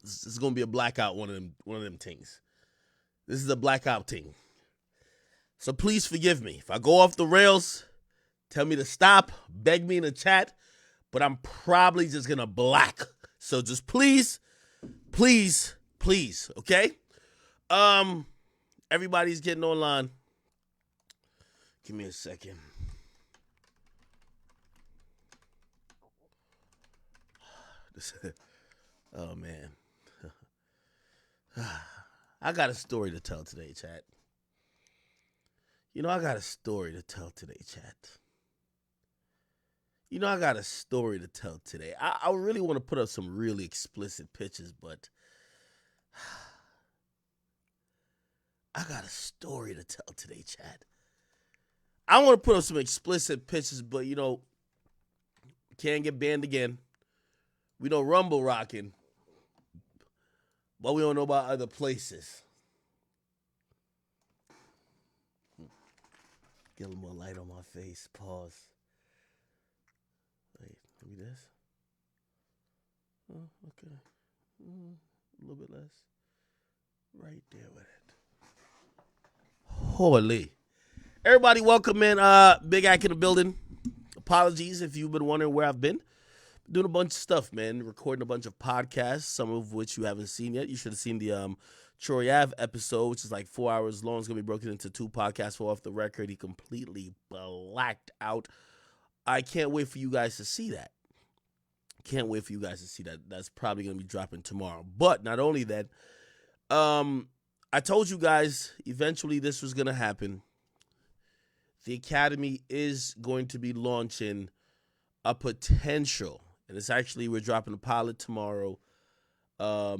It's gonna be a blackout. One of them things. This is a blackout thing. So please forgive me if I go off the rails. Tell me to stop. Beg me in the chat. But I'm probably just gonna black. So just please, okay? Everybody's getting online. Give me a second. Oh man. I got a story to tell today, chat. I got a story to tell today, chat. I got a story to tell today. I really want to put up some really explicit pictures, but I got a story to tell today, chat. I want to put up some explicit pictures, but can't get banned again. We know Rumble rocking, but we don't know about other places. Get a little more light on my face. Pause. Wait, maybe this. Oh, okay. A little bit less. Right there with it. Holy. Everybody, welcome in. Big Ack in the building. Apologies if you've been wondering where I've been. Doing a bunch of stuff, man. Recording a bunch of podcasts, some of which you haven't seen yet. You should have seen the Troy Ave episode, which is like 4 hours long. It's going to be broken into 2 podcasts for Off the Record. He completely blacked out. I can't wait for you guys to see that. That's probably going to be dropping tomorrow. But not only that, I told you guys eventually this was going to happen. The Academy is going to be launching a potential, and it's actually, we're dropping a pilot tomorrow. I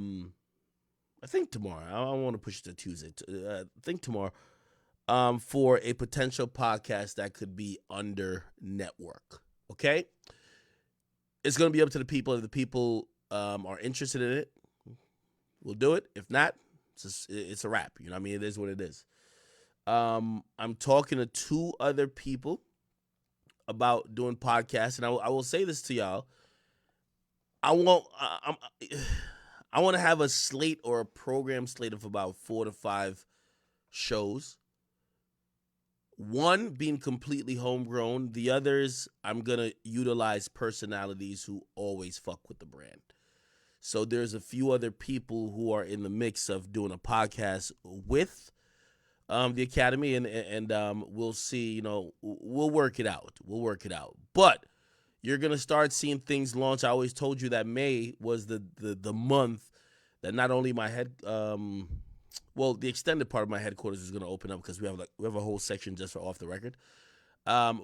think tomorrow. I don't want to push it to Tuesday. I think tomorrow. For a potential podcast that could be under network. Okay? It's going to be up to the people. If the people are interested in it, we'll do it. If not, it's a wrap. You know what I mean? It is what it is. I'm talking to 2 other people about doing podcasts, and I will say this to y'all. I want to have a slate or a program slate of about 4 to 5 shows. One being completely homegrown. The others, I'm going to utilize personalities who always fuck with the brand. So there's a few other people who are in the mix of doing a podcast with the Academy, and we'll see, we'll work it out. But you're going to start seeing things launch. I always told you that May was the month that not only my the extended part of my headquarters is going to open up, because we have a whole section just for Off the Record.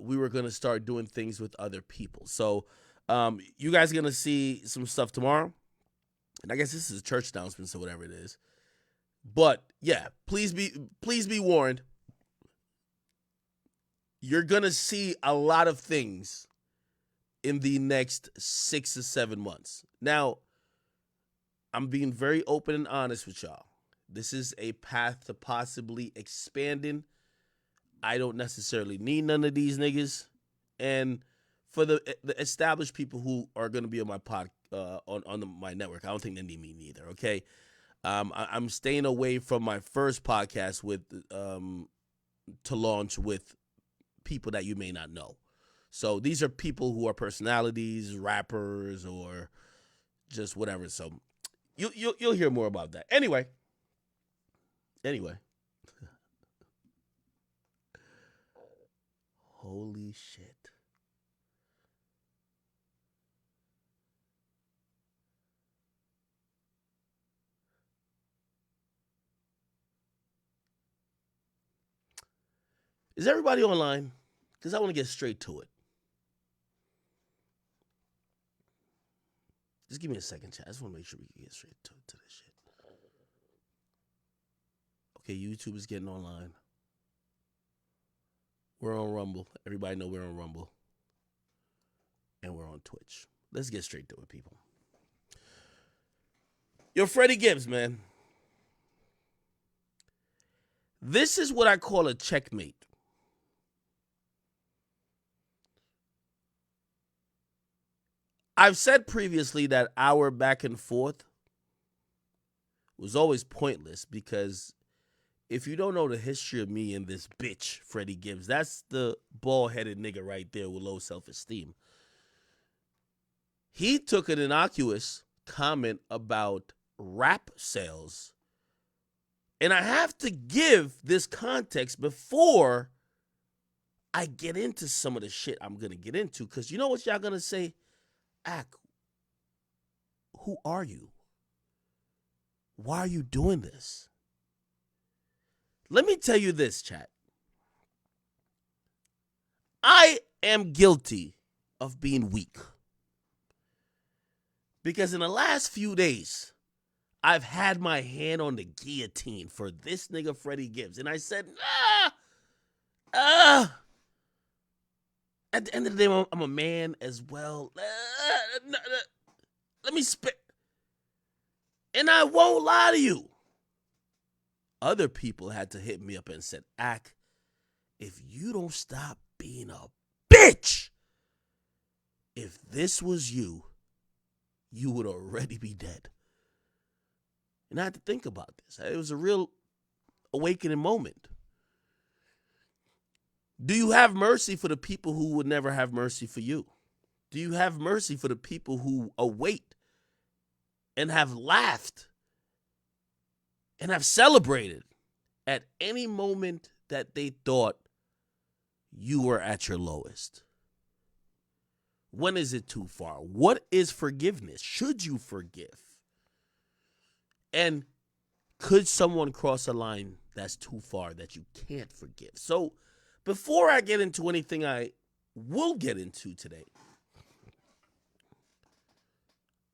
We were going to start doing things with other people. So you guys are going to see some stuff tomorrow. And I guess this is a church announcement, so whatever it is. But yeah, please be warned. You're going to see a lot of things in the next 6 to 7 months. Now, I'm being very open and honest with y'all. This is a path to possibly expanding. I don't necessarily need none of these niggas. And for the established people who are going to be on my my network, I don't think they need me neither, okay? I'm staying away from my first podcast with to launch with people that you may not know. So these are people who are personalities, rappers, or just whatever. So you'll hear more about that. Anyway. Holy shit. Is everybody online? Because I want to get straight to it. Just give me a second, chat. I just want to make sure we can get straight to this shit. Okay, YouTube is getting online. We're on Rumble. Everybody know we're on Rumble. And we're on Twitch. Let's get straight to it, people. Yo, Freddie Gibbs, man. This is what I call a checkmate. I've said previously that our back and forth was always pointless because if you don't know the history of me and this bitch, Freddie Gibbs, that's the bald-headed nigga right there with low self-esteem. He took an innocuous comment about rap sales. And I have to give this context before I get into some of the shit I'm going to get into. Because you know what y'all going to say? Who are you? Why are you doing this? Let me tell you this, chat. I am guilty of being weak. Because in the last few days, I've had my hand on the guillotine for this nigga Freddie Gibbs. And I said, at the end of the day, I'm a man as well. Let me spit. And I won't lie to you. Other people had to hit me up and said, if you don't stop being a bitch, if this was you, you would already be dead. And I had to think about this. It was a real awakening moment. Do you have mercy for the people who would never have mercy for you? Do you have mercy for the people who await and have laughed and have celebrated at any moment that they thought you were at your lowest? When is it too far? What is forgiveness? Should you forgive? And could someone cross a line that's too far that you can't forgive? So before I get into anything I will get into today,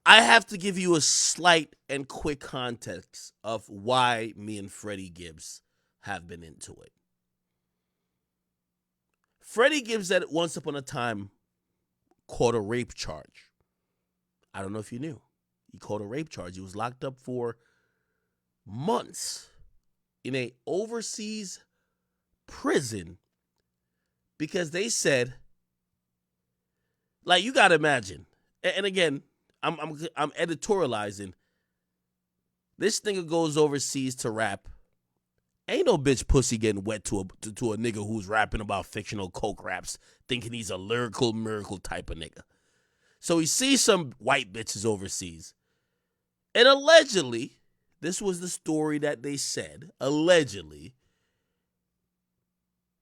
I have to give you a slight and quick context of why me and Freddie Gibbs have been into it. Freddie Gibbs at once upon a time caught a rape charge. I don't know if you knew. He caught a rape charge. He was locked up for months in a overseas prison because they said, like, you got to imagine. And again, I'm editorializing. This nigga goes overseas to rap. Ain't no bitch pussy getting wet to a nigga who's rapping about fictional coke raps, thinking he's a lyrical miracle type of nigga. So he sees some white bitches overseas. And allegedly, this was the story that they said, allegedly,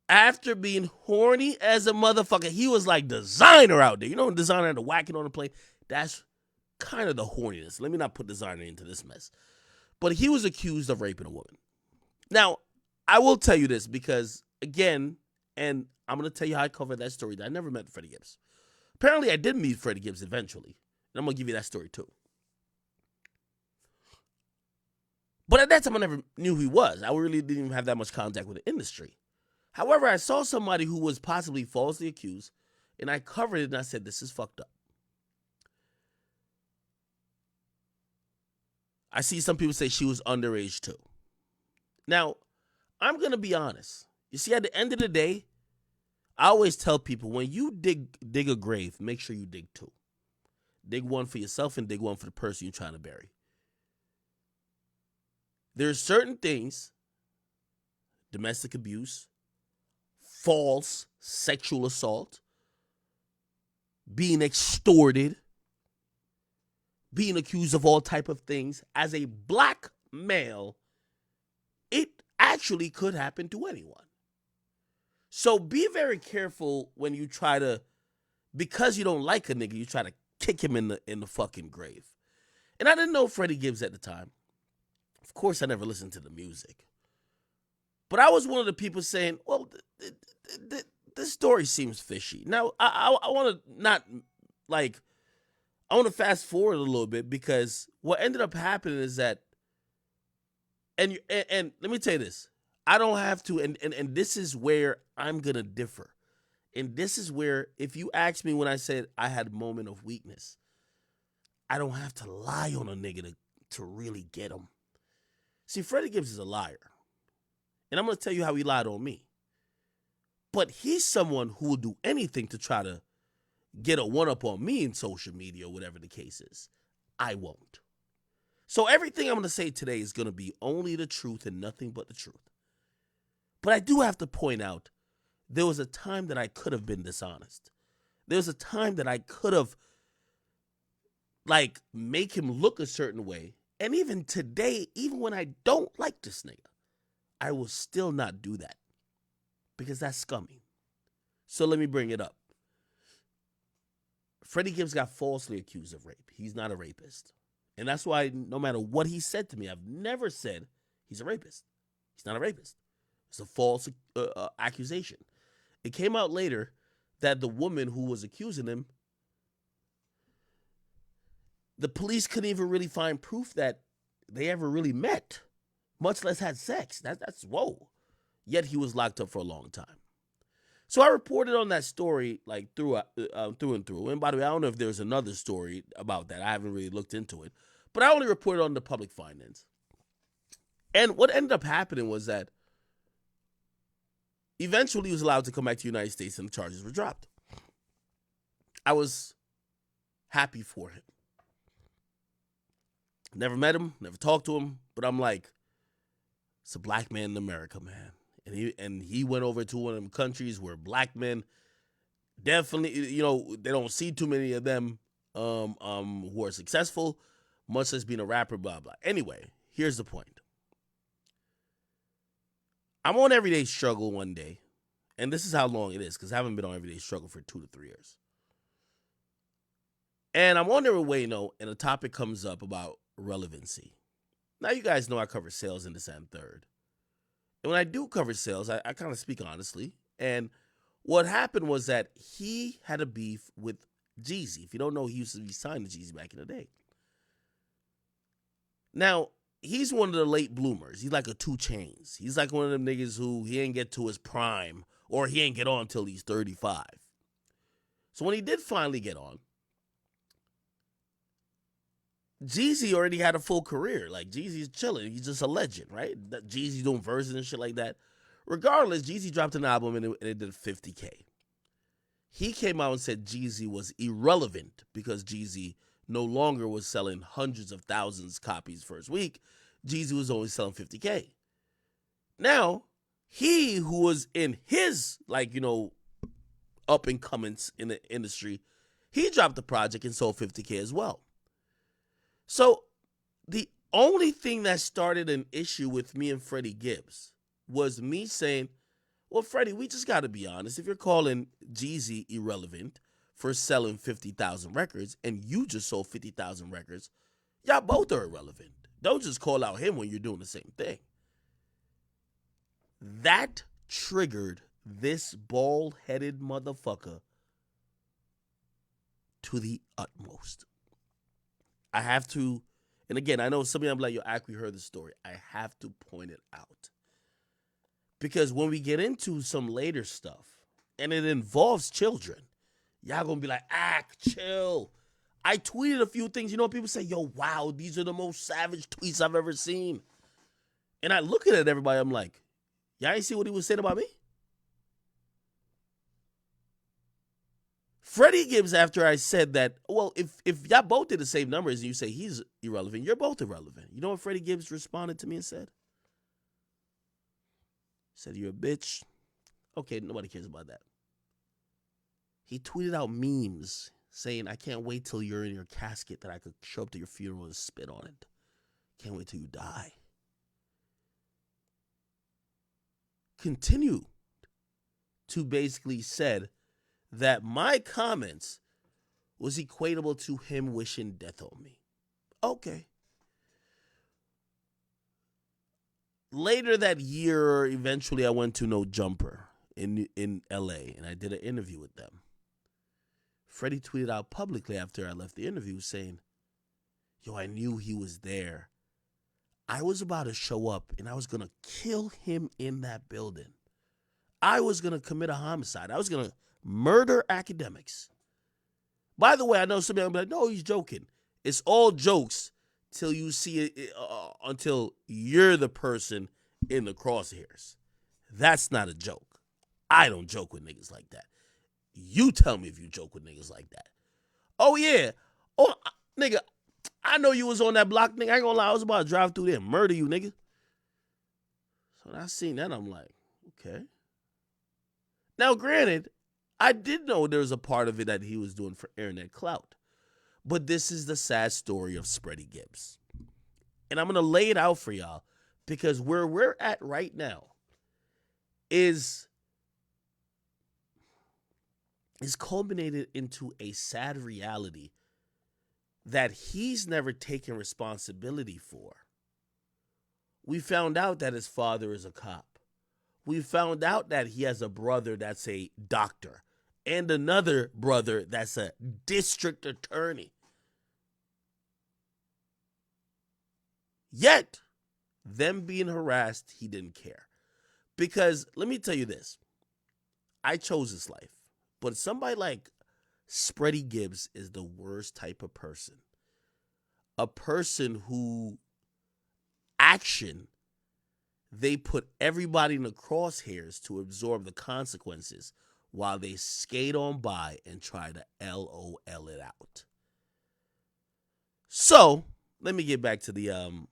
after being horny as a motherfucker, he was like designer out there. You know, designer had to whack it on the plane. That's kind of the horniness. Let me not put designer into this mess. But he was accused of raping a woman. Now, I will tell you this because, again, and I'm going to tell you how I covered that story. I never met Freddie Gibbs. Apparently, I did meet Freddie Gibbs eventually. And I'm going to give you that story, too. But at that time, I never knew who he was. I really didn't even have that much contact with the industry. However, I saw somebody who was possibly falsely accused, and I covered it, and I said, this is fucked up. I see some people say she was underage, too. Now, I'm going to be honest. You see, at the end of the day, I always tell people, when you dig a grave, make sure you dig two. Dig one for yourself and dig one for the person you're trying to bury. There's certain things, domestic abuse, false sexual assault, being extorted, being accused of all type of things. As a black male, it actually could happen to anyone. So be very careful when you try to, because you don't like a nigga, you try to kick him in the fucking grave. And I didn't know Freddie Gibbs at the time. Of course, I never listened to the music. But I was one of the people saying, well, this story seems fishy. Now, I want to not, like, I want to fast forward a little bit, because what ended up happening is that, and let me tell you this, I don't have to, and this is where I'm going to differ. And this is where, if you ask me when I said I had a moment of weakness, I don't have to lie on a nigga to really get him. See, Freddie Gibbs is a liar. And I'm going to tell you how he lied on me. But he's someone who will do anything to try to get a one-up on me in social media, or whatever the case is. I won't. So everything I'm going to say today is going to be only the truth and nothing but the truth. But I do have to point out, there was a time that I could have been dishonest. There was a time that I could have, make him look a certain way. And even today, even when I don't like this nigga, I will still not do that. Because that's scummy. So let me bring it up. Freddie Gibbs got falsely accused of rape. He's not a rapist. And that's why no matter what he said to me, I've never said he's a rapist. He's not a rapist. It's a false accusation. It came out later that the woman who was accusing him, the police couldn't even really find proof that they ever really met, much less had sex. That's whoa. Yet he was locked up for a long time. So I reported on that story through and through. And by the way, I don't know if there's another story about that. I haven't really looked into it. But I only reported on the public finance. And what ended up happening was that eventually he was allowed to come back to the United States and the charges were dropped. I was happy for him. Never met him, never talked to him, but I'm like, it's a black man in America, man. And he went over to one of them countries where black men definitely, they don't see too many of them who are successful, much less being a rapper, blah, blah. Anyway, here's the point. I'm on Everyday Struggle one day, and this is how long it is, because I haven't been on Everyday Struggle for 2 to 3 years. And I'm on there with Wayno, and a topic comes up about relevancy. Now, you guys know I cover sales in this and third. And when I do cover sales, I kind of speak honestly. And what happened was that he had a beef with Jeezy. If you don't know, he used to be signed to Jeezy back in the day. Now, he's one of the late bloomers. He's like a 2 Chainz. He's like one of them niggas who he ain't get to his prime, or he ain't get on until he's 35. So when he did finally get on, Jeezy already had a full career. Like, Jeezy's chilling. He's just a legend, right? Jeezy's doing verses and shit like that. Regardless, Jeezy dropped an album and it did 50K. He came out and said Jeezy was irrelevant because Jeezy no longer was selling hundreds of thousands copies first week. Jeezy was only selling 50K. Now, he who was in his, up and comings in the industry, he dropped the project and sold 50K as well. So the only thing that started an issue with me and Freddie Gibbs was me saying, well, Freddie, we just got to be honest. If you're calling Jeezy irrelevant for selling 50,000 records and you just sold 50,000 records, y'all both are irrelevant. Don't just call out him when you're doing the same thing. That triggered this bald-headed motherfucker to the utmost. I have to, and again, I know some of you, I'm like, yo, Ak, we heard the story. I have to point it out. Because when we get into some later stuff, and it involves children, y'all gonna be like, Ak, chill. I tweeted a few things, people say, yo, wow, these are the most savage tweets I've ever seen. And I look at everybody, I'm like, y'all ain't see what he was saying about me? Freddie Gibbs, after I said that, well, if y'all both did the same numbers and you say he's irrelevant, you're both irrelevant. You know what Freddie Gibbs responded to me and said? He said, you're a bitch. Okay, nobody cares about that. He tweeted out memes saying, I can't wait till you're in your casket that I could show up to your funeral and spit on it. Can't wait till you die. Continue to basically said that my comments was equatable to him wishing death on me. Okay. Later that year, eventually I went to No Jumper in LA and I did an interview with them. Freddie tweeted out publicly after I left the interview saying, yo, I knew he was there. I was about to show up and I was going to kill him in that building. I was going to commit a homicide. I was going to murder Akademiks. By the way, I know some people be like, no, he's joking. It's all jokes till you see it, until you're the person in the crosshairs. That's not a joke. I don't joke with niggas like that. You tell me if you joke with niggas like that. Oh, yeah. Oh, nigga, I know you was on that block, nigga. I ain't gonna lie. I was about to drive through there and murder you, nigga. So when I seen that, I'm like, okay. Now, granted, I did know there was a part of it that he was doing for internet clout. But this is the sad story of Spreadie Gibbs. And I'm going to lay it out for y'all because where we're at right now is culminated into a sad reality that he's never taken responsibility for. We found out that his father is a cop. We found out that he has a brother that's a doctor and another brother that's a district attorney. Yet, them being harassed, he didn't care. Because, let me tell you this. I chose this life. But somebody like Spreadie Gibbs is the worst type of person. A person who action, they put everybody in the crosshairs to absorb the consequences while they skate on by and try to LOL it out. So, let me get back to the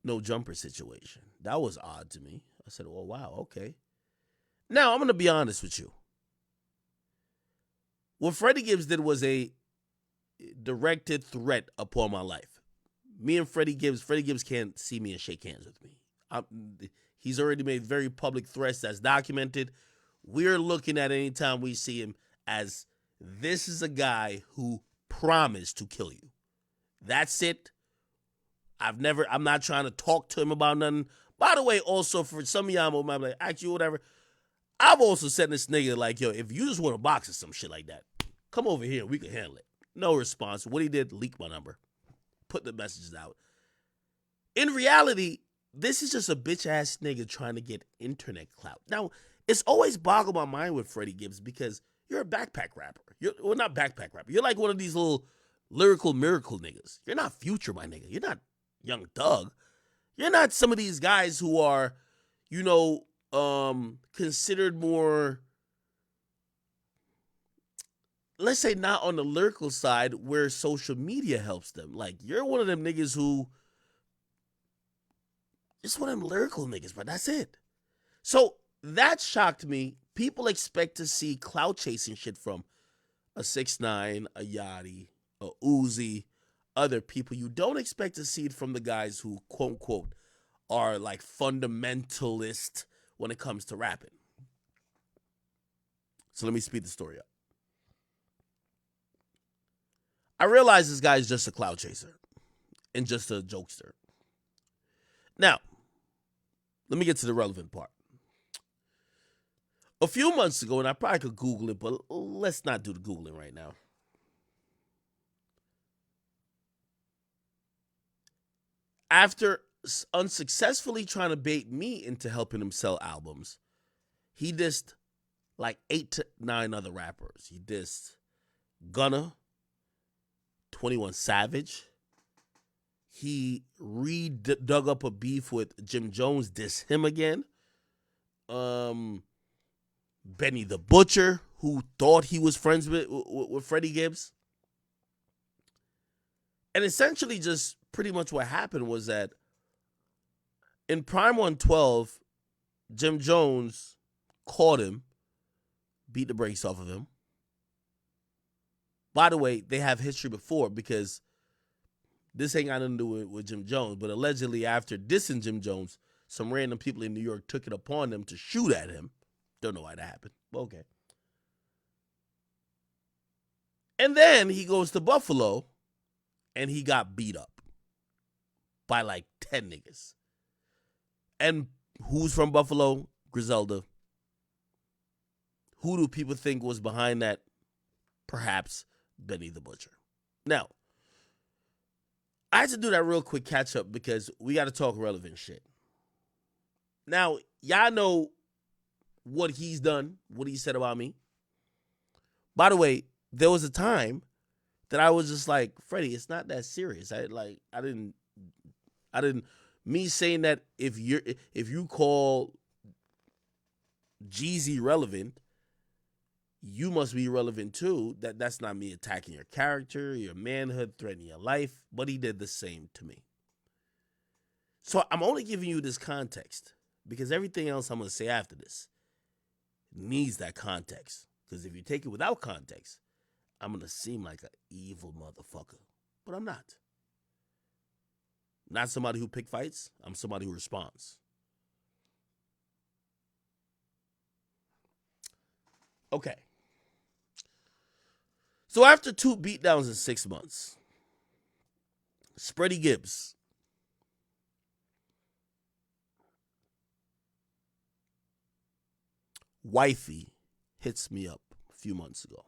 no jumper situation. That was odd to me. I said, well, wow, okay. Now, I'm going to be honest with you. What Freddie Gibbs did was a directed threat upon my life. Me and Freddie Gibbs can't see me and shake hands with me. He's already made very public threats that's documented. We're looking at any time we see him as this is a guy who promised to kill you. That's it. I'm not trying to talk to him about nothing. By the way, also for some of y'all might be like, actually, whatever. I've also said this nigga like, yo, if you just want to box or some shit like that, come over here. We can handle it. No response. What he did, leak my number. Put the messages out. In reality, this is just a bitch-ass nigga trying to get internet clout. Now, it's always boggled my mind with Freddie Gibbs because you're a backpack rapper. Well, not backpack rapper. You're like one of these little lyrical miracle niggas. You're not Future, my nigga. You're not Young Thug. You're not some of these guys who are, considered more, let's say, not on the lyrical side where social media helps them. Like, you're one of them niggas who, just one of them lyrical niggas, but that's it. So that shocked me. People expect to see clout chasing shit from a 6ix9ine, a Yachty, a Uzi, other people. You don't expect to see it from the guys who, quote unquote, are like fundamentalist when it comes to rapping. So let me speed the story up. I realize this guy is just a clout chaser and just a jokester. Now, let me get to the relevant part. A few months ago, and I probably could Google it, but let's not do the Googling right now. After unsuccessfully trying to bait me into helping him sell albums, he dissed like 8 to 9 other rappers. He dissed Gunna, 21 Savage. He dug up a beef with Jim Jones, diss him again. Benny the Butcher, who thought he was friends with Freddie Gibbs. And essentially just pretty much what happened was that in Prime 112, Jim Jones caught him, beat the brakes off of him. By the way, they have history before because this ain't got nothing to do with Jim Jones, but allegedly after dissing Jim Jones, some random people in New York took it upon them to shoot at him. Don't know why that happened, but okay. And then he goes to Buffalo, and he got beat up by like 10 niggas. And who's from Buffalo? Griselda. Who do people think was behind that? Perhaps Benny the Butcher. Now, I had to do that real quick catch up because we got to talk relevant shit. Now, y'all know what he's done, what he said about me. By the way, there was a time that I was just like, Freddie, it's not that serious. I didn't me saying that if you call Jeezy relevant, you must be relevant too. That's not me attacking your character, your manhood, threatening your life, but he did the same to me. So I'm only giving you this context because everything else I'm going to say after this needs that context. Because if you take it without context, I'm going to seem like an evil motherfucker. But I'm not. Not somebody who pick fights. I'm somebody who responds. Okay. So after 2 beatdowns in 6 months, Spreadie Gibbs, wifey, hits me up a few months ago.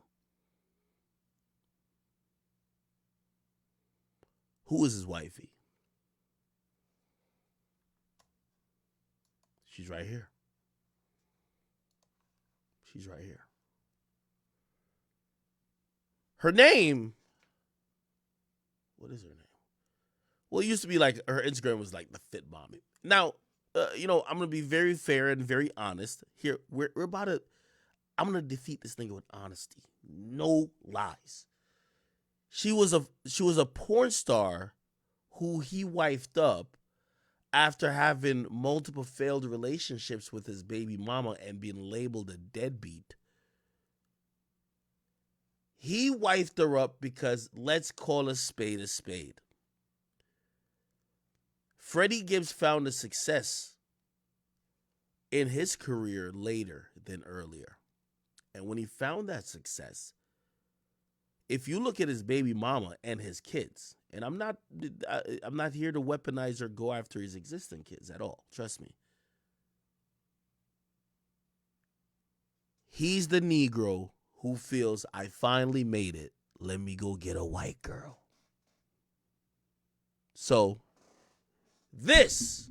Who is his wifey? She's right here. She's right here. Her name, what is her name? Well, it used to be like her Instagram was like the Fit Mommy. Now, I'm going to be very fair and very honest. Here, we're about to, I'm going to defeat this nigga with honesty. No lies. She was a porn star who he wifed up after having multiple failed relationships with his baby mama and being labeled a deadbeat. He wifed her up because let's call a spade a spade. Freddie Gibbs found a success in his career later than earlier. And when he found that success, if you look at his baby mama and his kids, and I'm not here to weaponize or go after his existing kids at all. Trust me. He's the Negro who feels I finally made it. Let me go get a white girl. So this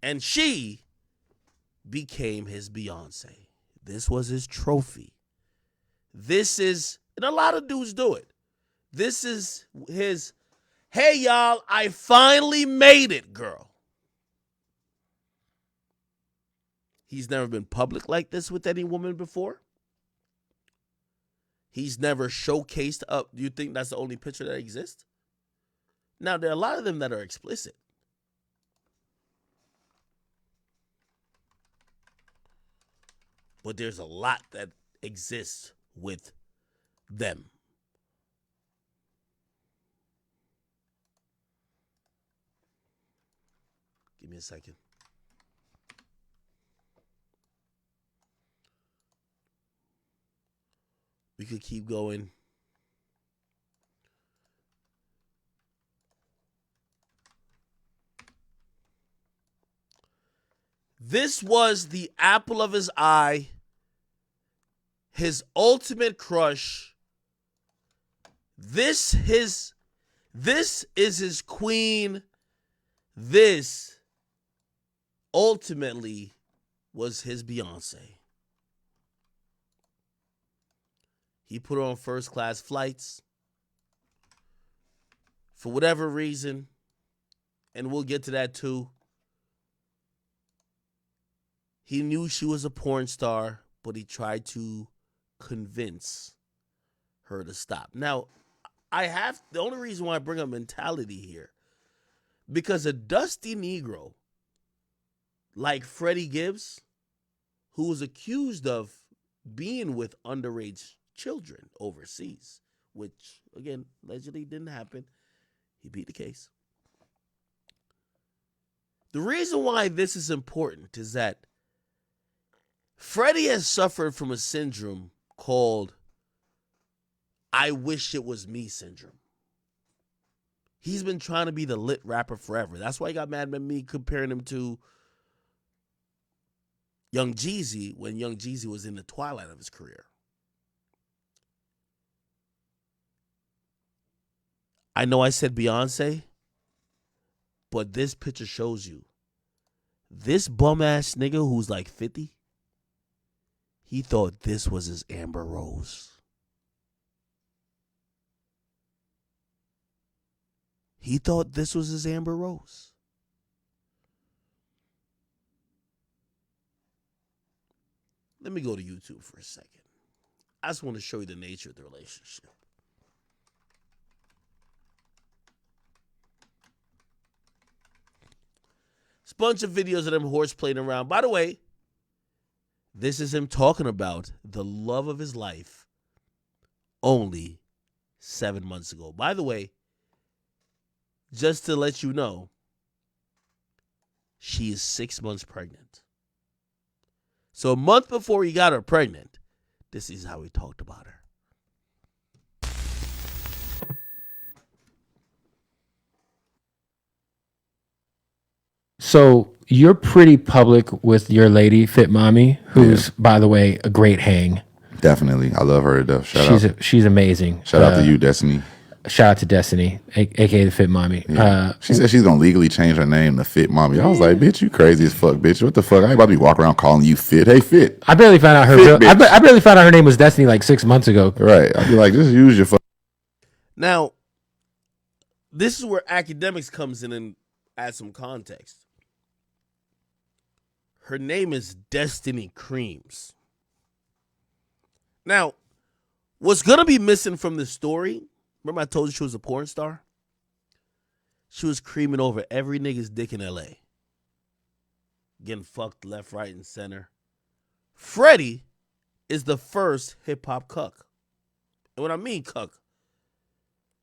and she became his Beyonce. This was his trophy. This is, and a lot of dudes do it. This is his, hey y'all, I finally made it, girl. He's never been public like this with any woman before. He's never showcased up. Do you think that's the only picture that exists? Now, there are a lot of them that are explicit. But there's a lot that exists with them. Give me a second. We could keep going. This was the apple of his eye, his ultimate crush. This is his queen. This ultimately was his Beyonce. He put her on first class flights for whatever reason, and we'll get to that too. He knew she was a porn star, but he tried to convince her to stop. Now, the only reason why I bring up mentality here, because a dusty Negro like Freddie Gibbs, who was accused of being with underage children overseas, which, again, allegedly didn't happen. He beat the case. The reason why this is important is that Freddie has suffered from a syndrome called I wish it was me syndrome. He's been trying to be the lit rapper forever. That's why he got mad at me comparing him to Young Jeezy when Young Jeezy was in the twilight of his career. I know I said Beyonce, but this picture shows you this bum ass nigga who's like 50, he thought this was his Amber Rose. He thought this was his Amber Rose. Let me go to YouTube for a second. I just want to show you the nature of the relationship. It's a bunch of videos of them horse playing around. By the way, this is him talking about the love of his life only 7 months ago. By the way, just to let you know, she is 6 months pregnant. So a month before he got her pregnant, this is how he talked about her. So you're pretty public with your lady, Fit Mommy, who's, by the way, a great hang. Definitely. I love her to death. She's amazing. Shout out to you, Destiny. Shout out to Destiny, a.k.a. the Fit Mommy. Yeah. She said she's going to legally change her name to Fit Mommy. I was like, bitch, you crazy as fuck, bitch. What the fuck? I ain't about to be walking around calling you Fit. Hey, Fit. I barely found out I barely found out her name was Destiny like 6 months ago. Right. I'd be like, just use your fuck. Now, this is where Akademiks comes in and adds some context. Her name is Destiny Creams. Now, what's going to be missing from this story, remember I told you she was a porn star? She was creaming over every nigga's dick in L.A. Getting fucked left, right, and center. Freddie is the first hip-hop cuck. And when I mean cuck,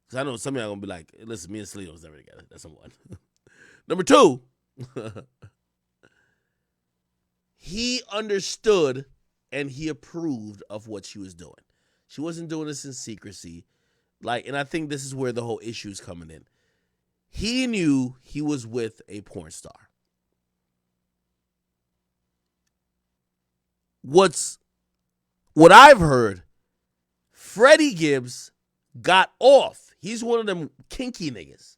because I know some of y'all going to be like, listen, me and Salito was never together. That's number one. Number two, he understood and he approved of what she was doing. She wasn't doing this in secrecy. And I think this is where the whole issue is coming in. He knew he was with a porn star. What I've heard, Freddie Gibbs got off. He's one of them kinky niggas.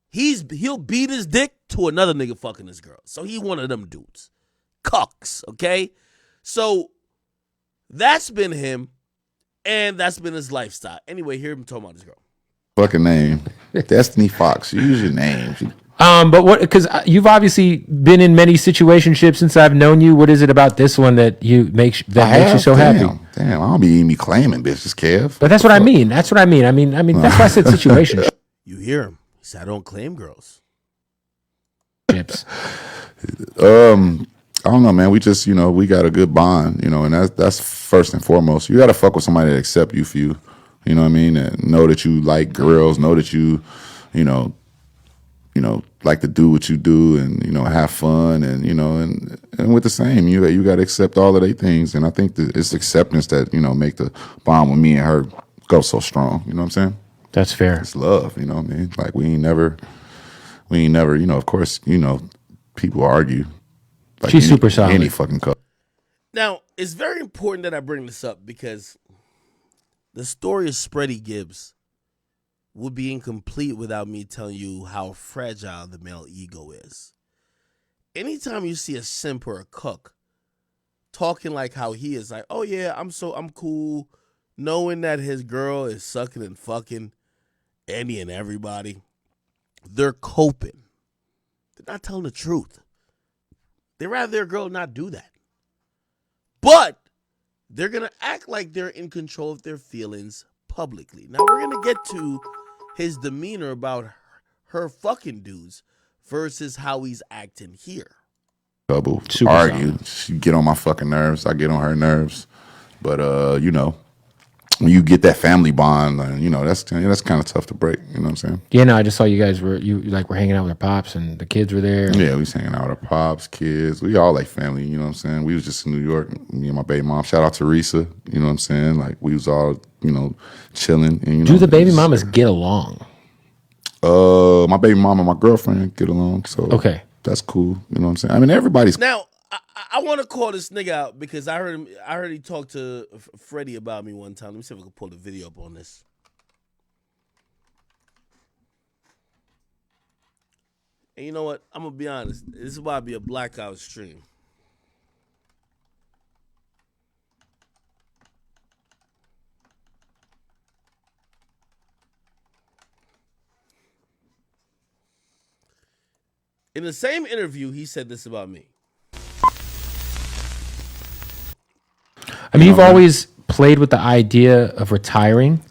He'll beat his dick to another nigga fucking his girl. So he one of them dudes. Cucks, okay? So that's been him, and that's been his lifestyle. Anyway, hear him talking about his girl. Fucking name. Destiny Fox. Use your name. But what? Because you've obviously been in many situationships since I've known you. What is it about this one that makes you so happy? Damn, I don't be even claiming bitches, Kev. But that's what I mean. That's what I mean. I mean, that's why I said situation. You hear him. He said, I don't claim girls. Gibbs. I don't know, man. We just, we got a good bond, and that's first and foremost. You got to fuck with somebody that accept you for you. You know what I mean? And know that you like girls. Know that you like to do what you do, and have fun, and and with the same, you got to accept all of their things. And I think that it's acceptance that make the bond with me and her go so strong. You know what I'm saying? That's fair. It's love. You know what I mean? Like we ain't never. Of course, people argue. Like she's super solid. Any fucking couple. Now, it's very important that I bring this up because the story of Spreadie Gibbs would be incomplete without me telling you how fragile the male ego is. Anytime you see a simp or a cuck talking like how he is, like, oh yeah, I'm cool, knowing that his girl is sucking and fucking any and everybody, they're coping. They're not telling the truth. They'd rather their girl not do that. But they're going to act like they're in control of their feelings publicly. Now, we're going to get to his demeanor about her fucking dudes versus how he's acting here. Double Super argue. solid. She get on my fucking nerves. I get on her nerves. But, when you get that family bond, that's kind of tough to break. You know what I'm saying? Yeah, no, I just saw you guys were hanging out with our pops and the kids were there. Yeah, we was hanging out with our pops, kids. We all like family. You know what I'm saying? We was just in New York. Me and my baby mom. Shout out to Teresa. You know what I'm saying? Like we was all chilling. And, do the baby mamas get along? My baby mom and my girlfriend get along. So okay, that's cool. You know what I'm saying? I mean, everybody's now. I want to call this nigga out because I heard he talk to Freddie about me one time. Let me see if I can pull the video up on this. And you know what? I'm going to be honest. This is why I be a blackout stream. In the same interview, he said this about me. I mean, you've always played with the idea of retiring?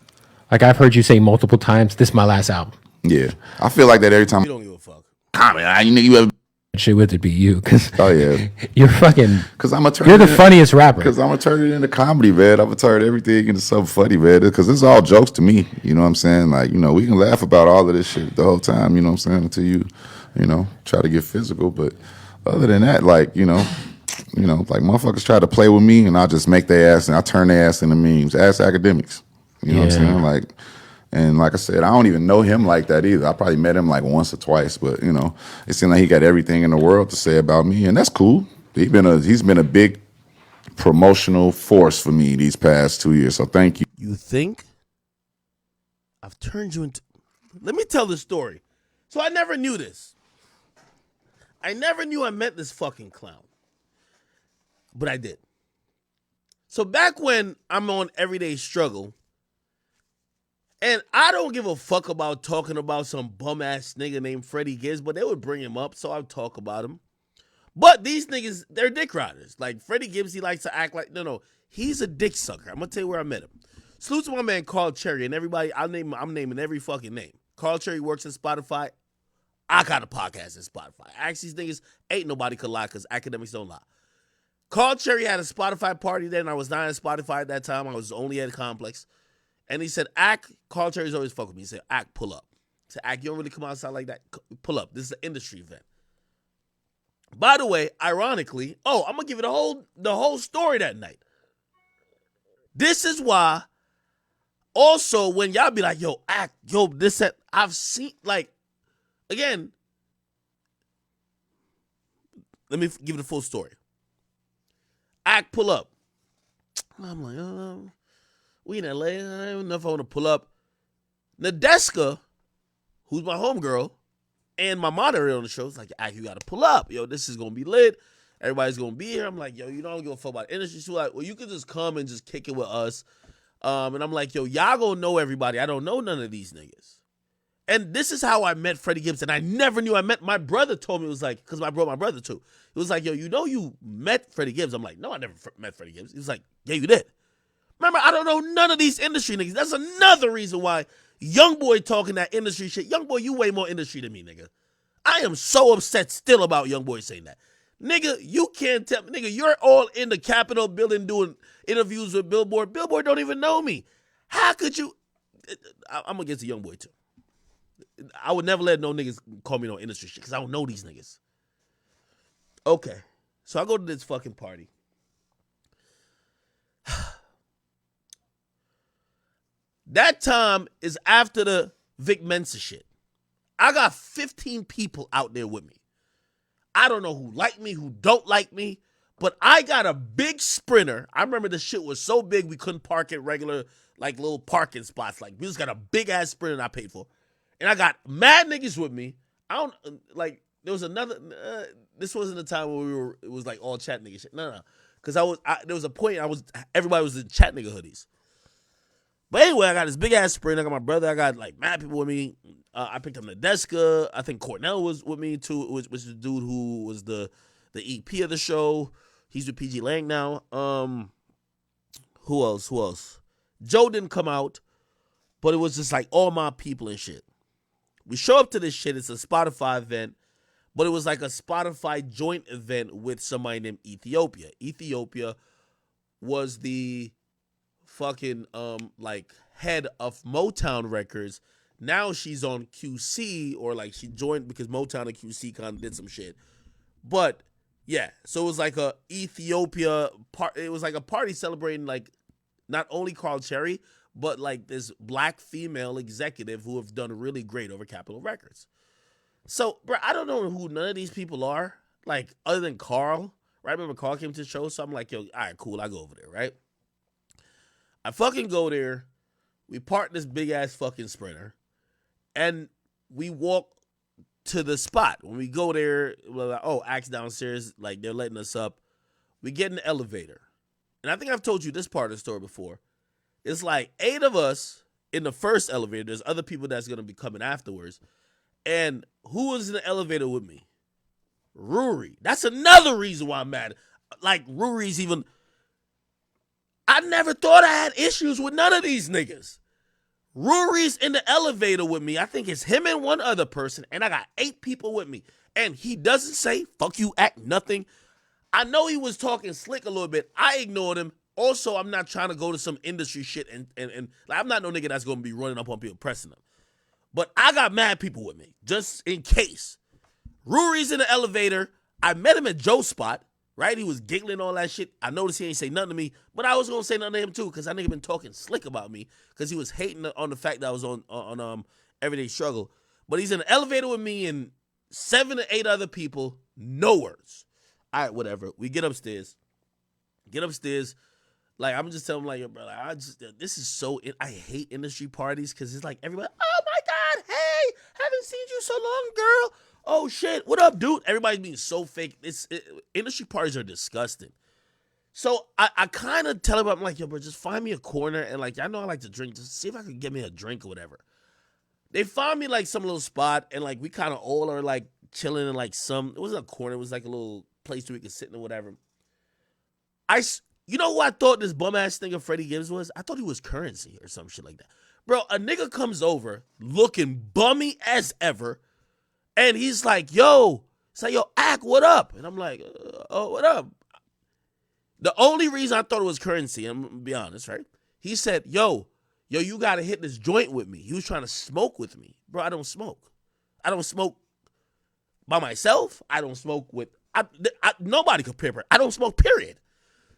Like I've heard you say multiple times, this is my last album. Yeah, I feel like that every time. You don't give a fuck. Comment, you ever Shit with it be you, because yeah, you're fucking. Because I'm a You're the funniest rapper. Because I'm gonna turn it into comedy, man. I'm gonna turn everything into something funny, man. Because it's all jokes to me. You know what I'm saying? Like, we can laugh about all of this shit the whole time. You know what I'm saying? Until you try to get physical. But other than that, like, like motherfuckers try to play with me, and I just make their ass and I turn their ass into memes. Ask Akademiks. You know what I'm saying? Like. And like I said, I don't even know him like that either. I probably met him like once or twice, but it seemed like he got everything in the world to say about me, and that's cool. He's been a big promotional force for me these past 2 years. So thank you. You think I've turned you into? Let me tell the story. So I never knew this. I never knew I met this fucking clown, but I did. So back when I'm on Everyday Struggle. And I don't give a fuck about talking about some bum-ass nigga named Spreadie Gibbs, but they would bring him up, so I would talk about him. But these niggas, they're dick riders. Like, Spreadie Gibbs, he likes to act like, no, he's a dick sucker. I'm going to tell you where I met him. Salute to my man Carl Cherry, and everybody, I'm naming every fucking name. Carl Cherry works at Spotify. I got a podcast at Spotify. Ask these niggas, ain't nobody could lie, because academics don't lie. Carl Cherry had a Spotify party then. I was not at Spotify at that time. I was only at Complex. And he said, Carl Cherry's always fuck with me. He said, pull up. I said, you don't really come outside like that. Pull up. This is an industry event. By the way, ironically, I'm going to give you the whole story that night. This is why, also, when y'all be like, this, that, I've seen, like, again, let me give you the full story. Pull up. I'm like, we in LA, I don't know if I want to pull up. Nadeska, who's my homegirl, and my moderator on the show is like, you got to pull up. Yo, this is going to be lit. Everybody's going to be here. I'm like, yo, you don't give a fuck about industry. She's like, well, you could just come and just kick it with us. And I'm like, yo, y'all going to know everybody. I don't know none of these niggas. And this is how I met Spreadie Gibbs. And I never knew I met, my brother told me, it was like, because I brought my brother too. It was like, yo, you met Spreadie Gibbs. I'm like, no, I never met Spreadie Gibbs. He was like, yeah, you did. Remember, I don't know none of these industry niggas. That's another reason why YoungBoy talking that industry shit. YoungBoy, you way more industry than me, nigga. I am so upset still about YoungBoy saying that. Nigga, you can't tell me. Nigga, you're all in the Capitol building doing interviews with Billboard. Billboard don't even know me. How could you? I'm against the YoungBoy too. I would never let no niggas call me no industry shit because I don't know these niggas. Okay, so I go to this fucking party. That time is after the Vic Mensa shit. I got 15 people out there with me. I don't know who like me, who don't like me, but I got a big Sprinter. I remember the shit was so big we couldn't park at regular, like, little parking spots. Like, we just got a big-ass Sprinter that I paid for. And I got mad niggas with me. There was another, this wasn't the time when it was, like, all chat nigga shit. No. Because there was a point everybody was in chat nigga hoodies. But anyway, I got this big-ass Sprinter. I got my brother. I got, like, mad people with me. I picked up Nadeska. I think Cornell was with me, too, which is the dude who was the EP of the show. He's with PG Lang now. Who else? Joe didn't come out, but it was just, like, all my people and shit. We show up to this shit. It's a Spotify event, but it was, like, a Spotify joint event with somebody named Ethiopia. Ethiopia was the fucking like head of Motown Records. Now she's on QC, or like she joined because Motown and QC kind of did some shit. But yeah, so it was like a Ethiopia part. It was like a party celebrating like not only Carl Cherry, but like this black female executive who have done really great over Capitol Records. So, bro, I don't know who none of these people are, like other than Carl. Right? I remember Carl came to the show, so I'm like, yo, all right, cool, I go over there, right? I fucking go there. We park this big-ass fucking Sprinter. And we walk to the spot. When we go there, we're like, Axe downstairs. Like, they're letting us up. We get in the elevator. And I think I've told you this part of the story before. It's like 8 of us in the first elevator. There's other people that's going to be coming afterwards. And who was in the elevator with me? Ruri. That's another reason why I'm mad. Like, Ruri's even... I never thought I had issues with none of these niggas. Rory's in the elevator with me. I think it's him and one other person, and I got 8 people with me. And he doesn't say, fuck you, act nothing. I know he was talking slick a little bit. I ignored him. Also, I'm not trying to go to some industry shit, and like, I'm not no nigga that's going to be running up on people, pressing them. But I got mad people with me, just in case. Rory's in the elevator. I met him at Joe's spot, right? He was giggling all that shit. I noticed he ain't say nothing to me, but I was going to say nothing to him too, because that nigga been talking slick about me, because he was hating on the fact that I was on Everyday Struggle. But he's in the elevator with me and 7 to 8 other people, no words. All right, whatever. We get upstairs. Like, I'm just telling him, like, yo, bro, like, this is so, I hate industry parties, because it's like everybody, oh my God, hey, haven't seen you so long, girl. Oh shit, what up, dude? Everybody's being so fake. Industry parties are disgusting. So I kind of tell him, I'm like, yo, bro, just find me a corner, and like, I know I like to drink, just see if I can get me a drink or whatever. They found me like some little spot, and like we kind of all are like chilling in like it wasn't a corner, it was like a little place where we could sit in or whatever. You know who I thought this bum ass nigga Freddie Gibbs was? I thought he was Currency or some shit like that. Bro, a nigga comes over looking bummy as ever, and he's like, yo, Ak, what up? And I'm like, oh, what up? The only reason I thought it was Currency, I'm gonna be honest, right? He said, yo, you gotta hit this joint with me. He was trying to smoke with me. Bro, I don't smoke. I don't smoke by myself. I don't smoke with, nobody could paper. I don't smoke, period.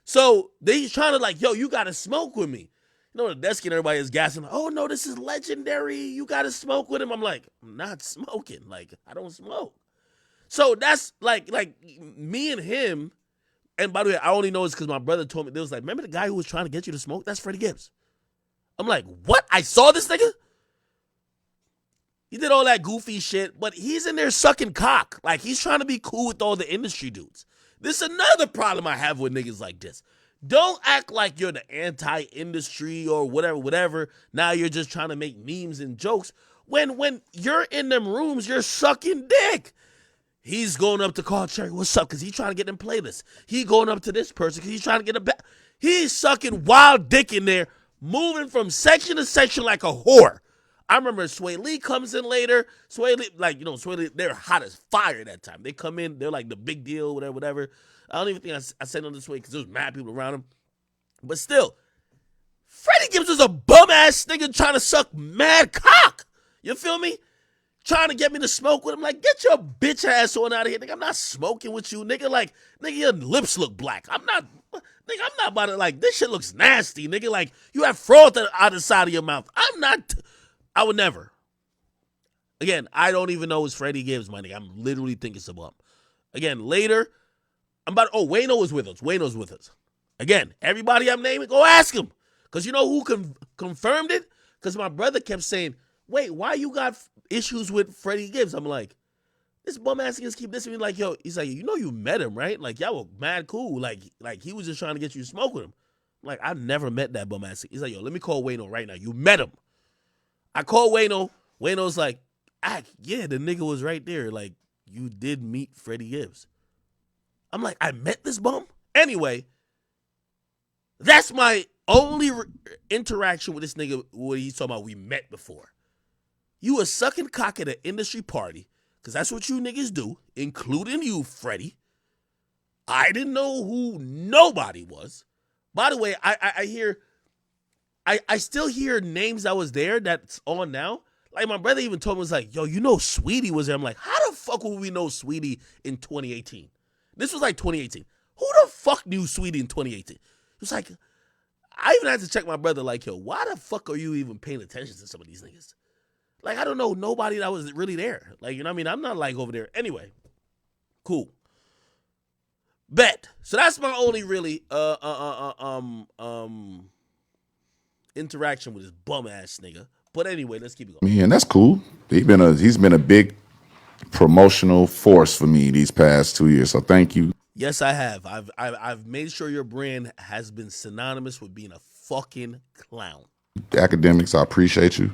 So he's trying to like, yo, you gotta smoke with me. You know, the desk and everybody is gassing. Oh no, this is legendary. You gotta smoke with him. I'm like, I'm not smoking. Like, I don't smoke. So that's like me and him. And by the way, I only know this because my brother told me. There was like, remember the guy who was trying to get you to smoke? That's Freddie Gibbs. I'm like, what? I saw this nigga? He did all that goofy shit, but he's in there sucking cock. Like, he's trying to be cool with all the industry dudes. This is another problem I have with niggas like this. Don't act like you're the anti-industry or whatever. Now you're just trying to make memes and jokes. When you're in them rooms, you're sucking dick. He's going up to Carl Cherry. What's up? Because he's trying to get them playlists. He going up to this person because he's trying to get a back. He's sucking wild dick in there, moving from section to section like a whore. I remember Sway Lee comes in later. Sway Lee, they're hot as fire that time. They come in, they're like the big deal, whatever. I don't even think I said on this way because there was mad people around him. But still, Freddie Gibbs was a bum-ass nigga trying to suck mad cock. You feel me? Trying to get me to smoke with him. Like, get your bitch ass on out of here, nigga. I'm not smoking with you, nigga. Like, nigga, your lips look black. I'm not about to, like, this shit looks nasty, nigga. Like, you have froth out the side of your mouth. I would never. Again, I don't even know it's Freddie Gibbs, my nigga. I'm literally thinking it's a bump. Again, later, Wayno is with us. Wayno's with us. Again, everybody I'm naming, go ask him. Because you know who confirmed it? Because my brother kept saying, wait, why you got issues with Freddie Gibbs? I'm like, this bum ass niggas keep dissing me. Like, yo, he's like, you know you met him, right? Like, y'all were mad cool. Like he was just trying to get you to smoke with him. I'm like, I never met that bum ass. He's like, yo, let me call Wayno right now. You met him. I called Wayno. Wayno's like, yeah, the nigga was right there. Like, you did meet Freddie Gibbs. I'm like, I met this bum? Anyway, that's my only interaction with this nigga where he's talking about we met before. You was sucking cock at an industry party, because that's what you niggas do, including you, Freddie. I didn't know who nobody was. By the way, I still hear names that was there that's on now. Like, my brother even told me, was like, yo, you know Sweetie was there. I'm like, how the fuck would we know Sweetie in 2018? This was like 2018. Who the fuck knew Sweetie in 2018? It was like, I even had to check my brother, like, yo, why the fuck are you even paying attention to some of these niggas? Like, I don't know nobody that was really there. Like, you know what I mean? I'm not like over there. Anyway, cool. Bet. So that's my only really interaction with this bum ass nigga. But anyway, let's keep it going. Man, that's cool. He's been a big promotional force for me these past 2 years. So thank you. Yes, I have. I've made sure your brand has been synonymous with being a fucking clown. Academics, I appreciate you.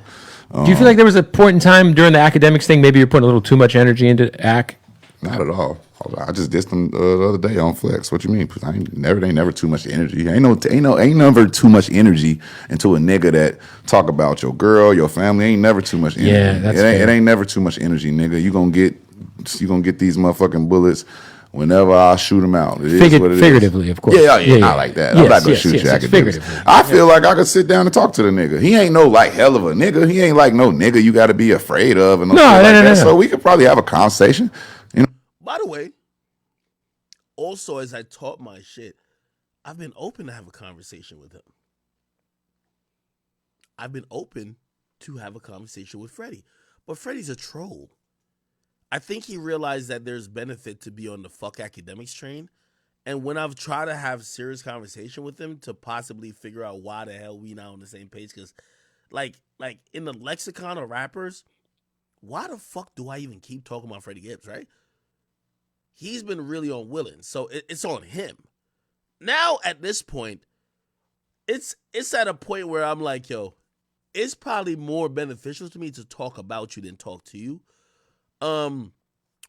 Do you feel like there was a point in time during the Academics thing, maybe you're putting a little too much energy into Ac? Not at all. I just dissed him the other day on Flex. What you mean? Ain't never too much energy. Ain't never too much energy into a nigga that talk about your girl, your family. Ain't never too much energy. Yeah, that's it ain't never too much energy, nigga. You gonna get these motherfucking bullets whenever I shoot them out. It is what it figuratively, is. of course. Yeah, not like that. I'm not gonna shoot you academics. I feel like I could sit down and talk to the nigga. He ain't no like hell of a nigga. He ain't like no nigga you got to be afraid of and no. So we could probably have a conversation. By the way, also as I taught my shit, I've been open to have a conversation with him. I've been open to have a conversation with Freddie, but Freddie's a troll. I think he realized that there's benefit to be on the fuck academics train. And when I've tried to have serious conversation with him to possibly figure out why the hell we not on the same page, because like in the lexicon of rappers, why the fuck do I even keep talking about Freddie Gibbs, right? He's been really unwilling, so it's on him. Now at this point, it's at a point where I'm like, yo, it's probably more beneficial to me to talk about you than talk to you.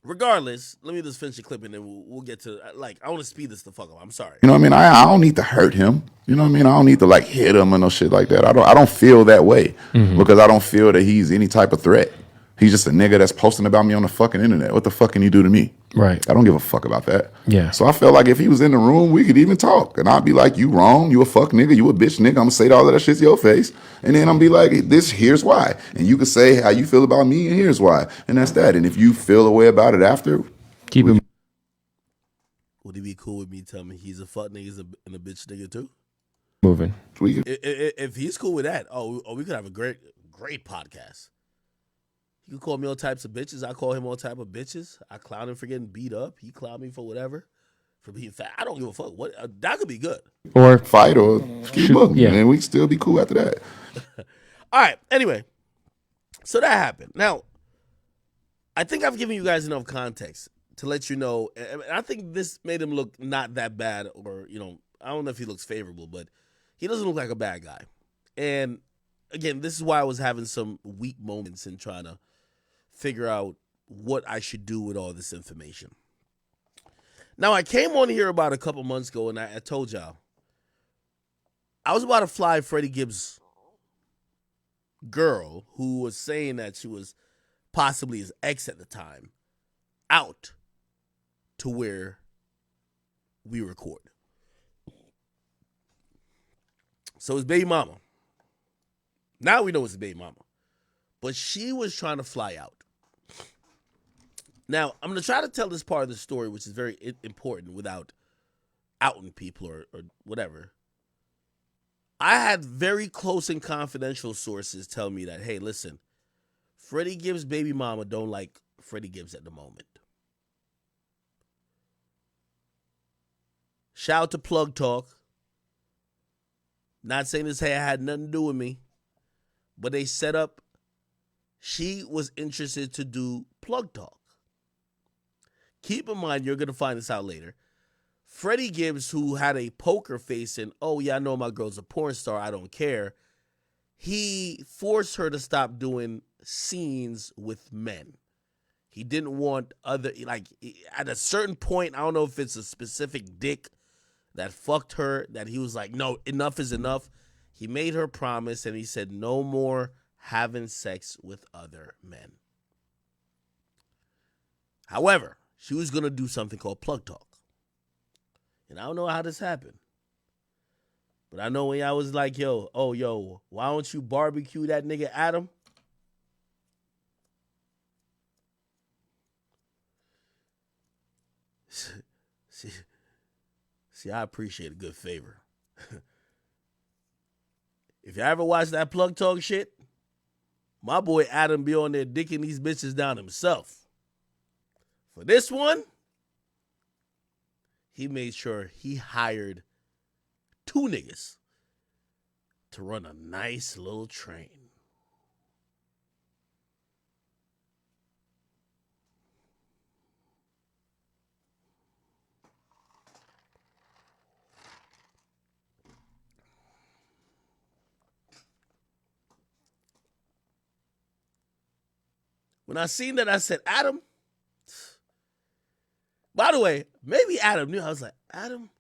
Regardless, let me just finish the clip and then we'll get to I want to speed this the fuck up. I'm sorry. You know what I mean? I don't need to hurt him. You know what I mean? I don't need to like hit him or no shit like that. I don't feel that way because I don't feel that he's any type of threat. He's just a nigga that's posting about me on the fucking internet. What the fuck can he do to me? Right. I don't give a fuck about that. Yeah. So I felt like if he was in the room, we could even talk. And I'd be like, you wrong. You a fuck nigga. You a bitch nigga. I'm going to say all of that shit to your face. And then I'm be like, here's why. And you can say how you feel about me and here's why. And that's that. And if you feel a way about it after, keep him. Would he be cool with me telling me he's a fuck nigga and a bitch nigga too? Moving. If he's cool with that, we could have a great podcast. He could call me all types of bitches. I call him all type of bitches. I clown him for getting beat up. He clown me for whatever, for being fat. I don't give a fuck. What that could be good. Or fight or keep up. Yeah. And we still be cool after that. All right. Anyway, so that happened. Now, I think I've given you guys enough context to let you know. And I think this made him look not that bad, or I don't know if he looks favorable, but he doesn't look like a bad guy. And again, this is why I was having some weak moments in trying to figure out what I should do with all this information. Now, I came on here about a couple months ago, and I told y'all I was about to fly Freddie Gibbs' girl, who was saying that she was possibly his ex at the time, out to where we record. So his baby mama. Now we know it's his baby mama. But she was trying to fly out. Now, I'm going to try to tell this part of the story, which is very important, without outing people or whatever. I had very close and confidential sources tell me that, hey, listen, Freddie Gibbs' baby mama don't like Freddie Gibbs at the moment. Shout out to Plug Talk. Not saying this had nothing to do with me, but they set up, she was interested to do Plug Talk. Keep in mind, you're going to find this out later. Freddie Gibbs, who had a poker face and, oh, yeah, I know my girl's a porn star, I don't care. He forced her to stop doing scenes with men. He didn't want at a certain point, I don't know if it's a specific dick that fucked her, that he was like, no, enough is enough. He made her promise, and he said no more having sex with other men. However, she was going to do something called Plug Talk. And I don't know how this happened. But I know when I was like, yo, why don't you barbecue that nigga Adam? See, I appreciate a good favor. If you ever watch that Plug Talk shit, my boy Adam be on there dicking these bitches down himself. For this one, he made sure he hired 2 niggas to run a nice little train. When I seen that, I said, Adam, By the way, maybe Adam knew. I was like, Adam,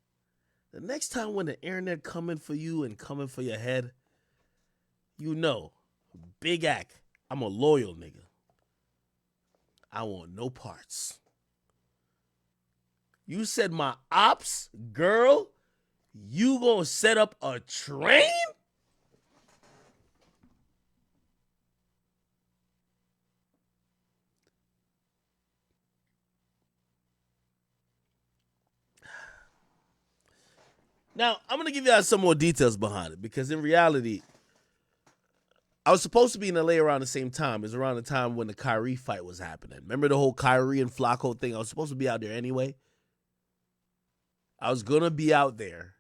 the next time when the internet coming for you and coming for your head, you know, Big Act, I'm a loyal nigga. I want no parts. You said my ops, girl, you gonna set up a train? Now, I'm going to give you guys some more details behind it because in reality, I was supposed to be in LA around the same time. It was around the time when the Kyrie fight was happening. Remember the whole Kyrie and Flacco thing? I was supposed to be out there anyway. I was going to be out there.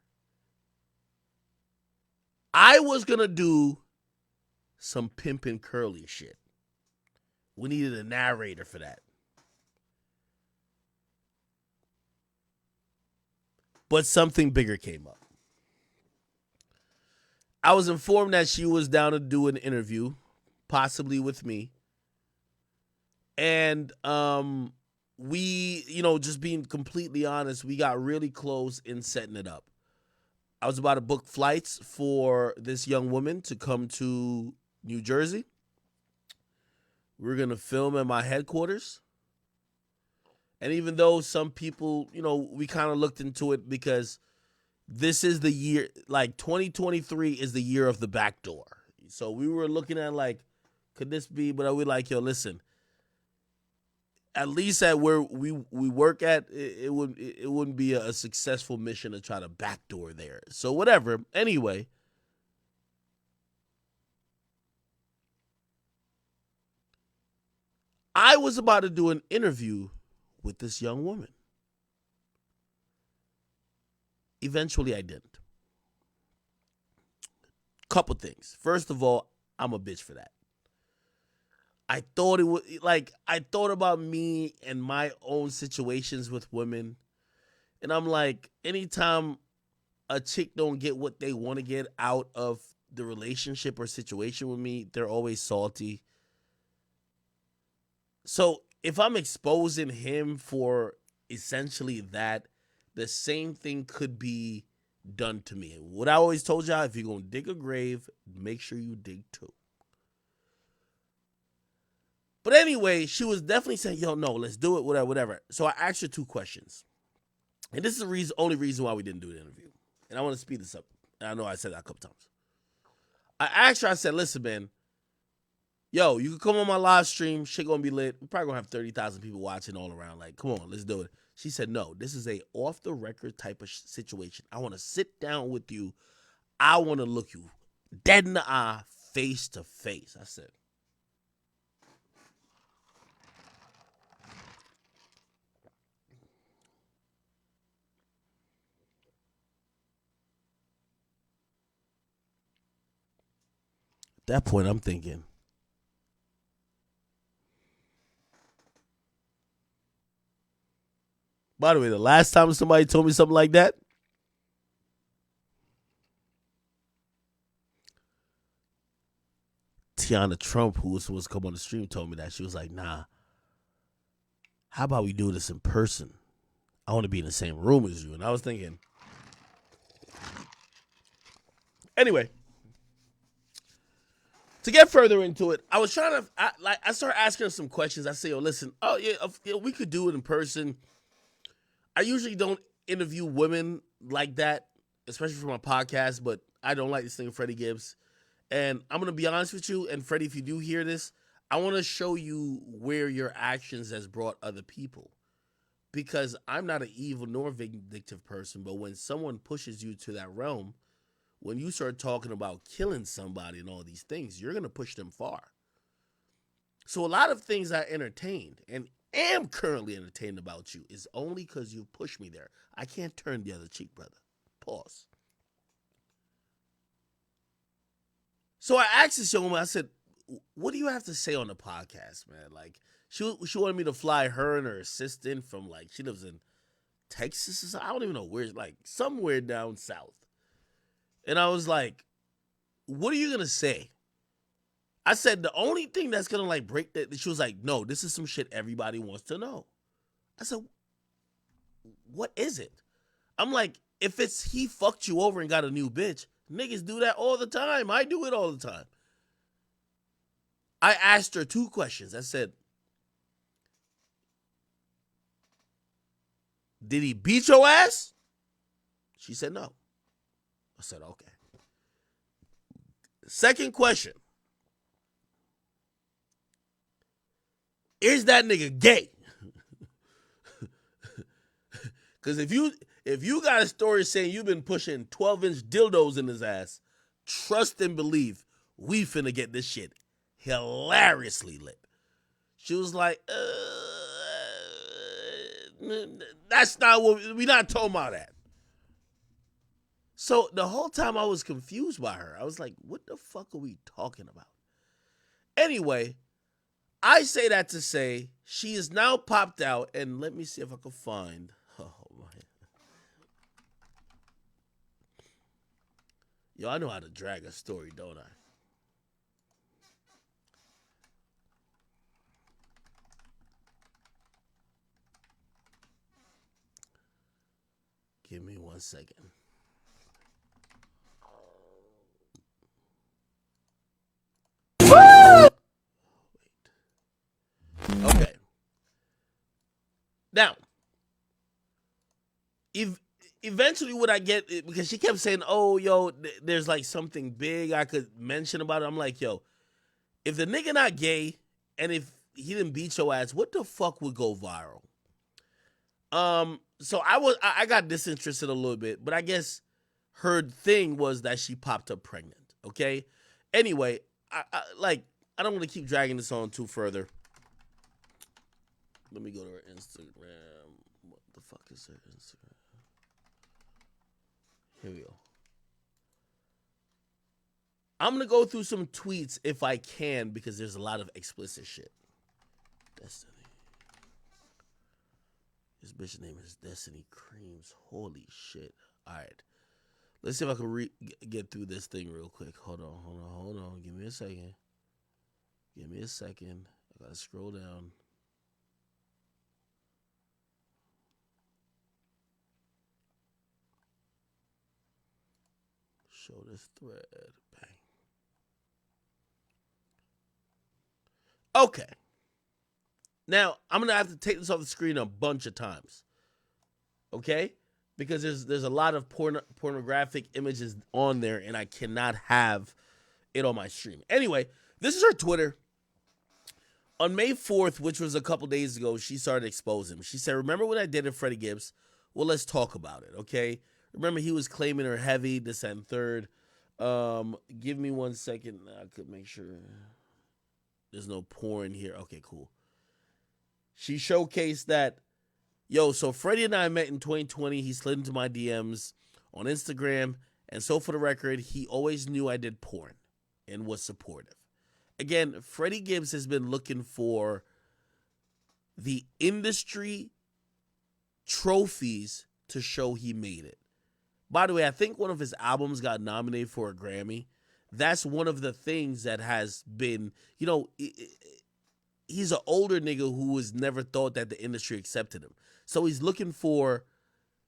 I was going to do some pimpin' curly shit. We needed a narrator for that. But something bigger came up. I was informed that she was down to do an interview, possibly with me. And we, just being completely honest, we got really close in setting it up. I was about to book flights for this young woman to come to New Jersey. We're going to film at my headquarters. And even though some people, we kind of looked into it because this is the year, 2023 is the year of the back door. So we were looking at could this be? But we listen, at least at where we work at, it wouldn't be a successful mission to try to backdoor there. So whatever. Anyway, I was about to do an interview with this young woman. Eventually, I didn't. Couple things. First of all, I'm a bitch for that. I thought it would I thought about me and my own situations with women, and I'm like, anytime a chick don't get what they want to get out of the relationship or situation with me, they're always salty. So if I'm exposing him for essentially that, the same thing could be done to me. What I always told y'all, if you're going to dig a grave, make sure you dig two. But anyway, she was definitely saying, yo, no, let's do it, whatever. So I asked her two questions. And this is the only reason why we didn't do the interview. And I want to speed this up. And I know I said that a couple times. I asked her, I said, listen, man, yo, you can come on my live stream. Shit gonna be lit. We're probably gonna have 30,000 people watching all around. Come on, let's do it. She said, no, this is a off the record type of situation. I want to sit down with you. I want to look you dead in the eye, face to face. I said, at that point, I'm thinking, by the way, the last time somebody told me something like that, Tiana Trump, who was supposed to come on the stream, told me that. She was like, nah, how about we do this in person? I want to be in the same room as you. And I was thinking, anyway, to get further into it, I was trying to, I started asking her some questions. I say, yo, listen, we could do it in person. I usually don't interview women like that, especially for my podcast, but I don't like this thing, Freddie Gibbs. And I'm going to be honest with you, and Freddie, if you do hear this, I want to show you where your actions has brought other people. Because I'm not an evil nor vindictive person, but when someone pushes you to that realm, when you start talking about killing somebody and all these things, you're going to push them far. So a lot of things I entertained and am currently entertained about you is only because you pushed me there. I can't turn the other cheek, brother. Pause. So I asked this young woman, I said, what do you have to say on the podcast, man? She wanted me to fly her and her assistant from, she lives in Texas or something. I don't even know where, somewhere down south. And I was like, what are you going to say? I said, the only thing that's going to break that, she was like, no, this is some shit everybody wants to know. I said, what is it? I'm like, if it's he fucked you over and got a new bitch, niggas do that all the time. I do it all the time. I asked her 2 questions. I said, did he beat your ass? She said no. I said, okay. Second question. Is that nigga gay? Because if you got a story saying you've been pushing 12-inch dildos in his ass, trust and believe we finna get this shit hilariously lit. She was like, that's not what we not talking about that. So the whole time I was confused by her. I was like, what the fuck are we talking about? Anyway, I say that to say she is now popped out, and let me see if I can find. Oh my. Yo, I know how to drag a story, don't I? Give me 1 second. Okay. Now, eventually what I get, because she kept saying, oh, yo, there's like something big I could mention about it. I'm like, yo, if the nigga not gay and if he didn't beat your ass, what the fuck would go viral? So I got disinterested a little bit, but I guess her thing was that she popped up pregnant. Okay. Anyway, I don't want to keep dragging this on too further. Let me go to her Instagram. What the fuck is her Instagram? Here we go. I'm going to go through some tweets if I can because there's a lot of explicit shit. Destiny. This bitch's name is Destiny Creams. Holy shit. All right. Let's see if I can get through this thing real quick. Hold on. Give me a second. I got to scroll down. Show this thread. Bang. Okay. Now, I'm going to have to take this off the screen a bunch of times. Okay? Because there's a lot of pornographic images on there, and I cannot have it on my stream. Anyway, this is her Twitter. On May 4th, which was a couple days ago, she started exposing him. She said, remember when I dated Freddie Gibbs? Well, let's talk about it, okay? Remember, he was claiming her heavy, this and third. Give me 1 second. I could make sure there's no porn here. Okay, cool. She showcased that, yo, so Freddie and I met in 2020. He slid into my DMs on Instagram. And so for the record, he always knew I did porn and was supportive. Again, Freddie Gibbs has been looking for the industry trophies to show he made it. By the way, I think one of his albums got nominated for a Grammy. That's one of the things that has been, you know, he's an older nigga who has never thought that the industry accepted him. So he's looking for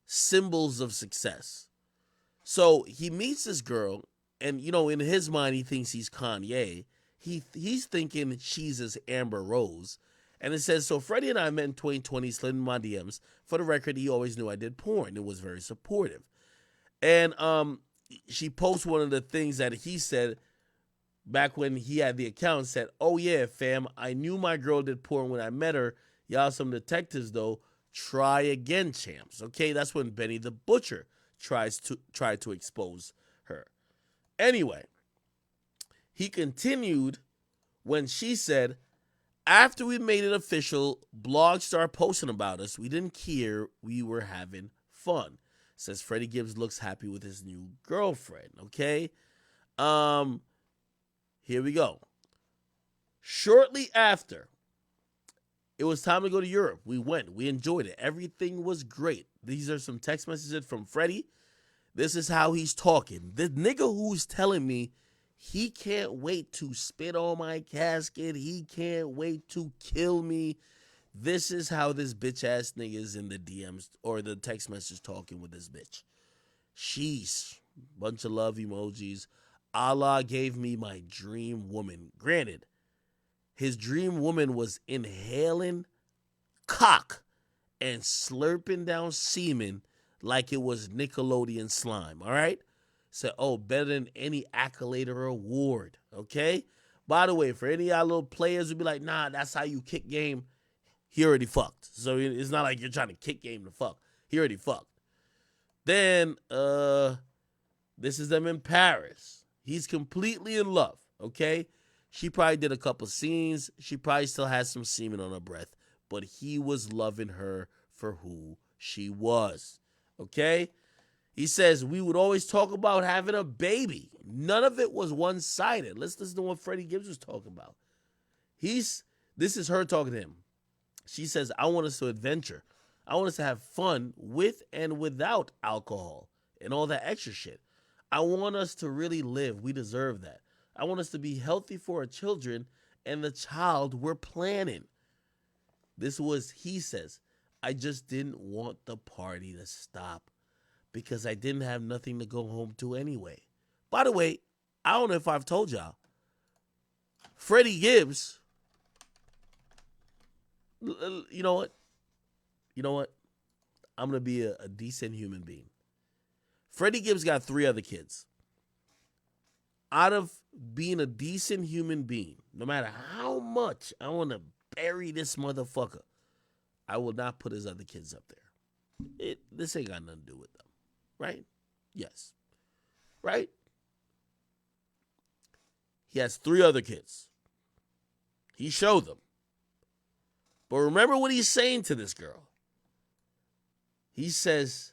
symbols of success. So he meets this girl, and, you know, in his mind, he thinks he's Kanye. He's thinking she's his Amber Rose. And it says, so Freddie and I met in 2020, slid in my DMs. For the record, he always knew I did porn. It was very supportive. And she posts one of the things that he said back when he had the account, said, oh yeah, fam, I knew my girl did porn when I met her. Y'all some detectives, though. Try again, champs. Okay, that's when Benny the Butcher tried to expose her. Anyway, he continued when she said, after we made it official, blogs started posting about us. We didn't care. We were having fun. Says Freddie Gibbs looks happy with his new girlfriend. Okay. Here we go. Shortly after, it was time to go to Europe. We went. We enjoyed it. Everything was great. These are some text messages from Freddie. This is how he's talking. The nigga who's telling me he can't wait to spit on my casket. He can't wait to kill me. This is how this bitch ass nigga is in the DMs or the text message talking with this bitch. Sheesh. Bunch of love emojis. Allah gave me my dream woman. Granted, his dream woman was inhaling cock and slurping down semen like it was Nickelodeon slime, all right? So, better than any accolade or award, okay? By the way, for any of y'all little players who be like, nah, that's how you kick game, he already fucked. So it's not like you're trying to kick game to fuck. He already fucked. Then, this is them in Paris. He's completely in love, okay? She probably did a couple scenes. She probably still has some semen on her breath, but he was loving her for who she was, okay? He says, we would always talk about having a baby. None of it was one-sided. Let's listen to what Freddie Gibbs was talking about. This is her talking to him. She says, I want us to adventure. I want us to have fun with and without alcohol and all that extra shit. I want us to really live. We deserve that. I want us to be healthy for our children and the child we're planning. He says, I just didn't want the party to stop because I didn't have nothing to go home to anyway. By the way, I don't know if I've told y'all, Freddie Gibbs, you know what? I'm going to be a decent human being. Freddie Gibbs got 3 other kids. Out of being a decent human being, no matter how much I want to bury this motherfucker, I will not put his other kids up there. This ain't got nothing to do with them. Right? Yes. Right? He has 3 other kids. He showed them. But remember what he's saying to this girl. He says,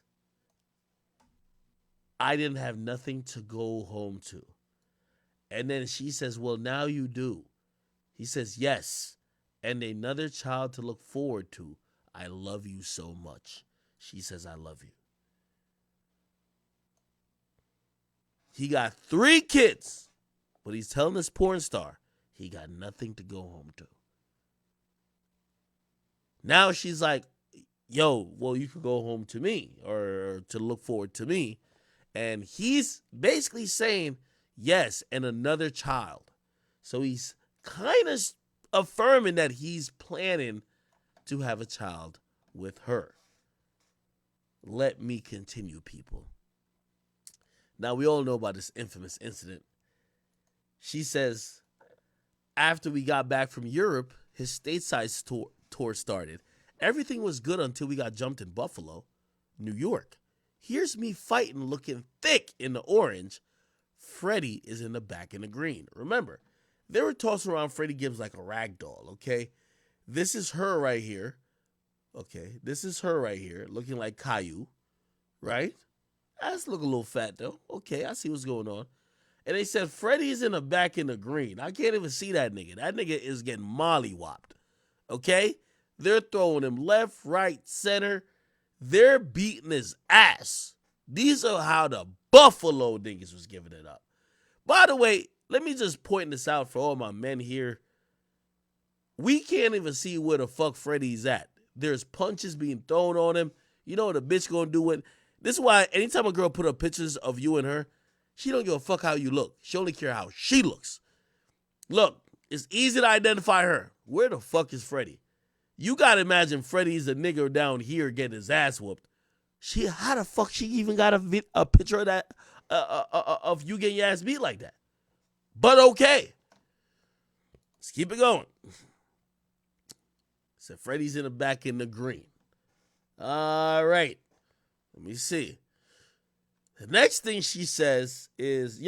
I didn't have nothing to go home to. And then she says, well, now you do. He says, yes. And another child to look forward to. I love you so much. She says, I love you. He got 3 kids, but he's telling this porn star he got nothing to go home to. Now she's like, yo, well, you could go home to me or to look forward to me. And he's basically saying, yes, and another child. So he's kind of affirming that he's planning to have a child with her. Let me continue, people. Now, we all know about this infamous incident. She says, after we got back from Europe, his stateside tour started. Everything was good until we got jumped in Buffalo, New York. Here's me fighting, looking thick in the orange. Freddie is in the back in the green. Remember, they were tossing around Freddie Gibbs like a rag doll, okay? This is her right here. Okay, this is her right here, looking like Caillou, right? That's looking a little fat, though. Okay, I see what's going on. And they said Freddie's in the back in the green. I can't even see that nigga. That nigga is getting mollywopped, okay? They're throwing him left, right, center. They're beating his ass. These are how the Buffalo niggas was giving it up. By the way, let me just point this out for all my men here. We can't even see where the fuck Freddie's at. There's punches being thrown on him. You know what a bitch gonna do with? This is why anytime a girl put up pictures of you and her, she don't give a fuck how you look. She only care how she looks. Look, it's easy to identify her. Where the fuck is Freddie? You gotta imagine Freddie's a nigga down here getting his ass whooped. How the fuck she even got a picture of that of you getting your ass beat like that? But okay, let's keep it going. So Freddie's in the back in the green. All right, let me see. The next thing she says is,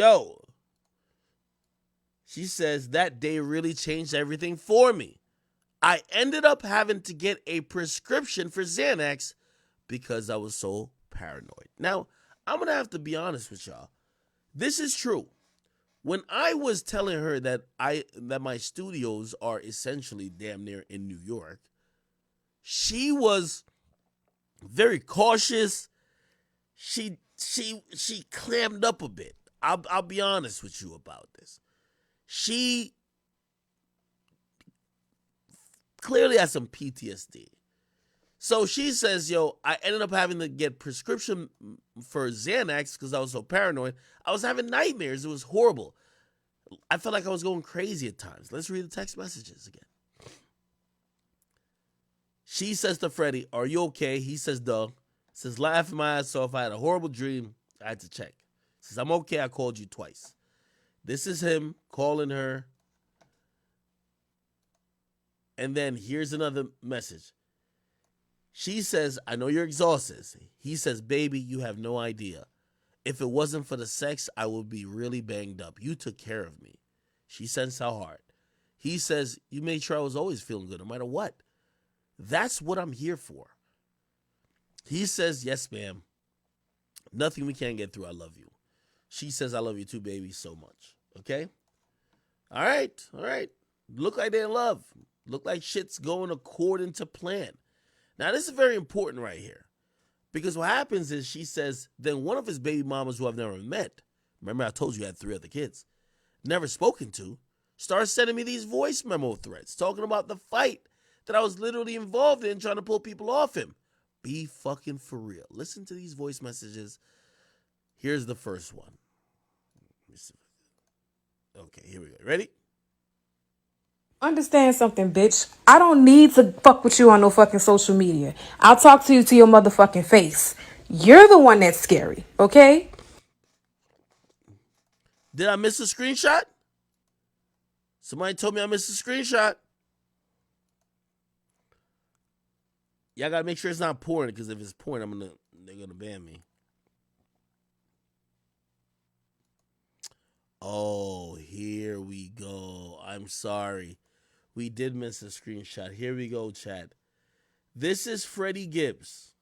she says that day really changed everything for me. I ended up having to get a prescription for Xanax because I was so paranoid. Now, I'm going to have to be honest with y'all. This is true. When I was telling her that my studios are essentially damn near in New York, she was very cautious. She clammed up a bit. I'll be honest with you about this. She clearly has some PTSD. So she says, yo, I ended up having to get prescription for Xanax because I was so paranoid. I was having nightmares. It was horrible. I felt like I was going crazy at times. Let's read the text messages again. She says to Freddie, are you okay? He says, duh. Says, laughing my ass off. I had a horrible dream. I had to check. Says, I'm okay. I called you twice. This is him calling her. And then here's another message. She says, I know you're exhausted. He says, baby, you have no idea. If it wasn't for the sex, I would be really banged up. You took care of me. She sensed how hard. He says, you made sure I was always feeling good, no matter what. That's what I'm here for. He says, yes, ma'am. Nothing we can't get through. I love you. She says, I love you too, baby, so much. Okay? All right. Look like they're in love. Look like shit's going according to plan. Now, this is very important right here. Because what happens is she says, then one of his baby mamas who I've never met, remember I told you he had 3 other kids, never spoken to, starts sending me these voice memo threads talking about the fight that I was literally involved in trying to pull people off him. Be fucking for real. Listen to these voice messages. Here's the first one. Okay, here we go. Ready? Understand something, bitch. I don't need to fuck with you on no fucking social media. I'll talk to you to your motherfucking face. You're the one that's scary, okay? Did I miss a screenshot? Somebody told me I missed a screenshot. Y'all gotta make sure it's not porn, because if it's porn, they're gonna ban me. Oh, here we go. I'm sorry. We did miss a screenshot. Here we go, chat. This is Freddie Gibbs,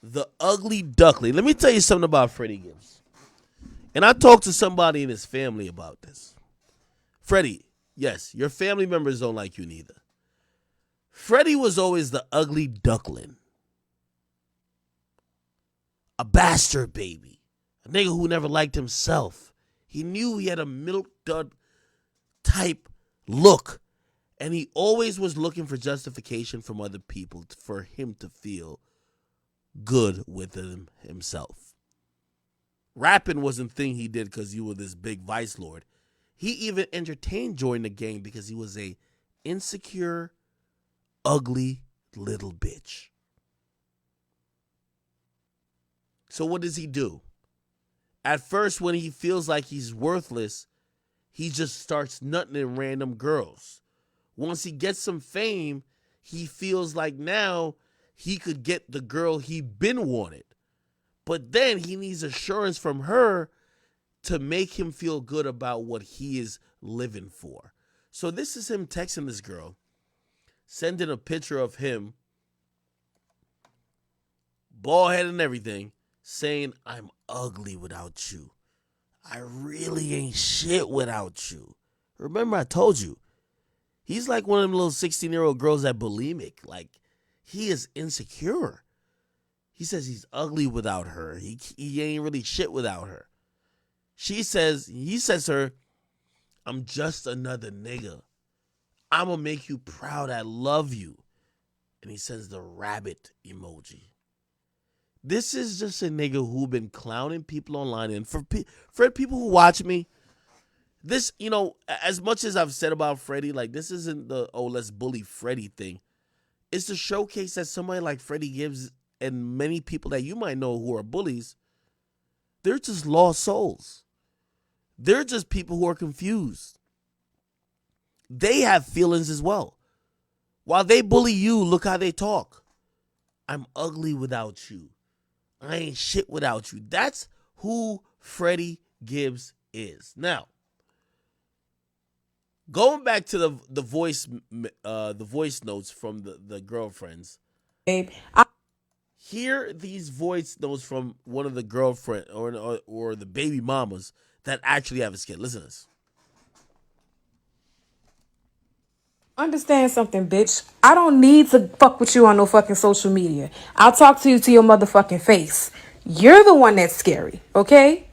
the ugly duckling. Let me tell you something about Freddie Gibbs. And I talked to somebody in his family about this. Freddie, yes, your family members don't like you neither. Freddie was always the ugly duckling. A bastard baby. A nigga who never liked himself. He knew he had a milk dud type look. And he always was looking for justification from other people for him to feel good with himself. Rapping wasn't a thing he did because you were this big vice lord. He even entertained joining the gang because he was a insecure, ugly little bitch. So what does he do? At first, when he feels like he's worthless, he just starts nutting in random girls. Once he gets some fame, he feels like now he could get the girl he been wanted. But then he needs assurance from her to make him feel good about what he is living for. So this is him texting this girl, sending a picture of him, bald head and everything, saying, I'm ugly without you. I really ain't shit without you. Remember I told you, he's like one of them little 16-year-old girls that bulimic. Like, he is insecure. He says he's ugly without her. He ain't really shit without her. He says to her, I'm just another nigga. I'm going to make you proud. I love you. And he sends the rabbit emoji. This is just a nigga who been clowning people online. And for people who watch me, this, as much as I've said about Freddie, like, this isn't the, let's bully Freddie thing. It's to showcase that somebody like Freddie Gibbs and many people that you might know who are bullies, they're just lost souls. They're just people who are confused. They have feelings as well. While they bully you, look how they talk. I'm ugly without you. I ain't shit without you. That's who Freddie Gibbs is. Now, going back to the voice notes from the girlfriends. Babe, Hear these voice notes from one of the girlfriend or the baby mamas that actually have a kid. Listen to this. understand something, bitch. I don't need to fuck with you on no fucking social media. I'll talk to you to your motherfucking face. You're the one that's scary, okay?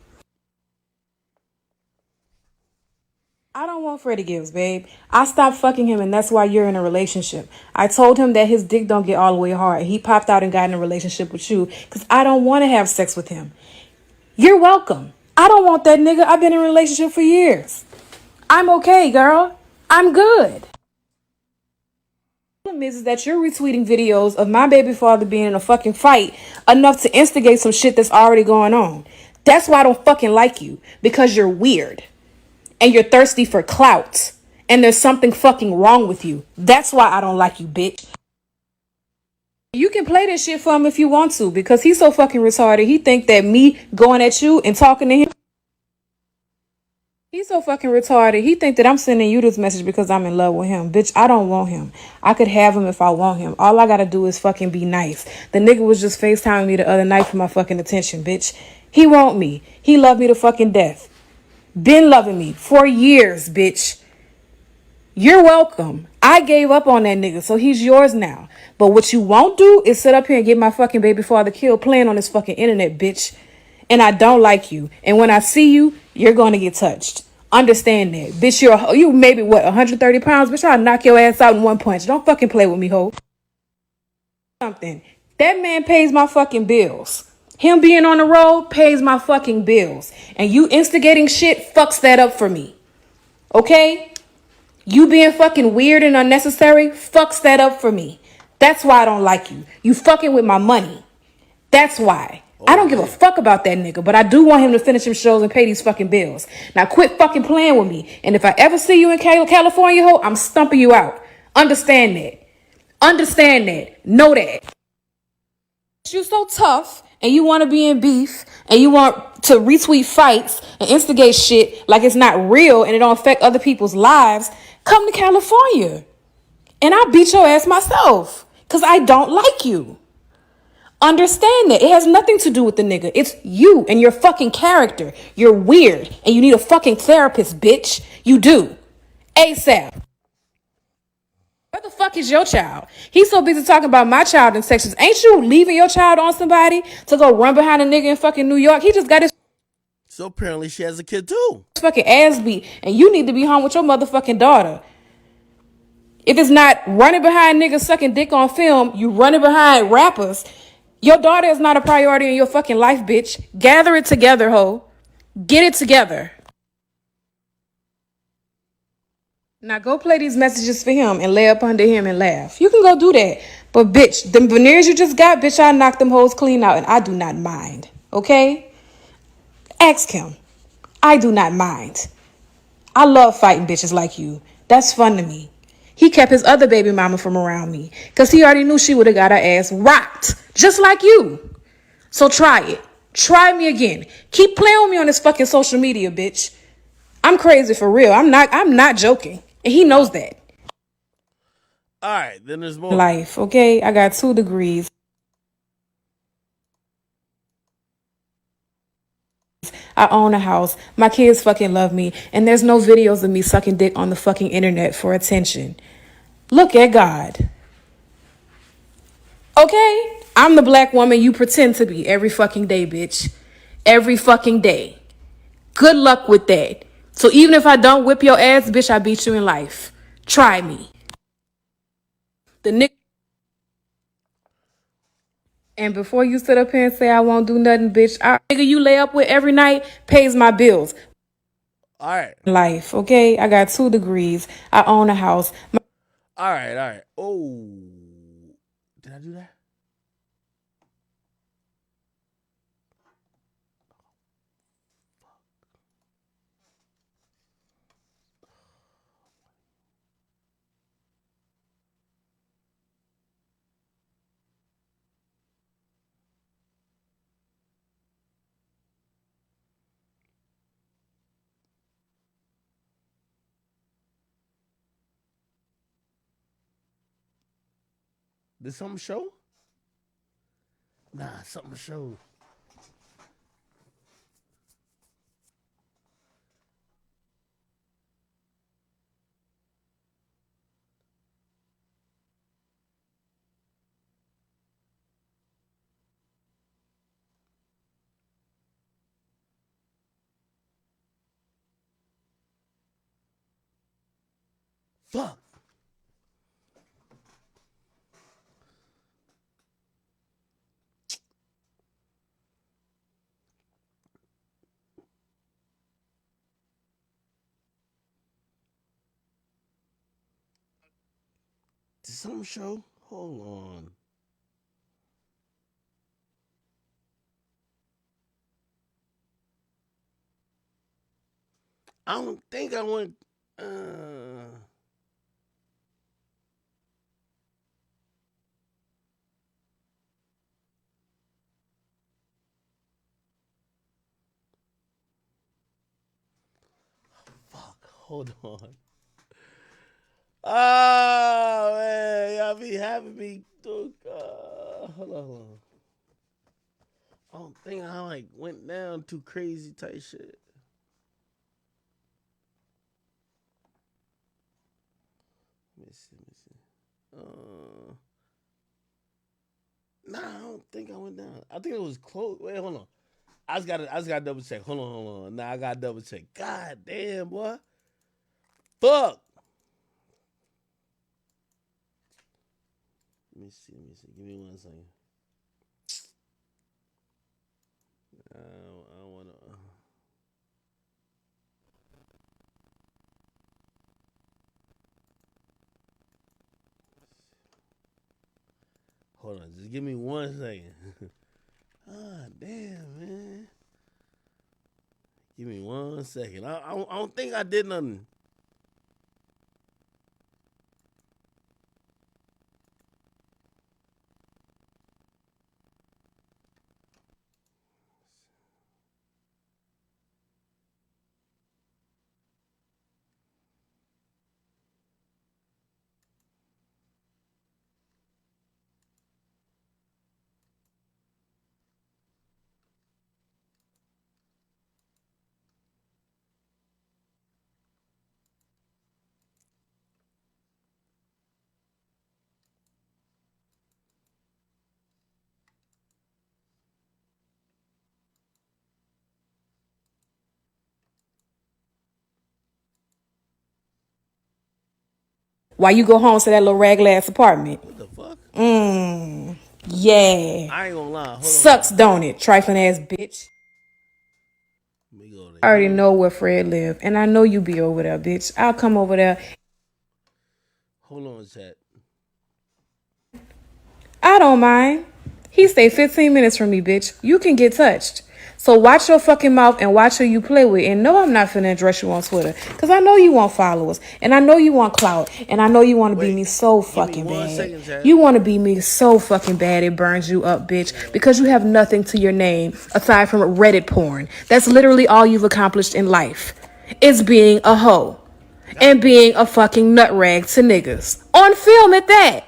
I don't want Freddie Gibbs, babe. I stopped fucking him, and that's why you're in a relationship. I told him that his dick don't get all the way hard. He popped out and got in a relationship with you because I don't want to have sex with him. You're welcome. I don't want that nigga. I've been in a relationship for years. I'm okay, girl. I'm good. The problem is that you're retweeting videos of my baby father being in a fucking fight enough to instigate some shit that's already going on. That's why I don't fucking like you, because you're weird. And you're thirsty for clout. And there's something fucking wrong with you. That's why I don't like you, bitch. You can play this shit for him if you want to, because he's so fucking retarded. He think that me going at you and talking to him, he's so fucking retarded. He think that I'm sending you this message because I'm in love with him. Bitch, I don't want him. I could have him if I want him. All I gotta do is fucking be nice. The nigga was just FaceTiming me the other night for my fucking attention, bitch. He want me. He loved me to fucking death. Been loving me for years, bitch. You're welcome. I gave up on that nigga, so he's yours now. But what you won't do is sit up here and get my fucking baby father killed playing on this fucking internet, bitch. And I don't like you. And when I see you, you're going to get touched. Understand that. Bitch, you maybe, 130 pounds? Bitch, I'll knock your ass out in one punch. Don't fucking play with me, ho. Something. That man pays my fucking bills. Him being on the road pays my fucking bills. And you instigating shit fucks that up for me. Okay? You being fucking weird and unnecessary fucks that up for me. That's why I don't like you. You fucking with my money. That's why. I don't give a fuck about that nigga, but I do want him to finish him shows and pay these fucking bills. Now quit fucking playing with me. And if I ever see you in California, ho, I'm stumping you out. Understand that. Understand that. Know that. You so tough and you want to be in beef and you want to retweet fights and instigate shit like it's not real and it don't affect other people's lives, come to California and I'll beat your ass myself because I don't like you. Understand that. It has nothing to do with the nigga. It's you and your fucking character. You're weird and you need a fucking therapist, bitch. You do. ASAP. Where the fuck is your child? He's so busy talking about my child in sections. Ain't you leaving your child on somebody to go run behind a nigga in fucking New York? He just got his So apparently she has a kid too. fucking ass beat. And you need to be home with your motherfucking daughter. If it's not running behind niggas sucking dick on film, you running behind rappers. Your daughter is not a priority in your fucking life, bitch. Gather it together, ho. Get it together. Now go play these messages for him and lay up under him and laugh. You can go do that. But bitch, them veneers you just got, bitch, I knocked them hoes clean out and I do not mind. Okay? Ask him. I do not mind. I love fighting bitches like you. That's fun to me. He kept his other baby mama from around me because he already knew she would have got her ass rocked. Just like you. So try it. Try me again. Keep playing with me on this fucking social media, bitch. I'm crazy for real. I'm not joking. And he knows that. All right, then there's more. Life, okay? I got 2 degrees. I own a house. My kids fucking love me. And there's no videos of me sucking dick on the fucking internet for attention. Look at God. Okay? I'm the black woman you pretend to be every fucking day, bitch. Every fucking day. Good luck with that. So even if I don't whip your ass, bitch, I beat you in life. Try me. The nigga. And before you sit up here and say I won't do nothing, bitch, nigga you lay up with every night pays my bills. All right. Life, okay? I got 2 degrees. I own a house. All right. Oh. Did I do that? Did something show? Nah, something showed. Fuck. Did something show? Hold on. I don't think I went. Fuck. Hold on. Oh man, y'all be having me. Hold on. I don't think I like went down too crazy type shit. Let me see. Nah, I don't think I went down. I think it was close. Wait, hold on. I just gotta double check. Hold on. Nah, I gotta double check. God damn, boy. Fuck. Let me see. Give me 1 second. I don't wanna. Hold on, just give me 1 second. Ah, damn, man. Give me 1 second. I don't think I did nothing. While you go home to that little ragged ass apartment. What the fuck? Yeah. I ain't gonna lie. Hold Sucks, on. don't it? Trifling ass bitch. Let me go to I already here. know where Fred live, and I know you be over there, bitch. I'll come over there. Hold on, chat. I don't mind. He stay 15 minutes from me, bitch. You can get touched. So watch your fucking mouth and watch who you play with. And no, I'm not finna address you on Twitter. Because I know you want followers. And I know you want clout. And I know you want to be Wait, me so give me fucking 1 bad. second, chat. You want to be me so fucking bad it burns you up, bitch. Because you have nothing to your name aside from Reddit porn. That's literally all you've accomplished in life. Is being a hoe. And being a fucking nutrag to niggas. On film at that.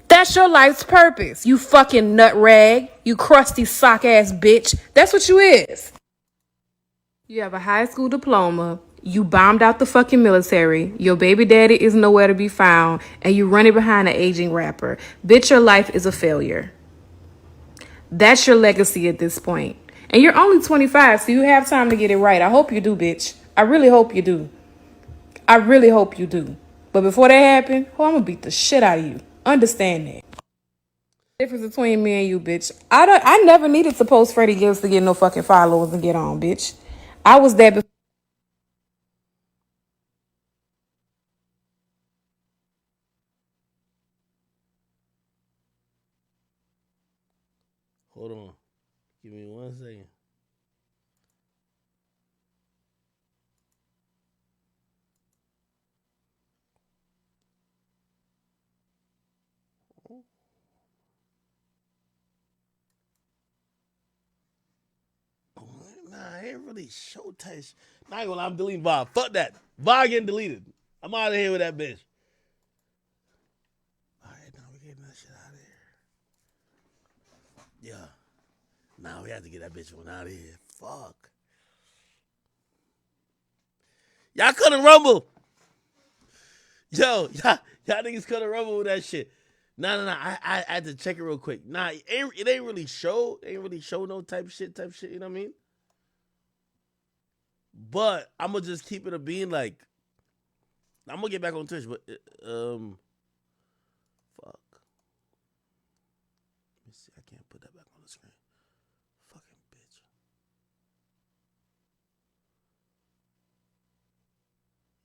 That's your life's purpose, you fucking nut rag. You crusty sock ass bitch. That's what you is. You have a high school diploma. You bombed out the fucking military. Your baby daddy is nowhere to be found. And you running behind an aging rapper. Bitch, your life is a failure. That's your legacy at this point. And you're only 25, so you have time to get it right. I hope you do, bitch. I really hope you do. I really hope you do. But before that happens, I'm gonna beat the shit out of you. Understand that. Difference between me and you, bitch. I never needed to post Freddie Gibbs to get no fucking followers and get on, bitch. I was there before. Hold on. Give me 1 second. Nah, I ain't really show taste. Nah, I ain't gonna lie, I'm deleting VOD. Fuck that. VOD getting deleted. I'm out of here with that bitch. Alright, now we getting that shit out of here. Yeah. Now we have to get that bitch one out of here. Fuck. Y'all couldn't rumble. Yo, y'all niggas couldn't rumble with that shit. Nah. I had to check it real quick. Nah, it ain't really show. It ain't really show no type shit. You know what I mean? But I'm gonna just keep it a being like I'm gonna get back on Twitch, but fuck. Let me see. I can't put that back on the screen. Fucking bitch.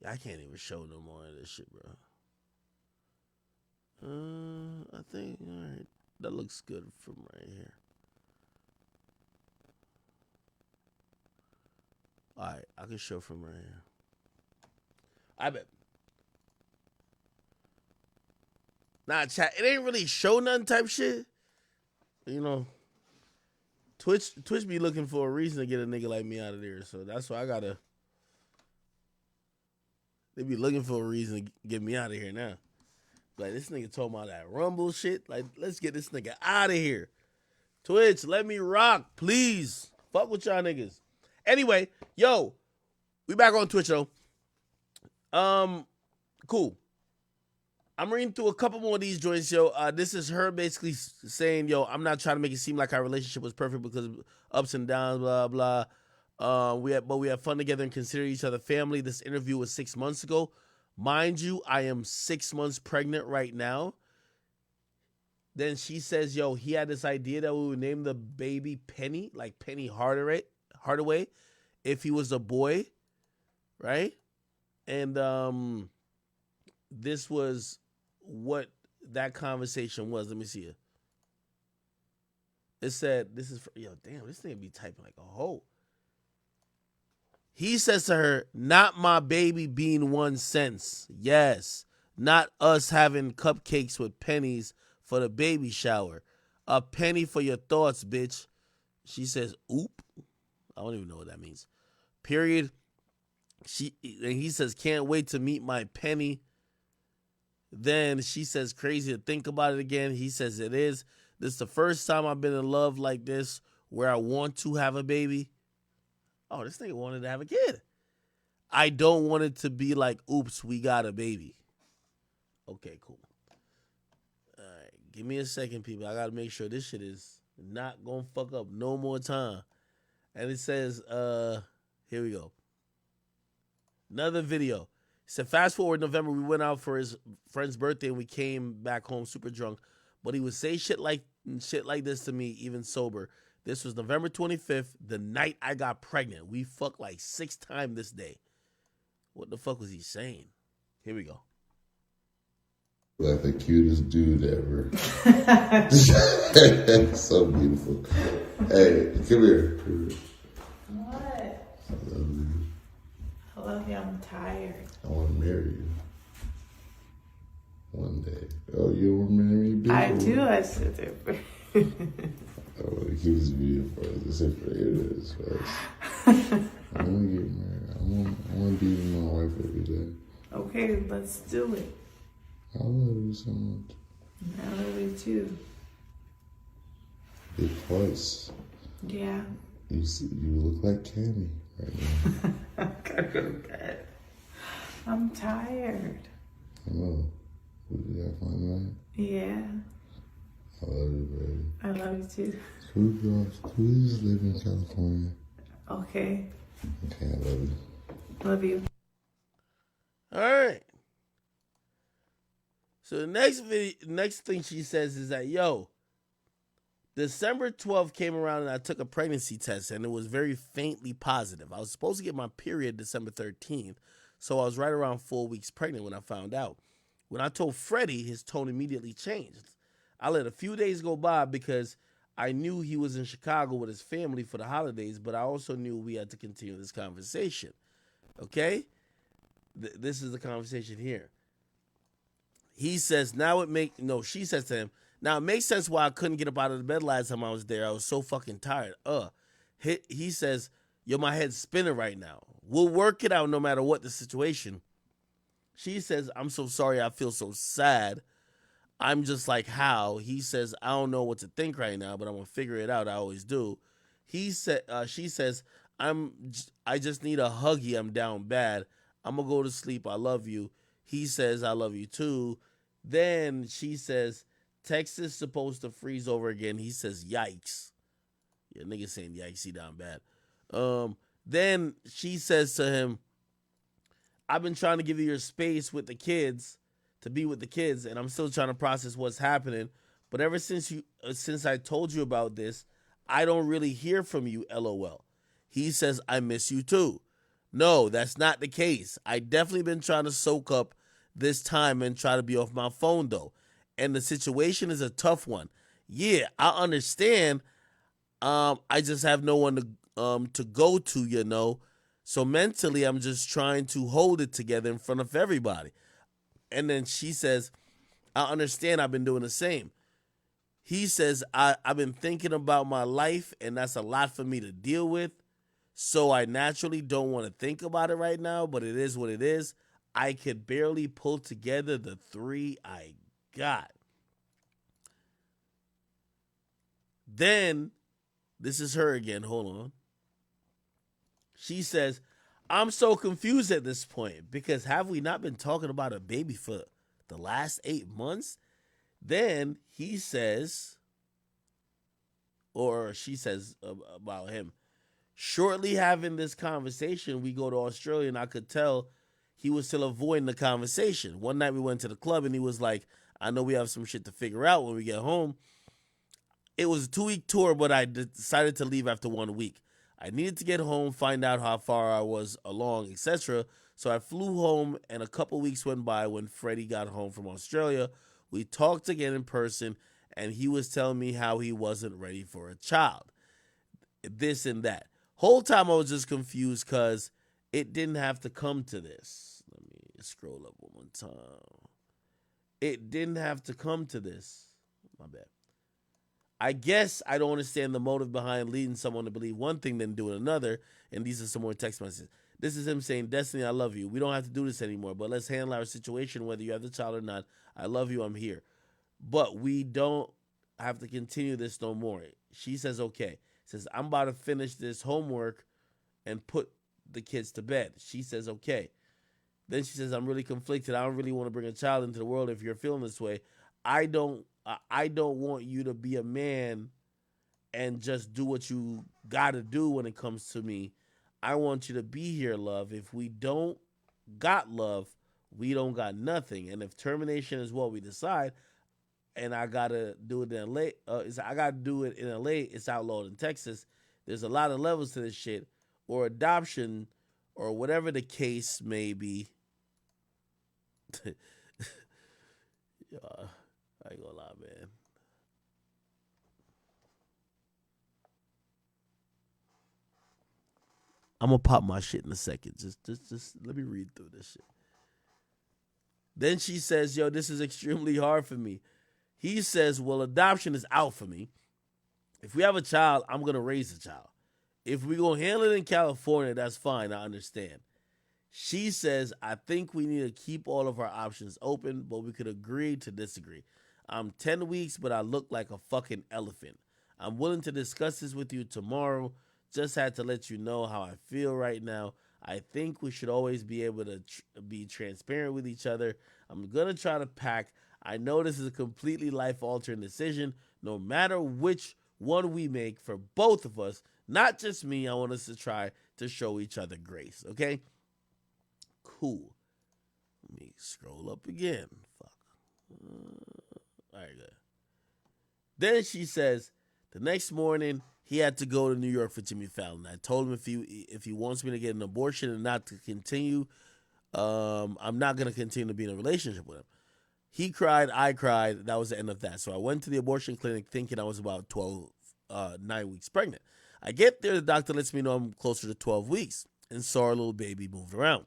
Yeah, I can't even show no more of this shit, bro. I think all right. That looks good from right here. All right, I can show from right here. I bet. Nah, chat. It ain't really show nothing type shit. You know, Twitch be looking for a reason to get a nigga like me out of there. So that's why I gotta. They be looking for a reason to get me out of here now. Like, this nigga talking about that Rumble shit. Like, let's get this nigga out of here. Twitch, let me rock, please. Fuck with y'all niggas. Anyway, yo, we back on Twitch, though. Cool. I'm reading through a couple more of these joints, yo. This is her basically saying, yo, I'm not trying to make it seem like our relationship was perfect because of ups and downs, blah, blah. We had fun together and consider each other family. This interview was 6 months ago. Mind you, I am 6 months pregnant right now. Then she says, yo, he had this idea that we would name the baby Penny, like Penny Hardaway, if he was a boy, right? And this was what that conversation was. Let me see it. It said, this is, yo, damn, this thing be typing like a hoe. He says to her, not my baby being 1 cent. Yes. Not us having cupcakes with pennies for the baby shower. A penny for your thoughts, bitch. She says, oop. I don't even know what that means. Period. And he says, can't wait to meet my penny. Then she says, crazy to think about it again. He says, it is. This is the first time I've been in love like this where I want to have a baby. Oh, this nigga wanted to have a kid. I don't want it to be like, oops, we got a baby. Okay, cool. All right, give me a second, people. I got to make sure this shit is not going to fuck up no more time. And it says, here we go. Another video. It said, fast forward November, we went out for his friend's birthday and we came back home super drunk. But he would say shit like this to me, even sober. This was November 25th, the night I got pregnant. We fucked like 6 times this day. What the fuck was he saying? Here we go. Like the cutest dude ever. So beautiful. Hey, come here. What? I love you. I love you. I'm tired. I want to marry you. One day. Oh, you want to marry me? I do. I sit there. I want to keep this video for us. This is for it is. I want to get married. I want to be with my wife every day. Okay, let's do it. I love you so much. I love you too. Because Yeah. you look like Cammy right now. I gotta go to bed. I'm tired. I know. Would you have fun tonight? Yeah. I love you, baby. I love you too. Could we just live in California? Okay. Okay, I love you. Love you. All right. So the next thing she says is that, yo, December 12th came around and I took a pregnancy test and it was very faintly positive. I was supposed to get my period December 13th, so I was right around 4 weeks pregnant when I found out. When I told Freddie, his tone immediately changed. I let a few days go by because I knew he was in Chicago with his family for the holidays, but I also knew we had to continue this conversation. Okay? This is the conversation here. He says, she says to him, now it makes sense why I couldn't get up out of the bed last time I was there. I was so fucking tired. He says, yo, my head's spinning right now. We'll work it out no matter what the situation. She says, I'm so sorry. I feel so sad. I'm just like, how? He says, I don't know what to think right now, but I'm going to figure it out. I always do. She says, I just need a huggy. I'm down bad. I'm going to go to sleep. I love you. He says, I love you too. Then she says, Texas supposed to freeze over again. He says, yikes. Yeah, nigga saying yikes, he down bad. Then she says to him, I've been trying to give you your space with the kids, to be with the kids, and I'm still trying to process what's happening. But ever since I told you about this, I don't really hear from you, LOL. He says, I miss you too. No, that's not the case. I definitely been trying to soak up this time and try to be off my phone though. And the situation is a tough one. Yeah, I understand. I just have no one to go to, you know. So mentally I'm just trying to hold it together in front of everybody. And then she says, I understand, I've been doing the same. He says, I've been thinking about my life, and that's a lot for me to deal with. So I naturally don't want to think about it right now, but it is what it is. I could barely pull together the 3 I got. Then, this is her again. Hold on. She says, I'm so confused at this point because have we not been talking about a baby for the last 8 months? Then he says, or she says about him, shortly having this conversation, we go to Australia and I could tell he was still avoiding the conversation. One night we went to the club and he was like, I know we have some shit to figure out when we get home. It was a 2-week tour, but I decided to leave after 1 week. I needed to get home, find out how far I was along, etc. So I flew home and a couple weeks went by when Freddie got home from Australia. We talked again in person and he was telling me how he wasn't ready for a child. This and that. Whole time I was just confused because it didn't have to come to this. Let me scroll up one more time. It didn't have to come to this. My bad. I guess I don't understand the motive behind leading someone to believe one thing then doing another. And these are some more text messages. This is him saying, Destiny, I love you. We don't have to do this anymore, but let's handle our situation whether you have the child or not. I love you. I'm here. But we don't have to continue this no more. She says, okay. Says, I'm about to finish this homework and put the kids to bed. She says, okay. Then she says, I'm really conflicted. I don't really want to bring a child into the world if you're feeling this way. I don't want you to be a man and just do what you got to do when it comes to me. I want you to be here, love. If we don't got love, we don't got nothing. And if termination is what we decide, and I gotta do it in LA, I gotta do it in LA. It's outlawed in Texas. There's a lot of levels to this shit, or adoption, or whatever the case may be. I ain't gonna lie, man. I'm gonna pop my shit in a second. Just let me read through this shit. Then she says, yo, this is extremely hard for me. He says, well, adoption is out for me. If we have a child, I'm going to raise a child. If we going to handle it in California, that's fine. I understand. She says, I think we need to keep all of our options open, but we could agree to disagree. I'm 10 weeks, but I look like a fucking elephant. I'm willing to discuss this with you tomorrow. Just had to let you know how I feel right now. I think we should always be able to be transparent with each other. I'm going to try to pack. I know this is a completely life-altering decision. No matter which one we make for both of us, not just me, I want us to try to show each other grace, okay? Cool. Let me scroll up again. Fuck. All right, good. Then she says, the next morning, he had to go to New York for Jimmy Fallon. I told him if he wants me to get an abortion and not to continue, I'm not going to continue to be in a relationship with him. He cried, I cried. That was the end of that. So I went to the abortion clinic thinking I was about 9 weeks pregnant. I get there, the doctor lets me know I'm closer to 12 weeks and saw our little baby move around.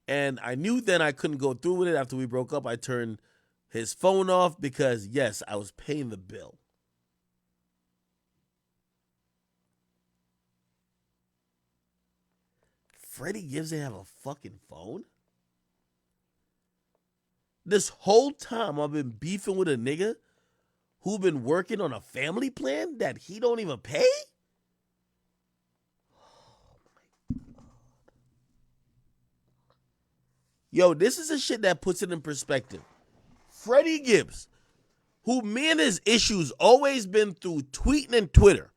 And I knew then I couldn't go through with it. After we broke up, I turned his phone off because, yes, I was paying the bill. Freddie Gibbs didn't have a fucking phone? This whole time I've been beefing with a nigga who been working on a family plan that he don't even pay? Oh my God. Yo, this is the shit that puts it in perspective. Freddie Gibbs, who me and his issues always been through tweeting and Twitter.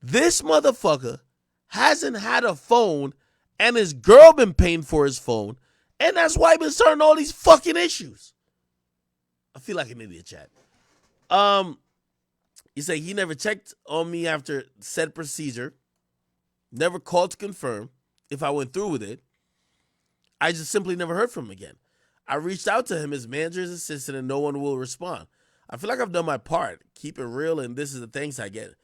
This motherfucker hasn't had a phone, and his girl been paying for his phone, and that's why he been starting all these fucking issues. I feel like an idiot, chat. He said he never checked on me after said procedure, never called to confirm if I went through with it. I just simply never heard from him again. I reached out to him, his manager's assistant, and no one will respond. I feel like I've done my part. Keep it real, and this is the thanks I get.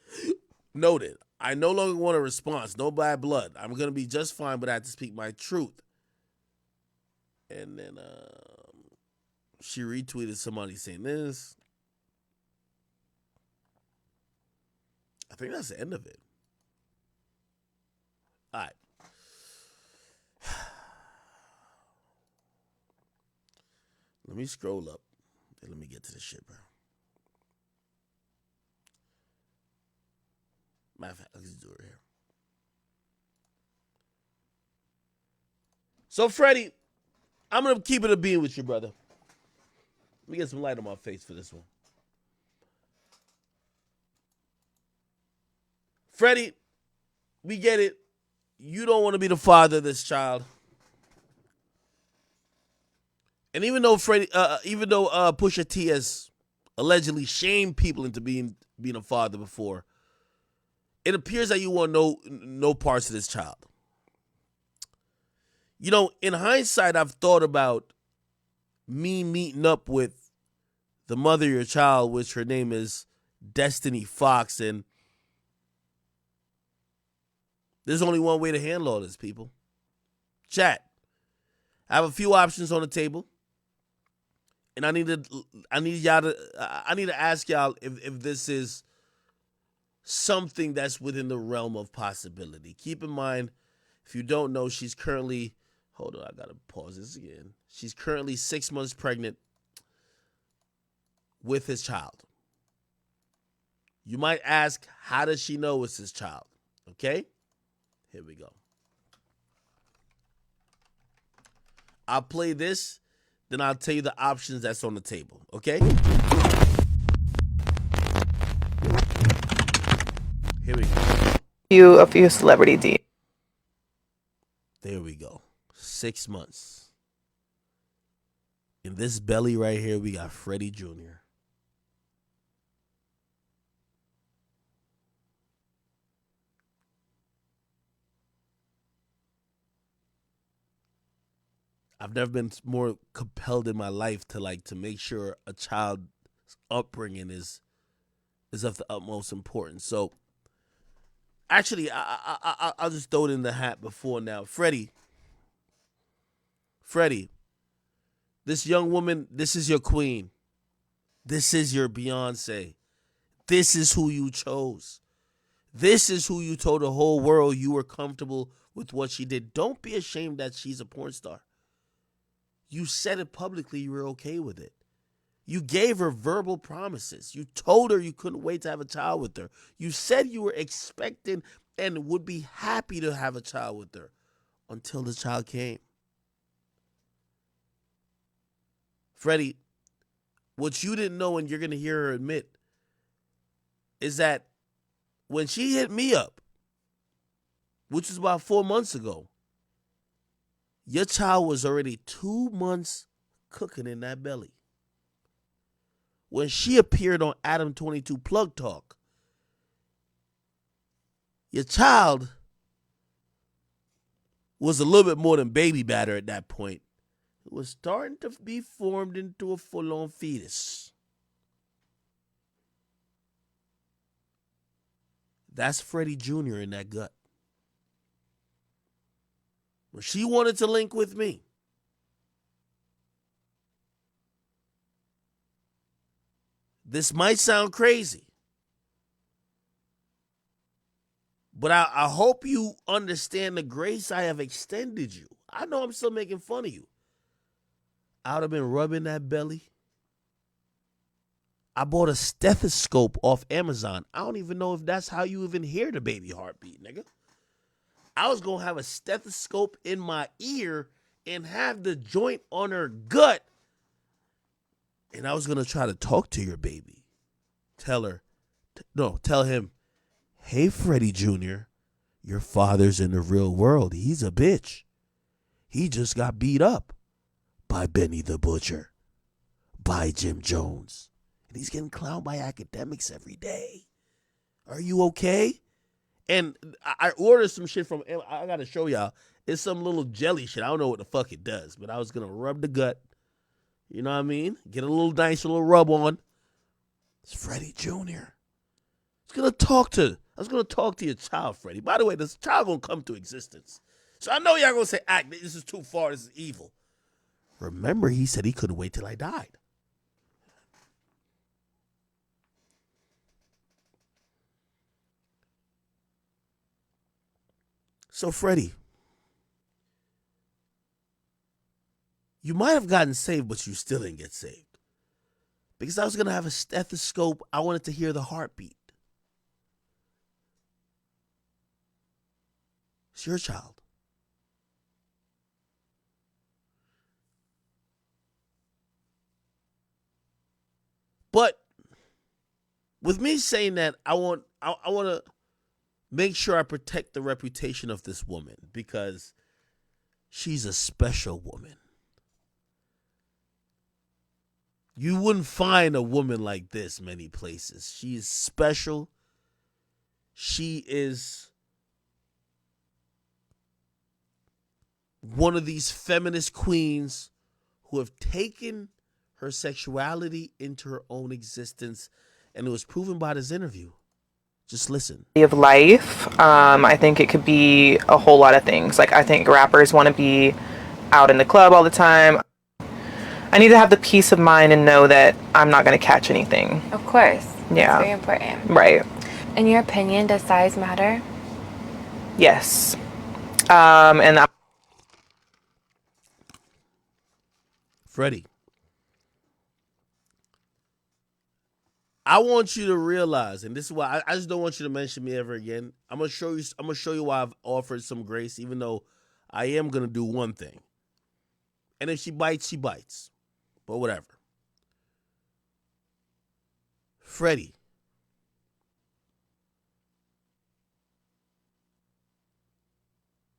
Noted. I no longer want a response. No bad blood. I'm going to be just fine, but I have to speak my truth. And then she retweeted somebody saying this. I think that's the end of it. All right. Let me scroll up and let me get to the shit, bro. Matter of fact, let's do it here. So, Freddie, I'm going to keep it a bean with you, brother. Let me get some light on my face for this one. Freddie, we get it. You don't want to be the father of this child. And even though Pusha T has allegedly shamed people into being a father before, it appears that you want no parts of this child. You know, in hindsight, I've thought about me meeting up with the mother of your child, which her name is Destiny Fox, and there's only one way to handle all this, people. Chat. I have a few options on the table. And I need to ask y'all if this is something that's within the realm of possibility. Keep in mind, if you don't know, she's currently, hold on, I gotta pause this again. She's currently 6 months pregnant with his child. You might ask, how does she know it's his child? Okay? Here we go. I'll play this, then I'll tell you the options that's on the table. Okay? Here we go. A few celebrity DMs. There we go. 6 months. In this belly right here, we got Freddie Jr. I've never been more compelled in my life to make sure a child's upbringing is of the utmost importance. So, actually, I'll just throw it in the hat before now. Freddie, this young woman, this is your queen. This is your Beyonce. This is who you chose. This is who you told the whole world you were comfortable with what she did. Don't be ashamed that she's a porn star. You said it publicly, you were okay with it. You gave her verbal promises. You told her you couldn't wait to have a child with her. You said you were expecting and would be happy to have a child with her until the child came. Freddie, what you didn't know, and you're going to hear her admit, is that when she hit me up, which was about 4 months ago, your child was already 2 months cooking in that belly. When she appeared on Adam 22 Plug Talk, your child was a little bit more than baby batter at that point. It was starting to be formed into a full-on fetus. That's Freddie Jr. in that gut. When she wanted to link with me, this might sound crazy, but I hope you understand the grace I have extended you. I know I'm still making fun of you. I would have been rubbing that belly. I bought a stethoscope off Amazon. I don't even know if that's how you even hear the baby heartbeat, nigga. I was going to have a stethoscope in my ear and have the joint on her gut. And I was going to try to talk to your baby. Tell him, hey, Freddie Jr., Your father's in the real world. He's a bitch. He just got beat up by Benny the Butcher, by Jim Jones. And he's getting clowned by Akademiks every day. Are you okay? And I ordered some shit from, I got to show y'all. It's some little jelly shit. I don't know what the fuck it does, but I was going to rub the gut. You know what I mean? Get a little nice little rub on. It's Freddie Jr. I was going to talk to your child, Freddie. By the way, this child going to come to existence. So I know y'all going to say, this is too far. This is evil. Remember, he said he couldn't wait till I died. So, Freddie, you might have gotten saved, but you still didn't get saved. Because I was going to have a stethoscope. I wanted to hear the heartbeat. It's your child. But with me saying that, I want to make sure I protect the reputation of this woman because she's a special woman. You wouldn't find a woman like this many places. She is special. She is one of these feminist queens who have taken her sexuality into her own existence, and it was proven by this interview. Just listen. Of life, I think it could be a whole lot of things. Like, I think rappers want to be out in the club all the time. I need to have the peace of mind and know that I'm not going to catch anything. Of course. Yeah. It's very important. Right. In your opinion, does size matter? Yes. And Freddie, I want you to realize, and this is why I just don't want you to mention me ever again. I'm gonna show you why I've offered some grace, even though I am gonna do one thing. And if she bites, she bites. But whatever. Freddie,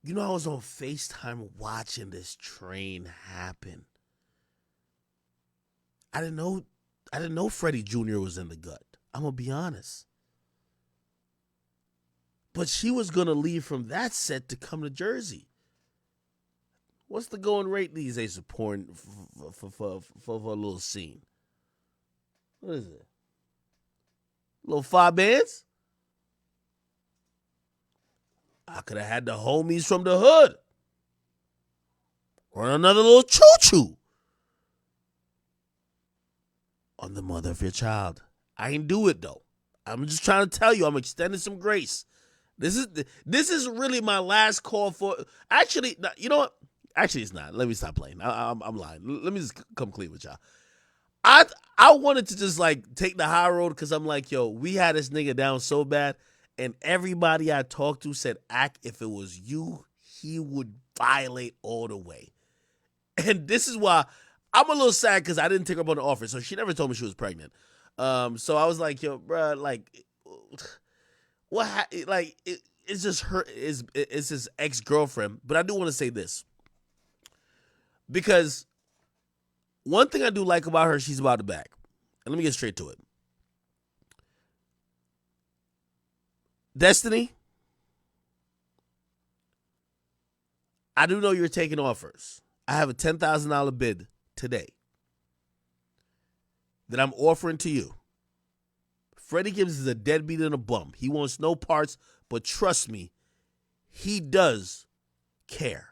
you know, I was on FaceTime watching this train happen. I didn't know Freddie Jr. was in the gut. I'm going to be honest. But she was going to leave from that set to come to Jersey. What's the going rate these days of porn for a little scene? What is it? Little 5 bands? I could have had the homies from the hood. Or another little choo-choo. On the mother of your child. I ain't do it though. I'm just trying to tell you, I'm extending some grace. This is really my last call for. Actually, you know what? Actually, it's not. Let me stop playing. I'm lying. Let me just come clean with y'all. I wanted to just like take the high road because I'm like, yo, we had this nigga down so bad, and everybody I talked to said, if it was you, he would violate all the way. And this is why I'm a little sad because I didn't take her up on the offer, so she never told me she was pregnant. So I was like, yo, bro, like, what? Like, it's just her. It's his ex-girlfriend. But I do want to say this because one thing I do like about her, she's about the bag. And let me get straight to it. Destiny, I do know you're taking offers. I have a $10,000 bid today that I'm offering to you. Freddie Gibbs is a deadbeat and a bum. He wants no parts, but trust me, he does care.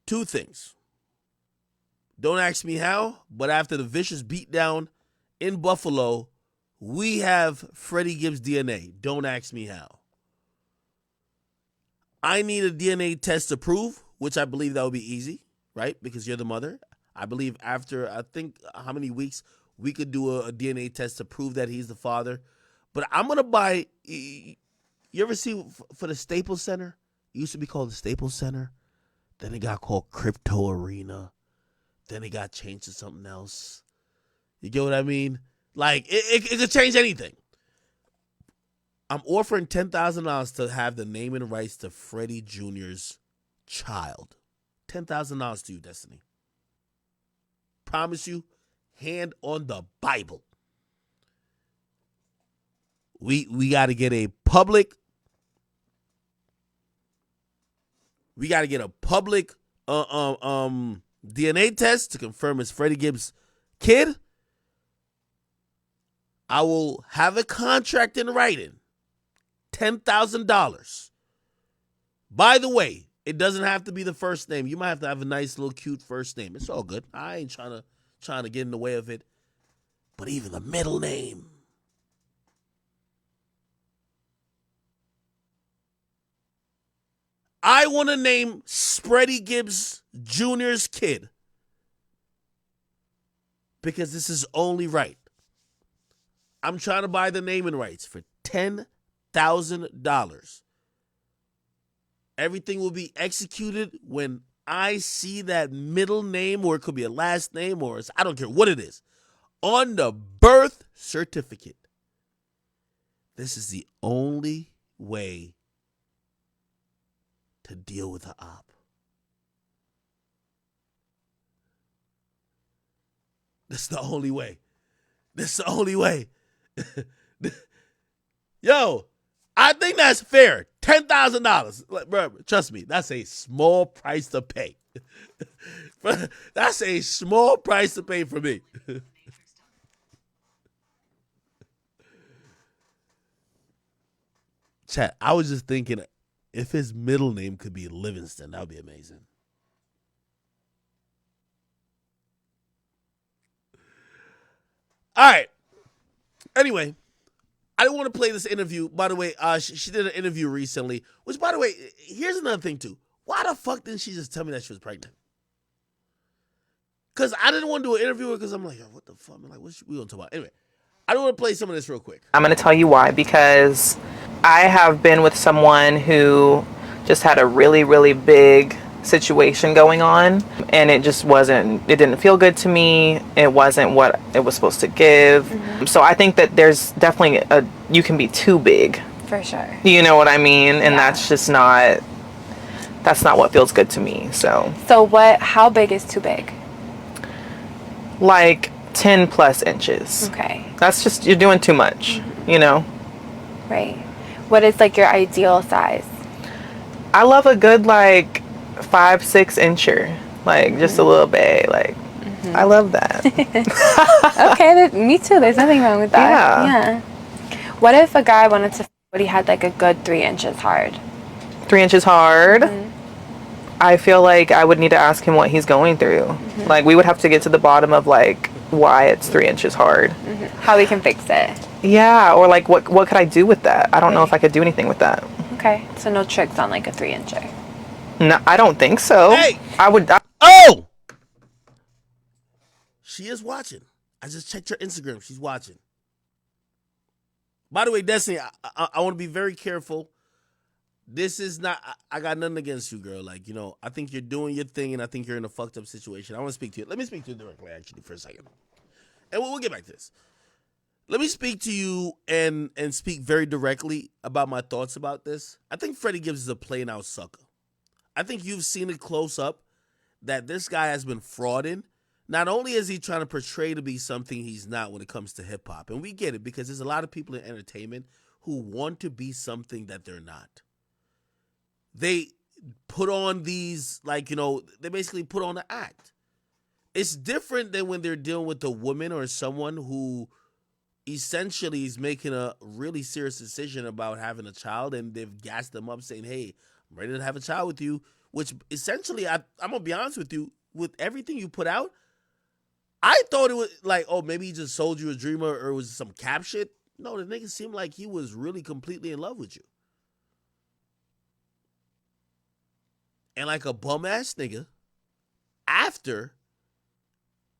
Two things. Don't ask me how, but after the vicious beatdown in Buffalo, we have Freddie Gibbs DNA. Don't ask me how. I need a DNA test to prove, which I believe that would be easy, right? Because you're the mother. I believe after, I think, how many weeks, we could do a DNA test to prove that he's the father. But I'm going to buy, you ever see for the Staples Center? It used to be called the Staples Center. Then it got called Crypto Arena. Then it got changed to something else. You get what I mean? Like, it could change anything. I'm offering $10,000 to have the name and rights to Freddie Jr.'s child. $10,000 to you, Destiny. Promise you, hand on the Bible. We got to get a public. We got to get a public DNA test to confirm it's Freddie Gibbs' kid. I will have a contract in writing. $10,000. By the way, it doesn't have to be the first name. You might have to have a nice little cute first name. It's all good. I ain't trying to get in the way of it. But even the middle name. I want to name Spreadie Gibbs Jr.'s kid. Because this is only right. I'm trying to buy the naming rights for $10,000. Everything will be executed when I see that middle name, or it could be a last name, or I don't care what it is, on the birth certificate. This is the only way to deal with the op. This is the only way. This is the only way. Yo, I think that's fair. $10,000. Bro, trust me, that's a small price to pay. That's a small price to pay for me. Chat, I was just thinking if his middle name could be Livingston, that would be amazing. All right. Anyway, I didn't want to play this interview. By the way, she did an interview recently, which, by the way, here's another thing, too. Why the fuck didn't she just tell me that she was pregnant? Because I didn't want to do an interview because I'm like, what the fuck? I'm like, what we going to talk about? Anyway, I don't want to play some of this real quick. I'm going to tell you why, because I have been with someone who just had a really, really big situation going on, and it didn't feel good to me. It wasn't what it was supposed to give. Mm-hmm. So I think that there's definitely you can be too big. For sure. You know what I mean? And yeah. that's not what feels good to me. So how big is too big? Like 10 plus inches. Okay. That's just, you're doing too much, you know? Right. What is like your ideal size? I love a good 5-6 incher, just a little bit, I love that. Okay, me too. There's nothing wrong with that. Yeah. What if a guy wanted to, but he had a good 3 inches hard? 3 inches hard? Mm-hmm. I feel like I would need to ask him what he's going through. Mm-hmm. We would have to get to the bottom of why it's 3 inches hard. Mm-hmm. How we can fix it. Yeah, or what could I do with that? I don't know if I could do anything with that. Okay, so no tricks on a 3 incher. No, I don't think so. Hey! Oh! She is watching. I just checked her Instagram. She's watching. By the way, Destiny, I want to be very careful. This is not, I got nothing against you, girl. I think you're doing your thing, and I think you're in a fucked up situation. I want to speak to you. Let me speak to you directly, actually, for a second. And we'll get back to this. Let me speak to you and speak very directly about my thoughts about this. I think Freddie Gibbs is a plain-out sucker. I think you've seen it close up that this guy has been frauding. Not only is he trying to portray to be something he's not when it comes to hip-hop, and we get it because there's a lot of people in entertainment who want to be something that they're not. They put on these, they basically put on an act. It's different than when they're dealing with a woman or someone who essentially is making a really serious decision about having a child, and they've gassed them up saying, hey, I'm ready to have a child with you, which essentially, I'm going to be honest with you, with everything you put out, I thought it was maybe he just sold you a dream or it was some cap shit. No, the nigga seemed like he was really completely in love with you. And like a bum-ass nigga, after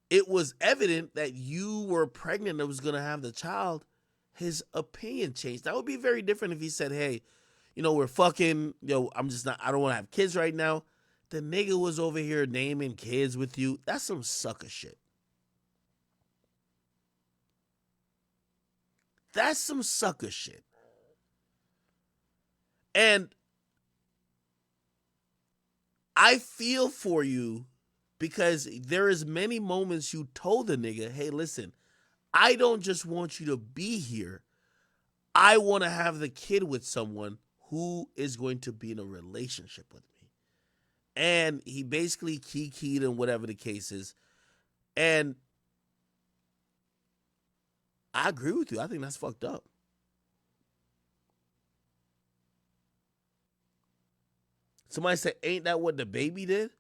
it was evident that you were pregnant and was going to have the child, his opinion changed. That would be very different if he said, hey, we're fucking, I don't want to have kids right now. The nigga was over here naming kids with you. That's some sucker shit. That's some sucker shit. And I feel for you because there is many moments you told the nigga, hey, listen, I don't just want you to be here. I want to have the kid with someone who is going to be in a relationship with me. And he basically keyed and whatever the case is. And I agree with you. I think that's fucked up. Somebody said, ain't that what the baby did?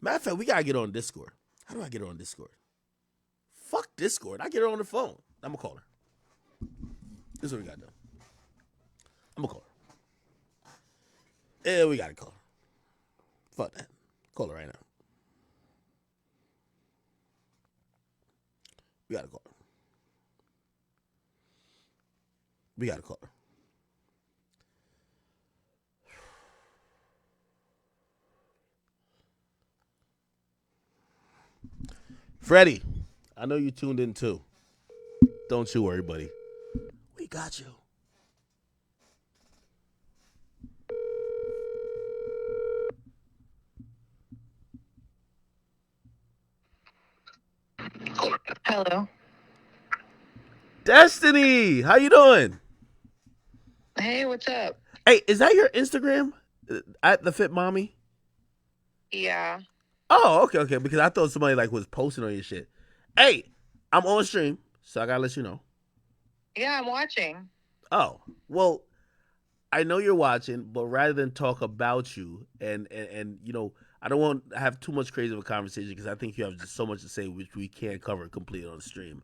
Matter of fact, we got to get on Discord. How do I get her on Discord? Fuck Discord. I get her on the phone. I'm going to call her. This is what we got to do. I'm going to call her. Yeah, we got to call her. Fuck that. Call her right now. We got to call her. We got to call her. Freddie, I know you tuned in too. Don't you worry, buddy. We got you. Hello. Destiny, how you doing? Hey, what's up? Hey, is that your Instagram? At the Fit Mommy? Yeah. Oh, okay. Because I thought somebody like was posting on your shit. Hey, I'm on stream, so I gotta let you know. Yeah, I'm watching. Oh, well, I know you're watching, but rather than talk about you and you know, I don't want to have too much crazy of a conversation because I think you have just so much to say which we can't cover completely on the stream.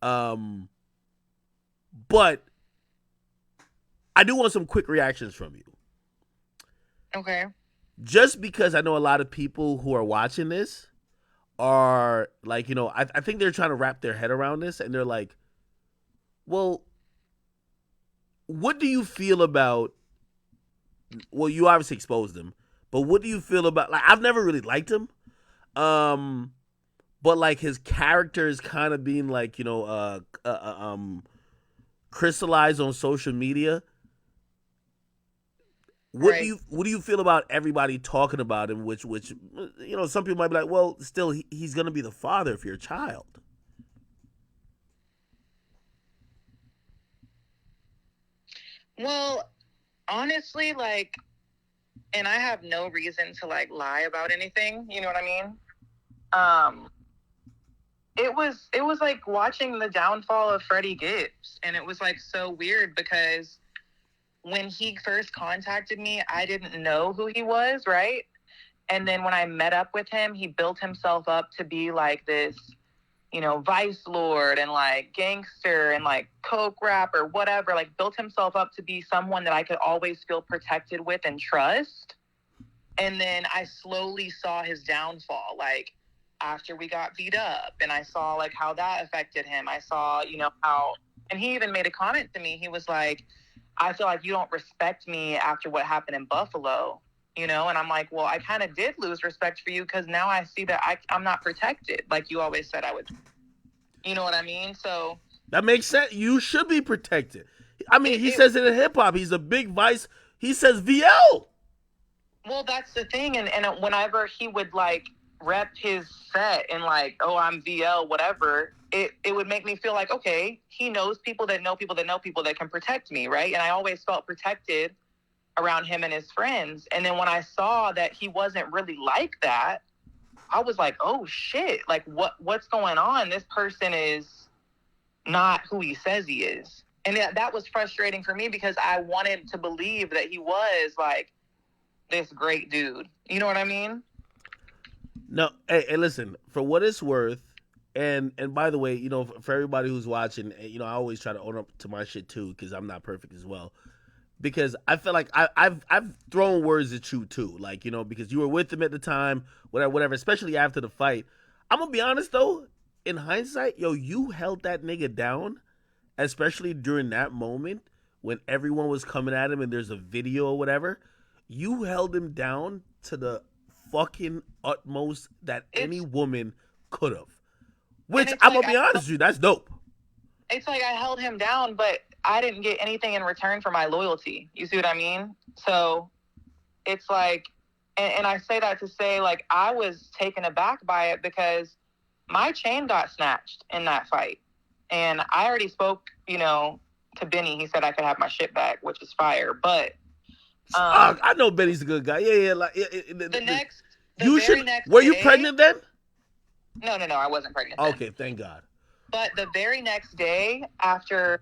But I do want some quick reactions from you. Okay. Just because I know a lot of people who are watching this are like, you know, I think they're trying to wrap their head around this and they're like, well, what do you feel about, well, you obviously exposed him, but what do you feel about, like, I've never really liked him, but like his character is kind of being like, you know, crystallized on social media. What do you feel about everybody talking about him? Which you know, some people might be like, well, still he's gonna be the father of your child. Well, honestly, like, and I have no reason to like lie about anything. You know what I mean? It was like watching the downfall of Freddie Gibbs, and it was like so weird because when he first contacted me, I didn't know who he was, right? And then when I met up with him, he built himself up to be like this, you know, vice lord and like gangster and like coke rapper, whatever, like built himself up to be someone that I could always feel protected with and trust. And then I slowly saw his downfall, like after we got beat up, and I saw like how that affected him. I saw, you know, how, and he even made a comment to me. He was like, I feel like you don't respect me after what happened in Buffalo, you know? And I'm like, well, I kind of did lose respect for you because now I see that I'm not protected like you always said I would. You know what I mean? So that makes sense. You should be protected. I mean, he says it in hip hop. He's a big vice. He says VL. Well, that's the thing. And whenever he would like rep his set and like, oh, I'm VL, whatever, it would make me feel like, okay, he knows people that know people that know people that can protect me, right? And I always felt protected around him and his friends. And then when I saw that he wasn't really like that, I was like, oh shit, like what's going on? This person is not who he says he is. And that was frustrating for me because I wanted to believe that he was like this great dude. You know what I mean? No, hey, listen, for what it's worth, and by the way, you know, for everybody who's watching, you know, I always try to own up to my shit too because I'm not perfect as well. Because I feel like I've thrown words at you too, like, you know, because you were with him at the time, whatever. Especially after the fight. I'm gonna be honest though, in hindsight, yo, you held that nigga down, especially during that moment when everyone was coming at him and there's a video or whatever. You held him down to the fucking utmost that any woman could have. Which I'm gonna be honest with you, that's dope. it's like I held him down, but I didn't get anything in return for my loyalty. You see what I mean? So it's like, and I say that to say, like, I was taken aback by it because my chain got snatched in that fight. And I already spoke, to Benny. He said I could have my shit back, which is fire. But I know Benny's a good guy. Yeah. Like very next were day, you pregnant then? No, I wasn't pregnant. Okay, then. thank God. But the very next day after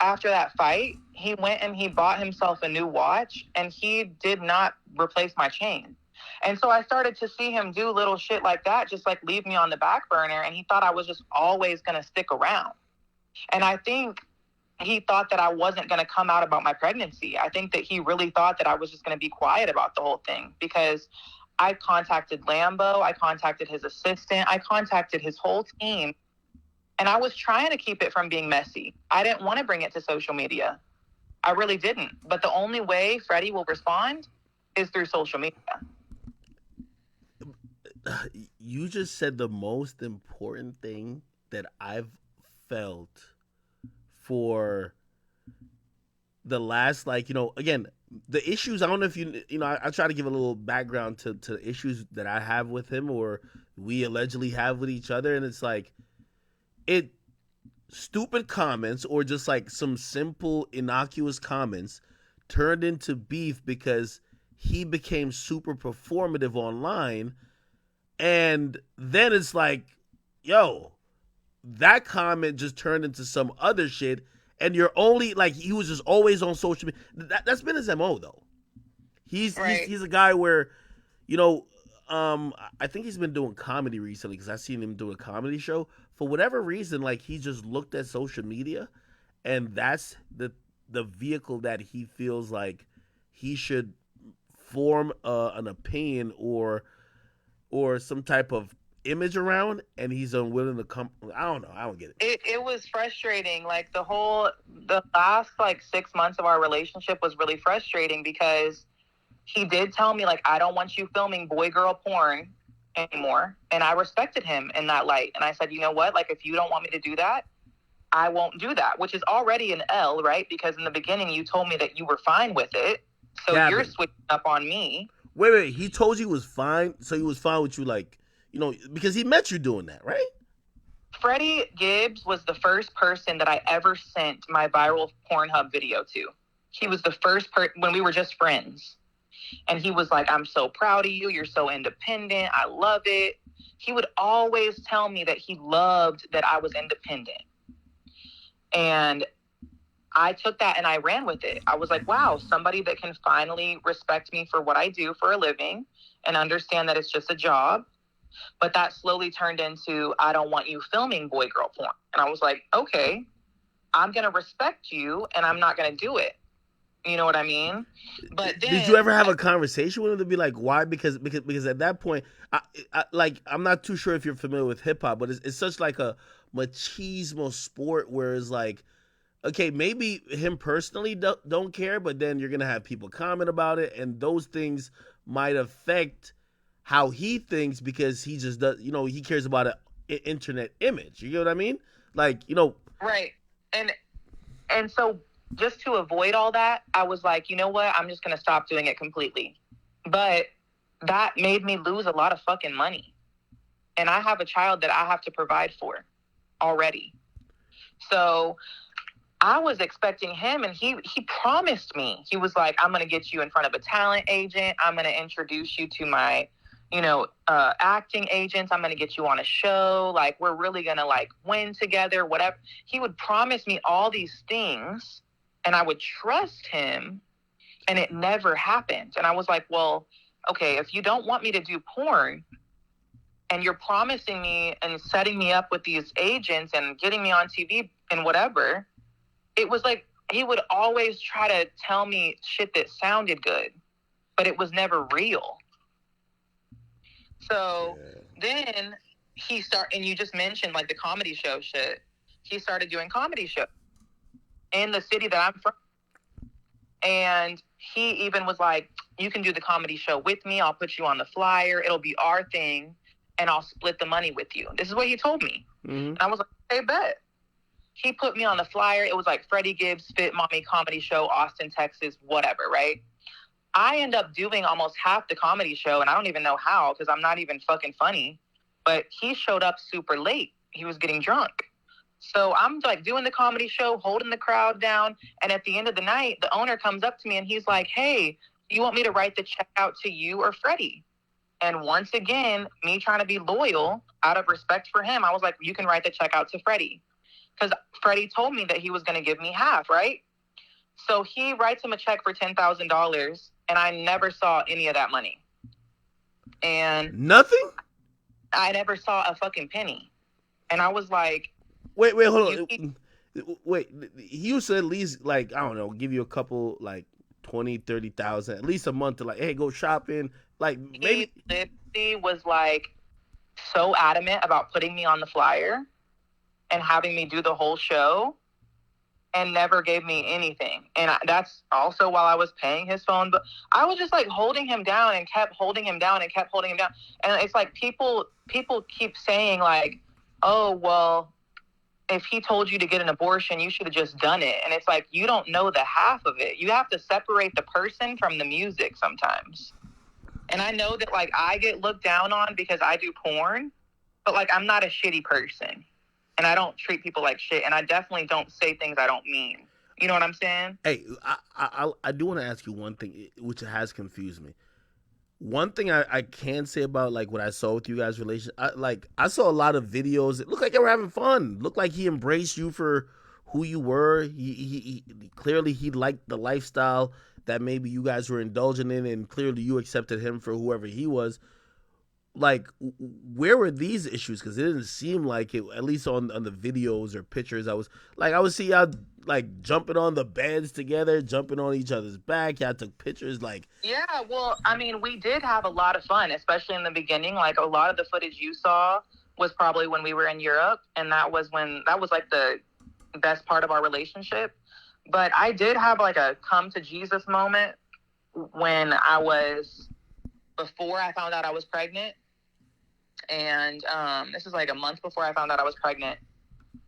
that fight, he went and he bought himself a new watch, and he did not replace my chain. And so I started to see him do little shit like that, just like leave me on the back burner. And he thought I was just always going to stick around. And I think he thought that I wasn't going to come out about my pregnancy. I think that he really thought that I was just going to be quiet about the whole thing, because I contacted Lambo, I contacted his assistant, I contacted his whole team. And I was trying to keep it from being messy. I didn't want to bring it to social media. I really didn't. But the only way Freddie will respond is through social media. You just said the most important thing that I've felt for the last, again, the issues. I don't know if I try to give a little background to the issues that I have with him, or we allegedly have with each other. And it's like, stupid comments or just like some simple innocuous comments turned into beef because he became super performative online. And then it's like, yo, that comment just turned into some other shit, and you're only like, he was just always on social media. That's been his MO though. He's a guy where, I think he's been doing comedy recently, because I've seen him do a comedy show. For whatever reason, like, he just looked at social media, and that's the vehicle that he feels like he should form an opinion or some type of image around, and he's unwilling to come. I don't know. I don't get it. It was frustrating. Like, the last 6 months of our relationship was really frustrating, because he did tell me, like, I don't want you filming boy-girl porn anymore. And I respected him in that light. And I said, you know what? Like, if you don't want me to do that, I won't do that, which is already an L, right? Because in the beginning, you told me that you were fine with it. So you're switching up on me. Wait. He told you he was fine? So he was fine with you, because he met you doing that, right? Freddie Gibbs was the first person that I ever sent my viral Pornhub video to. He was the first person when we were just friends. And he was like, I'm so proud of you. You're so independent. I love it. He would always tell me that he loved that I was independent. And I took that and I ran with it. I was like, wow, somebody that can finally respect me for what I do for a living and understand that it's just a job. But that slowly turned into, I don't want you filming boy-girl porn. And I was like, okay, I'm going to respect you and I'm not going to do it. You know what I mean? But then, did you ever have a conversation with him to be like, why? Because at that point, I'm not too sure if you're familiar with hip hop, but it's such like a machismo sport where it's like, okay, maybe him personally don't care, but then you're gonna have people comment about it, and those things might affect how he thinks, because he just does, he cares about an internet image. You know what I mean? Like, right. And so, just to avoid all that, I was like, you know what? I'm just going to stop doing it completely. But that made me lose a lot of fucking money. And I have a child that I have to provide for already. So I was expecting him, and he promised me. He was like, I'm going to get you in front of a talent agent. I'm going to introduce you to my, acting agents. I'm going to get you on a show. Like, we're really going to win together, whatever. He would promise me all these things, and I would trust him, and it never happened. And I was like, well, okay, if you don't want me to do porn, and you're promising me and setting me up with these agents and getting me on TV and whatever, it was like he would always try to tell me shit that sounded good, but it was never real. So then and you just mentioned the comedy show shit. He started doing comedy shows in the city that I'm from. And he even was like, you can do the comedy show with me. I'll put you on the flyer. It'll be our thing. And I'll split the money with you. This is what he told me. Mm-hmm. And I was like, hey, bet. he put me on the flyer. It was like Freddie Gibbs Fit Mommy Comedy Show, Austin, Texas, whatever, right? I end up doing almost half the comedy show, and I don't even know how because I'm not even fucking funny. But he showed up super late. He was getting drunk. So I'm like doing the comedy show, holding the crowd down. And at the end of the night, the owner comes up to me and he's like, hey, you want me to write the check out to you or Freddie? And once again, me trying to be loyal out of respect for him, I was like, you can write the check out to Freddie. Because Freddie told me that he was going to give me half, right? So he writes him a check for $10,000, and I never saw any of that money. And nothing? I never saw a fucking penny. And I was like... Wait, hold on. Wait, he used to at least, like, I don't know, give you a couple, like, 20, 30,000, at least a month to, like, hey, go shopping. Like, maybe... He literally was, like, so adamant about putting me on the flyer and having me do the whole show and never gave me anything. And that's also while I was paying his phone. But I was just like holding him down and kept holding him down and kept holding him down. And it's like people keep saying like, oh, well, if he told you to get an abortion, you should have just done it. And it's like, you don't know the half of it. You have to separate the person from the music sometimes. And I know that like I get looked down on because I do porn, but like I'm not a shitty person. And I don't treat people like shit. And I definitely don't say things I don't mean. You know what I'm saying? Hey, I do want to ask you one thing, which has confused me. One thing I can say about like what I saw with you guys' relation, I saw a lot of videos. It looked like they were having fun. It looked like he embraced you for who you were. He clearly he liked the lifestyle that maybe you guys were indulging in, and clearly you accepted him for whoever he was. Like, where were these issues? Because it didn't seem like it, at least on the videos or pictures. I would see y'all like jumping on the beds together, jumping on each other's back. Y'all took pictures. Like, yeah, well, I mean, we did have a lot of fun, especially in the beginning. Like, a lot of the footage you saw was probably when we were in Europe, and that was like the best part of our relationship. But I did have like a come to Jesus moment when before I found out I was pregnant. And this is like a month before I found out I was pregnant.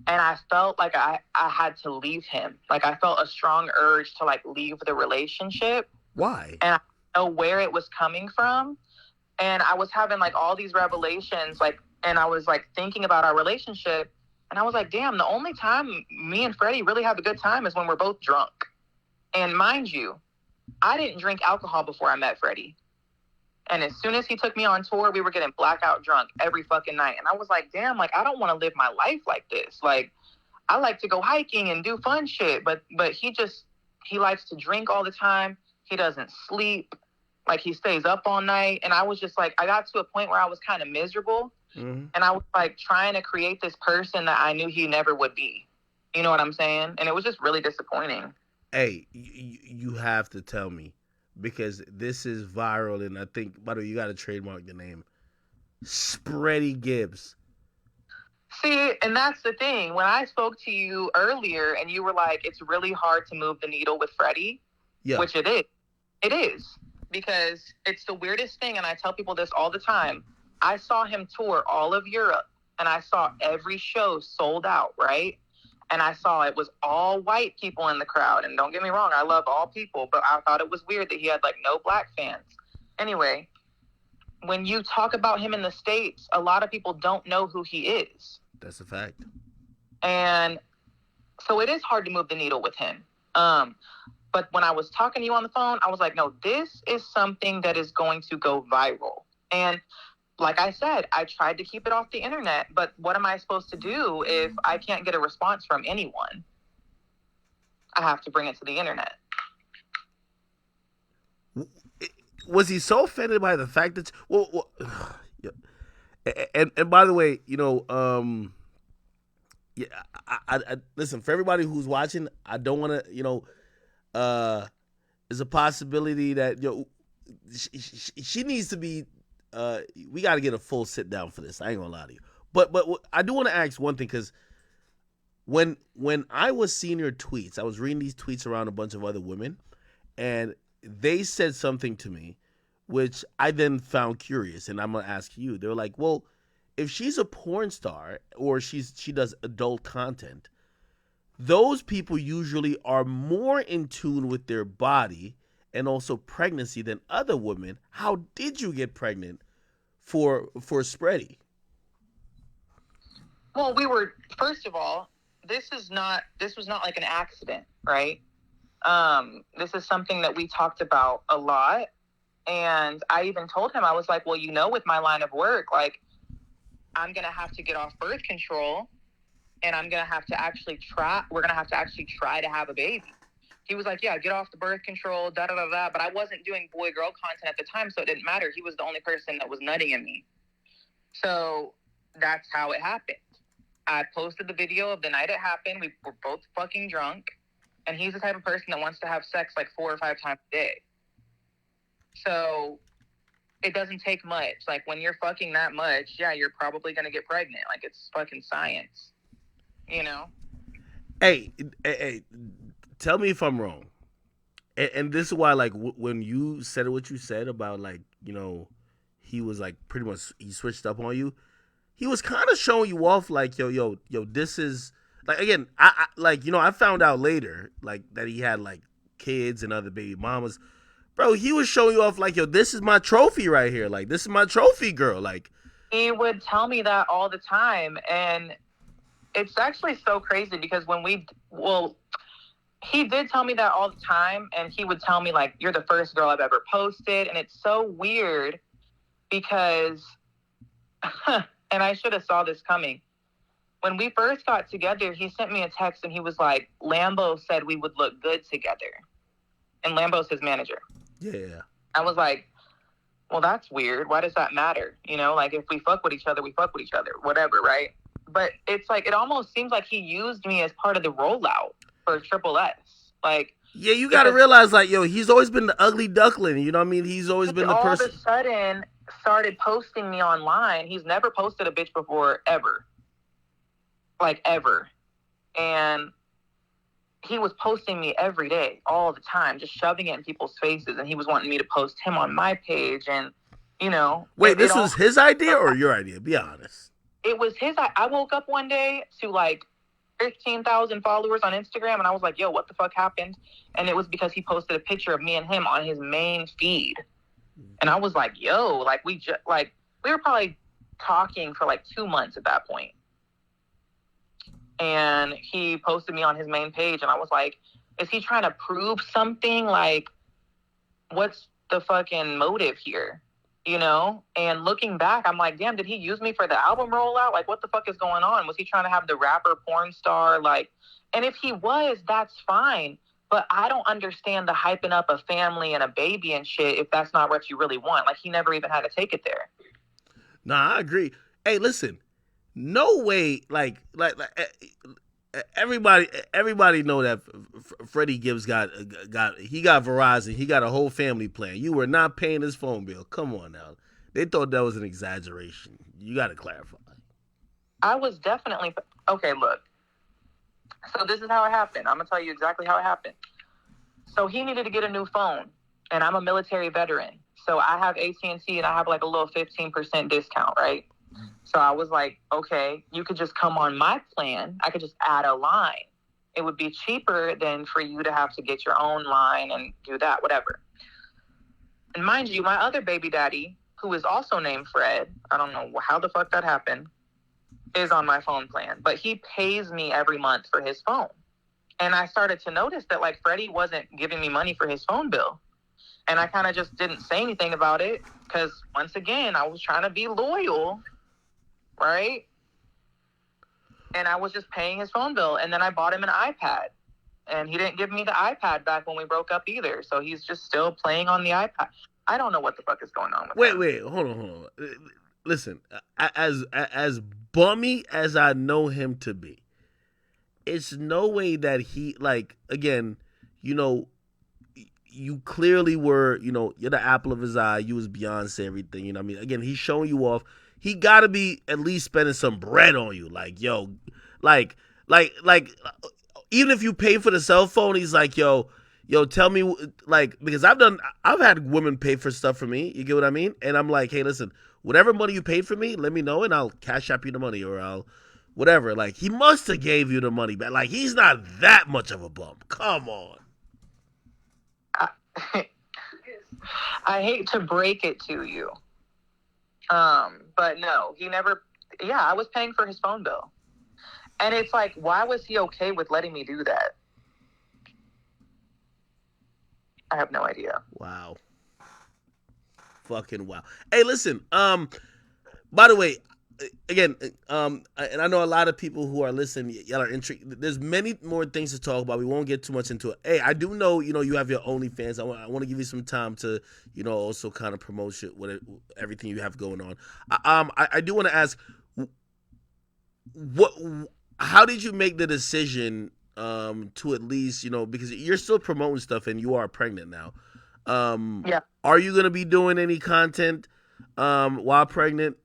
And I felt like I had to leave him. Like I felt a strong urge to like leave the relationship. Why? And I didn't know where it was coming from. And I was having like all these revelations, like, and I was like thinking about our relationship. And I was like, damn, the only time me and Freddie really have a good time is when we're both drunk. And mind you, I didn't drink alcohol before I met Freddie. And as soon as he took me on tour, we were getting blackout drunk every fucking night. And I was like, damn, like, I don't want to live my life like this. Like, I like to go hiking and do fun shit. But he likes to drink all the time. He doesn't sleep. Like, he stays up all night. And I was just like, I got to a point where I was kind of miserable. Mm-hmm. And I was like trying to create this person that I knew he never would be. You know what I'm saying? And it was just really disappointing. Hey, you have to tell me. Because this is viral, and I think, by the way, you got to trademark the name. Spreadie Gibbs. See, and that's the thing. When I spoke to you earlier, and you were like, it's really hard to move the needle with Freddie, yeah. Which it is. It is. Because it's the weirdest thing, and I tell people this all the time. I saw him tour all of Europe, and I saw every show sold out, right? And I saw it was all white people in the crowd. And don't get me wrong, I love all people, but I thought it was weird that he had like no black fans. Anyway, when you talk about him in the States, a lot of people don't know who he is. That's a fact. And so it is hard to move the needle with him. But when I was talking to you on the phone, I was like, no, this is something that is going to go viral. And like I said, I tried to keep it off the internet, but what am I supposed to do if I can't get a response from anyone? I have to bring it to the internet. Was he so offended by the fact that... Well, and by the way, you know, yeah, I listen, for everybody who's watching, I don't want to, there's a possibility that, she needs to be... we got to get a full sit down for this. I ain't gonna lie to you, but I do want to ask one thing, because when I was seeing your tweets, I was reading these tweets around a bunch of other women, and they said something to me, which I then found curious, and I'm gonna ask you. They were like, "Well, if she's a porn star or she does adult content, those people usually are more in tune with their body and also pregnancy than other women. How did you get pregnant for Spreadie? Well, first of all, this was not like an accident, right? This is something that we talked about a lot. And I even told him, I was like, well, with my line of work, like, I'm going to have to get off birth control, and I'm going to have to actually we're going to have to actually try to have a baby. He was like, yeah, get off the birth control, da-da-da-da. But I wasn't doing boy-girl content at the time, so it didn't matter. He was the only person that was nutting in me. So that's how it happened. I posted the video of the night it happened. We were both fucking drunk. And he's the type of person that wants to have sex like 4 or 5 times a day. So it doesn't take much. Like, when you're fucking that much, yeah, you're probably going to get pregnant. Like, it's fucking science, Hey, tell me if I'm wrong. And this is why, like, when you said what you said about, like, he was, like, pretty much, he switched up on you. He was kind of showing you off, like, yo, this is, like, again, I found out later, like, that he had, like, kids and other baby mamas. Bro, he was showing you off like, yo, this is my trophy right here. Like, this is my trophy girl. Like, he would tell me that all the time. And it's actually so crazy because he did tell me that all the time. And he would tell me, like, you're the first girl I've ever posted. And it's so weird because, and I should have saw this coming. When we first got together, he sent me a text and he was like, Lambo said we would look good together. And Lambo's his manager. Yeah. I was like, well, that's weird. Why does that matter? Like, if we fuck with each other, we fuck with each other, whatever, right? But it's like, it almost seems like he used me as part of the rollout for Triple S. Like, yeah, you got to realize, like, yo, he's always been the ugly duckling. You know what I mean? He's always been the person. All of a sudden, started posting me online. He's never posted a bitch before, ever. Like, ever. And he was posting me every day, all the time, just shoving it in people's faces. And he was wanting me to post him on my page. And, Wait, this was his idea or your idea? Be honest. It was his. I woke up one day to like 15,000 followers on Instagram. And I was like, yo, what the fuck happened? And it was because he posted a picture of me and him on his main feed. And I was like, yo, like, we were probably talking for like 2 months at that point. And he posted me on his main page. And I was like, is he trying to prove something? Like, what's the fucking motive here? And looking back, I'm like, damn, did he use me for the album rollout? Like, what the fuck is going on? Was he trying to have the rapper porn star? Like, and if he was, that's fine. But I don't understand the hyping up a family and a baby and shit if that's not what you really want. Like, he never even had to take it there. Nah, I agree. Hey, listen. No way, like everybody know that Freddie Gibbs got Verizon. He got a whole family plan. You were not paying his phone bill. Come on now. They thought that was an exaggeration. You got to clarify. I was definitely okay. Look, so this is how it happened. I'm gonna tell you exactly how it happened. So he needed to get a new phone, and I'm a military veteran, so I have AT&T, and I have like a little 15% discount, right? So I was like, okay, you could just come on my plan. I could just add a line. It would be cheaper than for you to have to get your own line and do that, whatever. And mind you, my other baby daddy, who is also named Fred, I don't know how the fuck that happened, is on my phone plan. But he pays me every month for his phone. And I started to notice that, like, Freddie wasn't giving me money for his phone bill. And I kind of just didn't say anything about it because, once again, I was trying to be loyal. Right? And I was just paying his phone bill. And then I bought him an iPad. And he didn't give me the iPad back when we broke up either. So he's just still playing on the iPad. I don't know what the fuck is going on with him. Wait, hold on. Listen, as bummy as I know him to be, it's no way that he, like, again, you clearly were, you're the apple of his eye. You was Beyonce, everything. You know what I mean? Again, he's showing you off. He got to be at least spending some bread on you. Like, yo, like, even if you pay for the cell phone, he's like, yo, tell me, like, because I've had women pay for stuff for me. You get what I mean? And I'm like, hey, listen, whatever money you paid for me, let me know and I'll cash app you the money or I'll whatever. Like, he must have gave you the money back. Like, he's not that much of a bum. Come on. I hate to break it to you. But no, he never, I was paying for his phone bill. And it's like, why was he okay with letting me do that? I have no idea. Wow. Fucking wow. Hey, listen, by the way, again, and I know a lot of people who are listening, y'all are intrigued. There's many more things to talk about. We won't get too much into it. Hey, I do know, you have your OnlyFans. I want to give you some time to, also kind of promote shit with everything you have going on. I do want to ask, how did you make the decision to at least, because you're still promoting stuff and you are pregnant now. Yeah. Are you going to be doing any content while pregnant?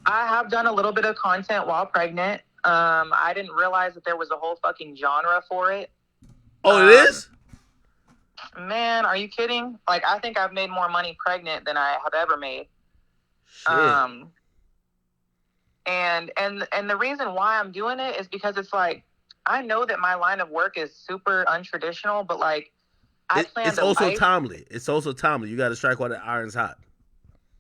I have done a little bit of content while pregnant. I didn't realize that there was a whole fucking genre for it. Oh, it is? Man, are you kidding? Like, I think I've made more money pregnant than I have ever made. Shit. And the reason why I'm doing it is because it's like, I know that my line of work is super untraditional, but like, it's also timely. It's also timely. You got to strike while the iron's hot.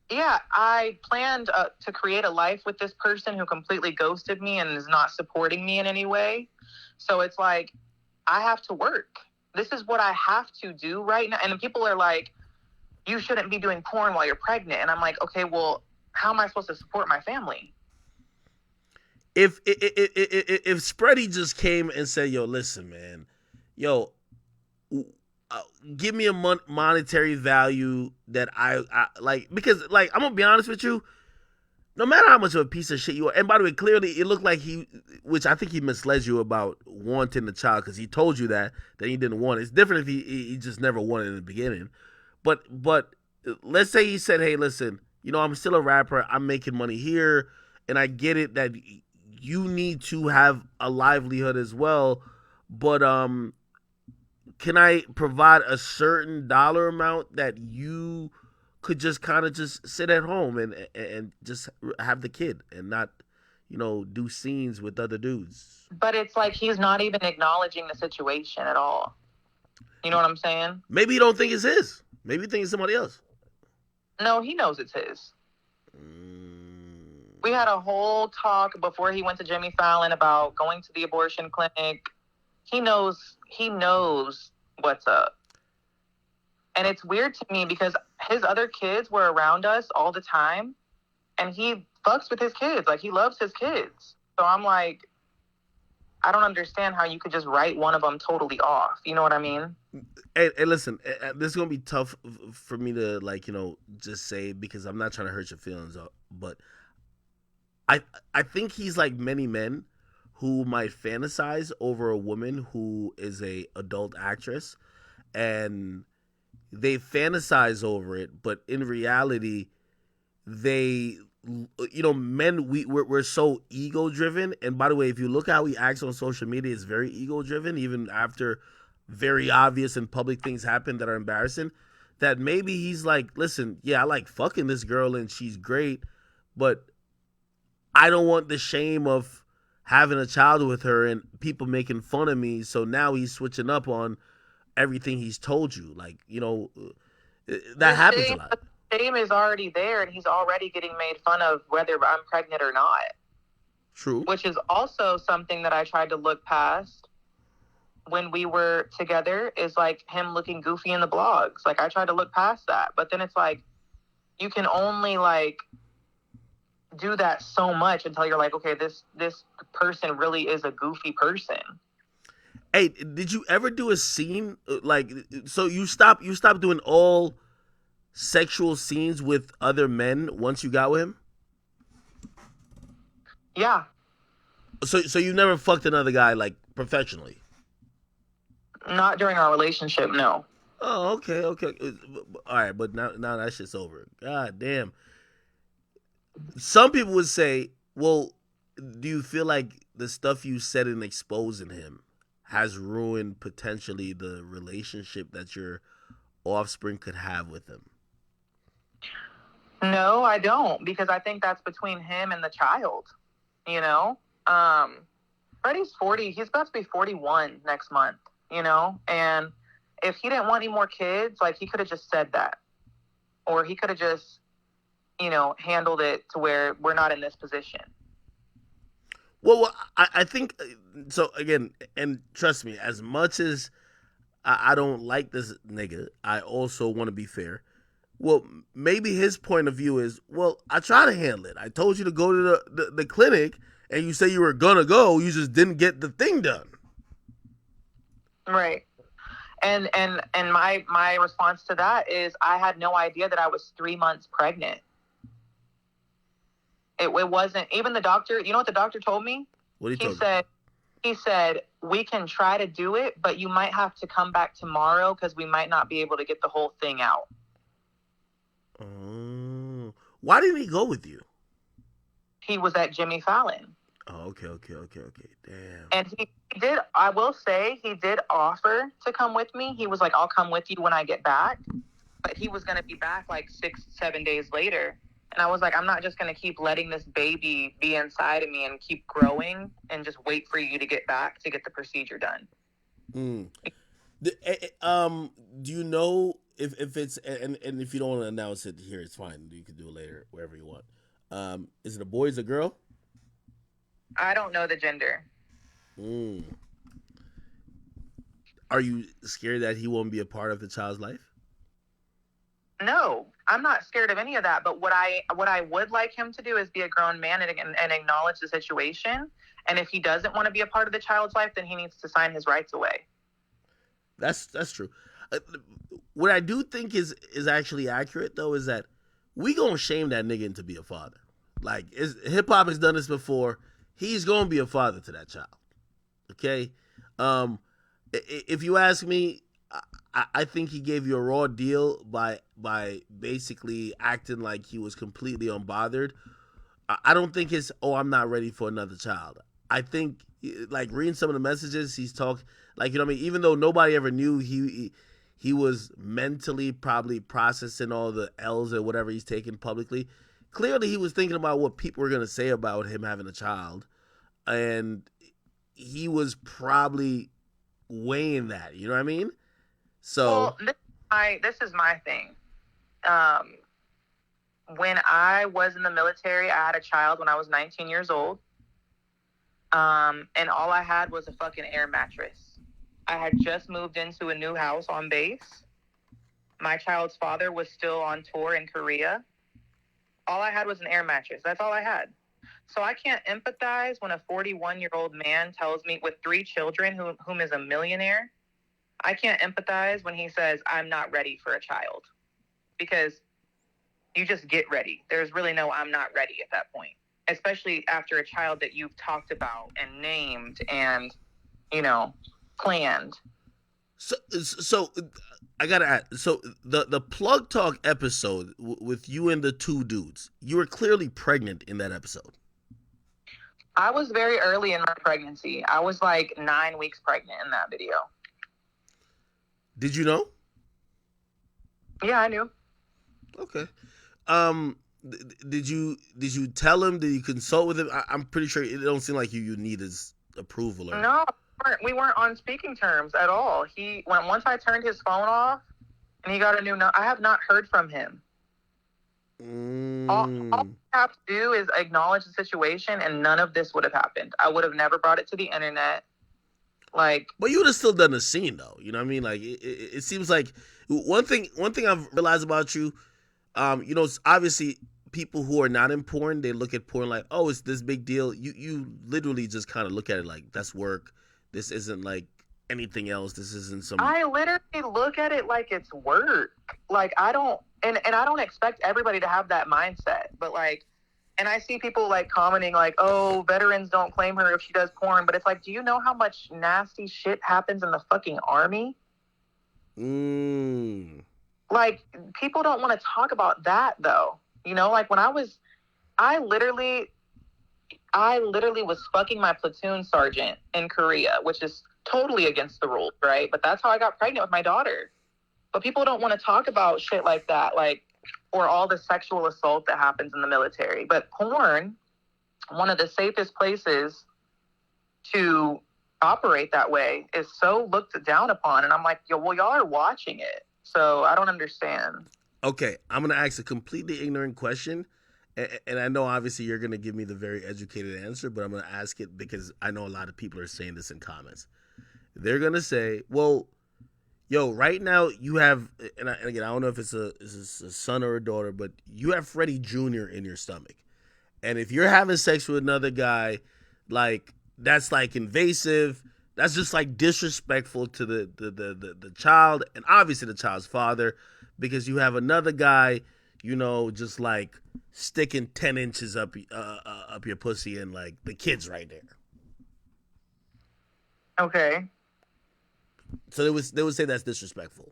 Yeah, I planned to create a life with this person who completely ghosted me and is not supporting me in any way. So it's like, I have to work. This is what I have to do right now. And people are like, you shouldn't be doing porn while you're pregnant. And I'm like, okay, well, how am I supposed to support my family? If Spreadie just came and said, yo, listen, man, give me a monetary value that I like, because like, I'm gonna be honest with you, no matter how much of a piece of shit you are, and by the way, clearly it looked like which I think he misled you about wanting the child, because he told you that he didn't want it. It's different if he just never wanted it in the beginning, but let's say he said, hey, listen, I'm still a rapper, I'm making money here, and I get it that you need to have a livelihood as well, but can I provide a certain dollar amount that you could just kind of just sit at home and just have the kid and not, do scenes with other dudes? But it's like, he's not even acknowledging the situation at all. You know what I'm saying? Maybe you don't think it's his. Maybe you think it's somebody else. No, he knows it's his. We had a whole talk before he went to Jimmy Fallon about going to the abortion clinic. He knows what's up. And it's weird to me because his other kids were around us all the time and he fucks with his kids. Like, he loves his kids. So I'm like, I don't understand how you could just write one of them totally off. You know what I mean? Hey, listen, this is going to be tough for me to, like, just say, because I'm not trying to hurt your feelings, but I think he's like many men who might fantasize over a woman who is a adult actress, and they fantasize over it, but in reality, men, we're so ego driven. And by the way, if you look how he acts on social media, it's very ego driven, even after very obvious and public things happen that are embarrassing, that maybe he's like, listen, yeah, I like fucking this girl and she's great, but I don't want the shame of having a child with her and people making fun of me. So now he's switching up on everything he's told you. Like, that happens a lot. The shame is already there and he's already getting made fun of whether I'm pregnant or not. True. Which is also something that I tried to look past when we were together, is like him looking goofy in the blogs. Like, I tried to look past that, but then it's like, you can only like do that so much until you're like, okay, this person really is a goofy person. Hey, did you ever do a scene like, so you stopped doing all sexual scenes with other men once you got with him? Yeah. So you never fucked another guy like professionally? Not during our relationship, no. Oh, okay. All right, but now that shit's over. God damn. Some people would say, well, do you feel like the stuff you said in exposing him has ruined potentially the relationship that your offspring could have with him? No, I don't, because I think that's between him and the child. You know, Freddie's 40. He's about to be 41 next month. You know, and if he didn't want any more kids, like, he could have just said that, or he could have just, you know, handled it to where we're not in this position. Well, I think so. Again, and trust me, as much as I don't like this nigga, I also want to be fair. Well, maybe his point of view is, well, I try to handle it. I told you to go to the clinic, and you say you were gonna go. You just didn't get the thing done. Right. And my response to that is, I had no idea that I was 3 months pregnant. It wasn't even the doctor. You know what the doctor told me? What did He said, we can try to do it, but you might have to come back tomorrow because we might not be able to get the whole thing out. Oh, why didn't he go with you? He was at Jimmy Fallon. Oh, okay. Damn. And he did, I will say, he did offer to come with me. He was like, I'll come with you when I get back. But he was going to be back like 6-7 days later. And I was like, I'm not just going to keep letting this baby be inside of me and keep growing and just wait for you to get back to get the procedure done. Do you know if it's, and if you don't want to announce it here, it's fine. You can do it later, wherever you want. Is it a boy, is it a girl? I don't know the gender. Are you scared that he won't be a part of the child's life? No, I'm not scared of any of that. But what I would like him to do is be a grown man and acknowledge the situation. And if he doesn't want to be a part of the child's life, then he needs to sign his rights away. That's true. What I do think is actually accurate, though, is that we gonna shame that nigga into be a father. Like, hip hop has done this before. He's gonna be a father to that child. Okay. If you ask me, I think he gave you a raw deal by basically acting like he was completely unbothered. I don't think it's, I'm not ready for another child. I think, like, reading some of the messages he's talked, like, you know what I mean? Even though nobody ever knew, he was mentally probably processing all the L's or whatever he's taking publicly. Clearly, he was thinking about what people were going to say about him having a child. And he was probably weighing that. You know what I mean? So, well, this is my thing. When I was in the military, I had a child when I was 19 years old. And all I had was a fucking air mattress. I had just moved into a new house on base. My child's father was still on tour in Korea. All I had was an air mattress. That's all I had. So I can't empathize when a 41-year-old man tells me, with 3 children, whom is a millionaire, I can't empathize when he says, I'm not ready for a child. Because you just get ready. There's really no I'm not ready at that point. Especially after a child that you've talked about and named and, you know, planned. So I gotta add. So the Plug Talk episode with you and the 2 dudes, you were clearly pregnant in that episode. I was very early in my pregnancy. I was like 9 weeks pregnant in that video. Did you know? Yeah, I knew. Okay. Did you tell him? Did you consult with him? I'm pretty sure it don't seem like you need his approval. Or... No, we weren't on speaking terms at all. Once I turned his phone off and he got a new number, I have not heard from him. All I have to do is acknowledge the situation, and none of this would have happened. I would have never brought it to the internet. Like, but you would have still done the scene, though. You know what I mean? Like, it seems like one thing I've realized about you, you know, it's obviously people who are not in porn, they look at porn like, oh, it's this big deal. You literally just kind of look at it like, that's work. This isn't like anything else. This isn't some. I literally look at it like it's work. Like, I don't, and I don't expect everybody to have that mindset, but like, and I see people like commenting like, oh, veterans don't claim her if she does porn, but it's like, do you know how much nasty shit happens in the fucking army? Like, people don't want to talk about that though. You know, like when I literally was fucking my platoon sergeant in Korea, which is totally against the rules, right? But that's how I got pregnant with my daughter. But people don't want to talk about shit like that. Like, or all the sexual assault that happens in the military. But porn, one of the safest places to operate that way, is so looked down upon. And I'm like, yo, well, y'all are watching it. So I don't understand. Okay, I'm going to ask a completely ignorant question. And I know obviously you're going to give me the very educated answer, but I'm going to ask it because I know a lot of people are saying this in comments. They're going to say, well, yo, right now you have, and again, I don't know if it's a son or a daughter, but you have Freddie Jr. in your stomach. And if you're having sex with another guy, like, that's like invasive. That's just like disrespectful to the child and obviously the child's father, because you have another guy, you know, just like sticking 10 inches up your pussy and like the kid's right there. Okay. So they would say that's disrespectful.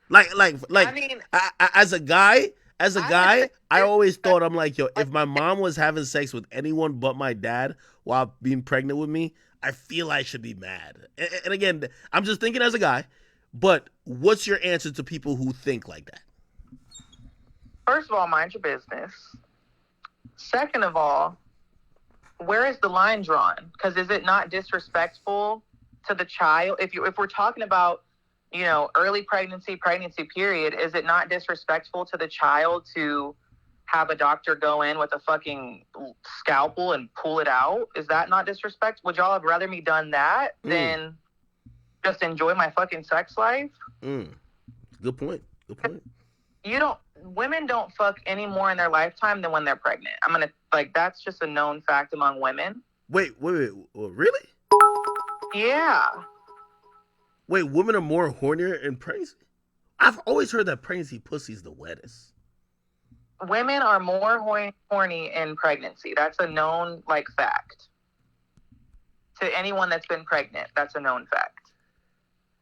Like I mean, as a guy, I always thought, I'm like, yo, if my mom was having sex with anyone but my dad while being pregnant with me, I feel I should be mad. And again, I'm just thinking as a guy, but what's your answer to people who think like that? First of all, mind your business. Second of all, where is the line drawn? Because is it not disrespectful to the child? If we're talking about, you know, early pregnancy period, is it not disrespectful to the child to have a doctor go in with a fucking scalpel and pull it out? Is that not disrespectful? Would y'all have rather me done that than just enjoy my fucking sex life? Good point. Women don't fuck any more in their lifetime than when they're pregnant. That's just a known fact among women. Wait, really? Yeah. Wait, women are more hornier in pregnancy? I've always heard that pregnancy pussy's the wettest. Women are more horny in pregnancy. That's a known, fact. To anyone that's been pregnant, that's a known fact.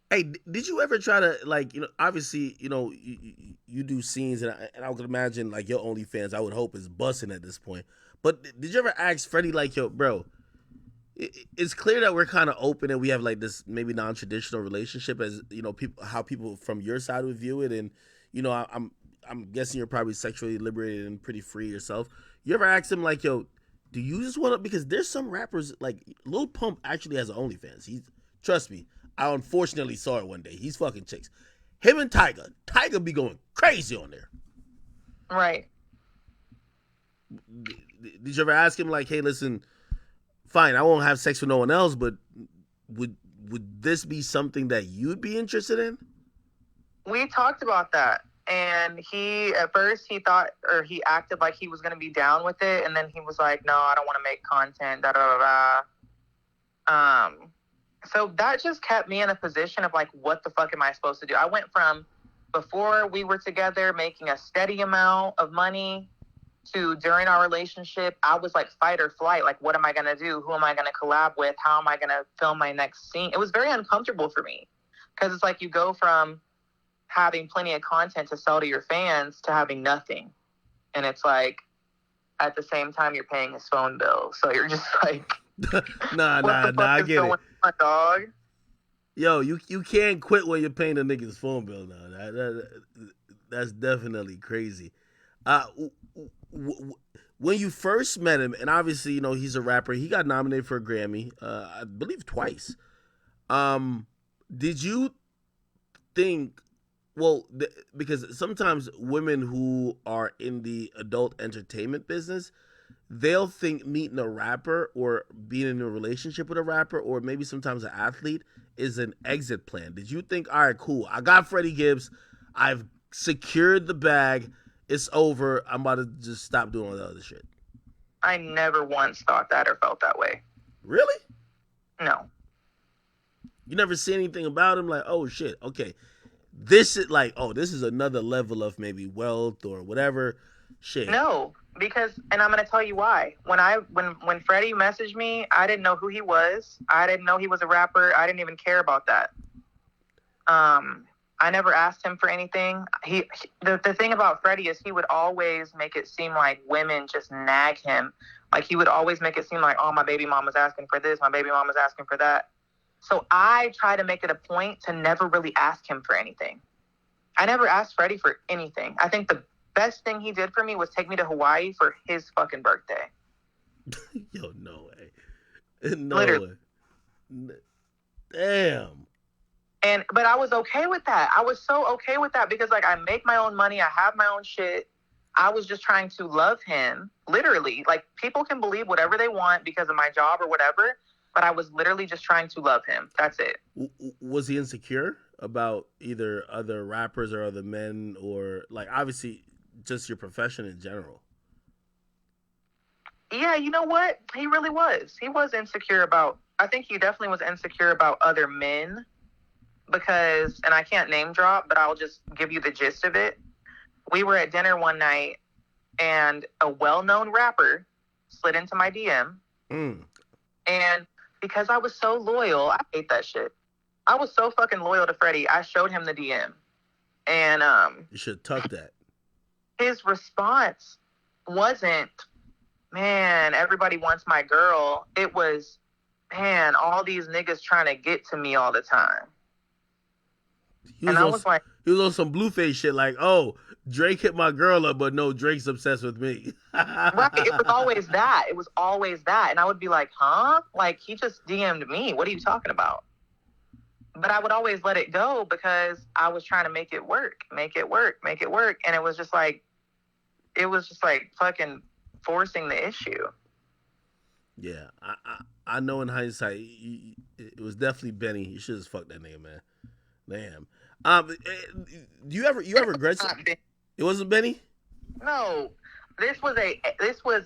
Hey, did you ever try to, obviously, you do scenes, and I would imagine, your OnlyFans, I would hope, is busting at this point. But did you ever ask Freddie, yo, bro, it's clear that we're kind of open and we have, this maybe non-traditional relationship as, how people from your side would view it. And, I'm guessing you're probably sexually liberated and pretty free yourself. You ever ask him, yo, do you just want to, because there's some rappers, Lil Pump actually has an OnlyFans. Trust me. I unfortunately saw it one day. He's fucking chicks. Him and Tyga be going crazy on there. Right. Did you ever ask him, hey, listen, fine, I won't have sex with no one else, but would this be something that you'd be interested in? We talked about that. And at first he acted like he was going to be down with it. And then he was like, no, I don't want to make content, So that just kept me in a position of what the fuck am I supposed to do? I went from before we were together making a steady amount of money to during our relationship, I was fight or flight. What am I going to do? Who am I going to collab with? How am I going to film my next scene? It was very uncomfortable for me because it's you go from having plenty of content to sell to your fans to having nothing. And it's at the same time you're paying his phone bill. So you're just nah, I get it. On, dog? Yo, you can't quit when you're paying the nigga's phone bill now. That's definitely crazy. When you first met him, and obviously, he's a rapper, he got nominated for a Grammy, I believe twice. Did you think, because sometimes women who are in the adult entertainment business, they'll think meeting a rapper or being in a relationship with a rapper or maybe sometimes an athlete is an exit plan. Did you think, all right, cool, I got Freddie Gibbs, I've secured the bag, it's over, I'm about to just stop doing all the other shit? I never once thought that or felt that way. Really? No. You never see anything about him oh shit, okay, this is this is another level of maybe wealth or whatever shit? No. Because, and I'm going to tell you why. When Freddie messaged me, I didn't know who he was. I didn't know he was a rapper. I didn't even care about that. I never asked him for anything. The thing about Freddie is he would always make it seem like women just nag him. He would always make it seem like, oh, my baby mama's asking for this, my baby mama's asking for that. So I try to make it a point to never really ask him for anything. I never asked Freddie for anything. I think the best thing he did for me was take me to Hawaii for his fucking birthday. Yo, no way. No Literally. way. Damn. But I was okay with that. I was so okay with that because, like, I make my own money. I have my own shit. I was just trying to love him, literally. Like, people can believe whatever they want because of my job or whatever, but I was literally just trying to love him. That's it. Was he insecure about either other rappers or other men, or, like, obviously just your profession in general? Yeah, you know what? He really was. He was insecure about, I think he definitely was insecure about other men because, and I can't name drop, but I'll just give you the gist of it. We were at dinner one night and a well-known rapper slid into my DM. And because I was so loyal, I hate that shit. I was so fucking loyal to Freddie. I showed him the DM. And you should tuck that. His response wasn't, man, everybody wants my girl. It was, man, all these niggas trying to get to me all the time. I was like, he was on some Blueface shit, like, oh, Drake hit my girl up, but no, Drake's obsessed with me. Right, it was always that. It was always that. And I would be like, huh? Like, he just DM'd me. What are you talking about? But I would always let it go because I was trying to make it work. And it was just like fucking forcing the issue. Yeah, I know in hindsight, it was definitely Benny. You should have fucked that nigga, man. Damn. You ever regret something? It wasn't Benny? No. This was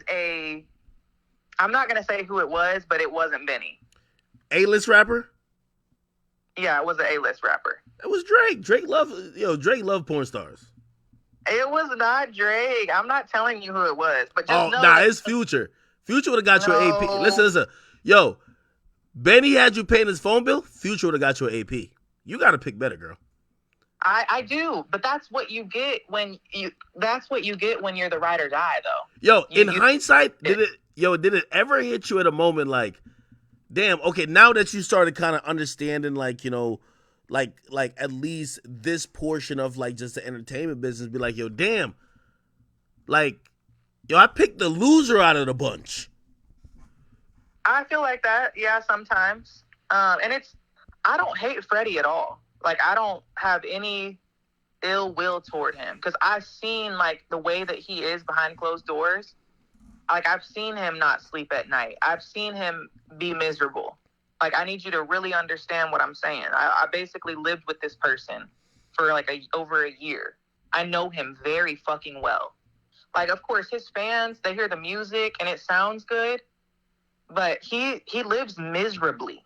a I'm not gonna say who it was, but it wasn't Benny. A-list rapper? Yeah, it was an A-list rapper. It was Drake. Drake loved porn stars. It was not Drake. I'm not telling you who it was, but just it's Future. Future would have got you an AP. Listen. Yo, Benny had you paying his phone bill. Future would have got you an AP. You got to pick better, girl. I do, but that's what you get when you're the ride or die, though. Yo, in hindsight, did it ever hit you at a moment like, damn, okay, now that you started kind of understanding, like, you know, like at least this portion of, like, just the entertainment business, be like, yo, damn, like, yo, I picked the loser out of the bunch. I feel like that, yeah, sometimes. And I don't hate Freddie at all. Like, I don't have any ill will toward him because I've seen, like, the way that he is behind closed doors. Like, I've seen him not sleep at night. I've seen him be miserable. Like, I need you to really understand what I'm saying. I basically lived with this person for, like, over a year. I know him very fucking well. Like, of course, his fans, they hear the music and it sounds good, but he lives miserably.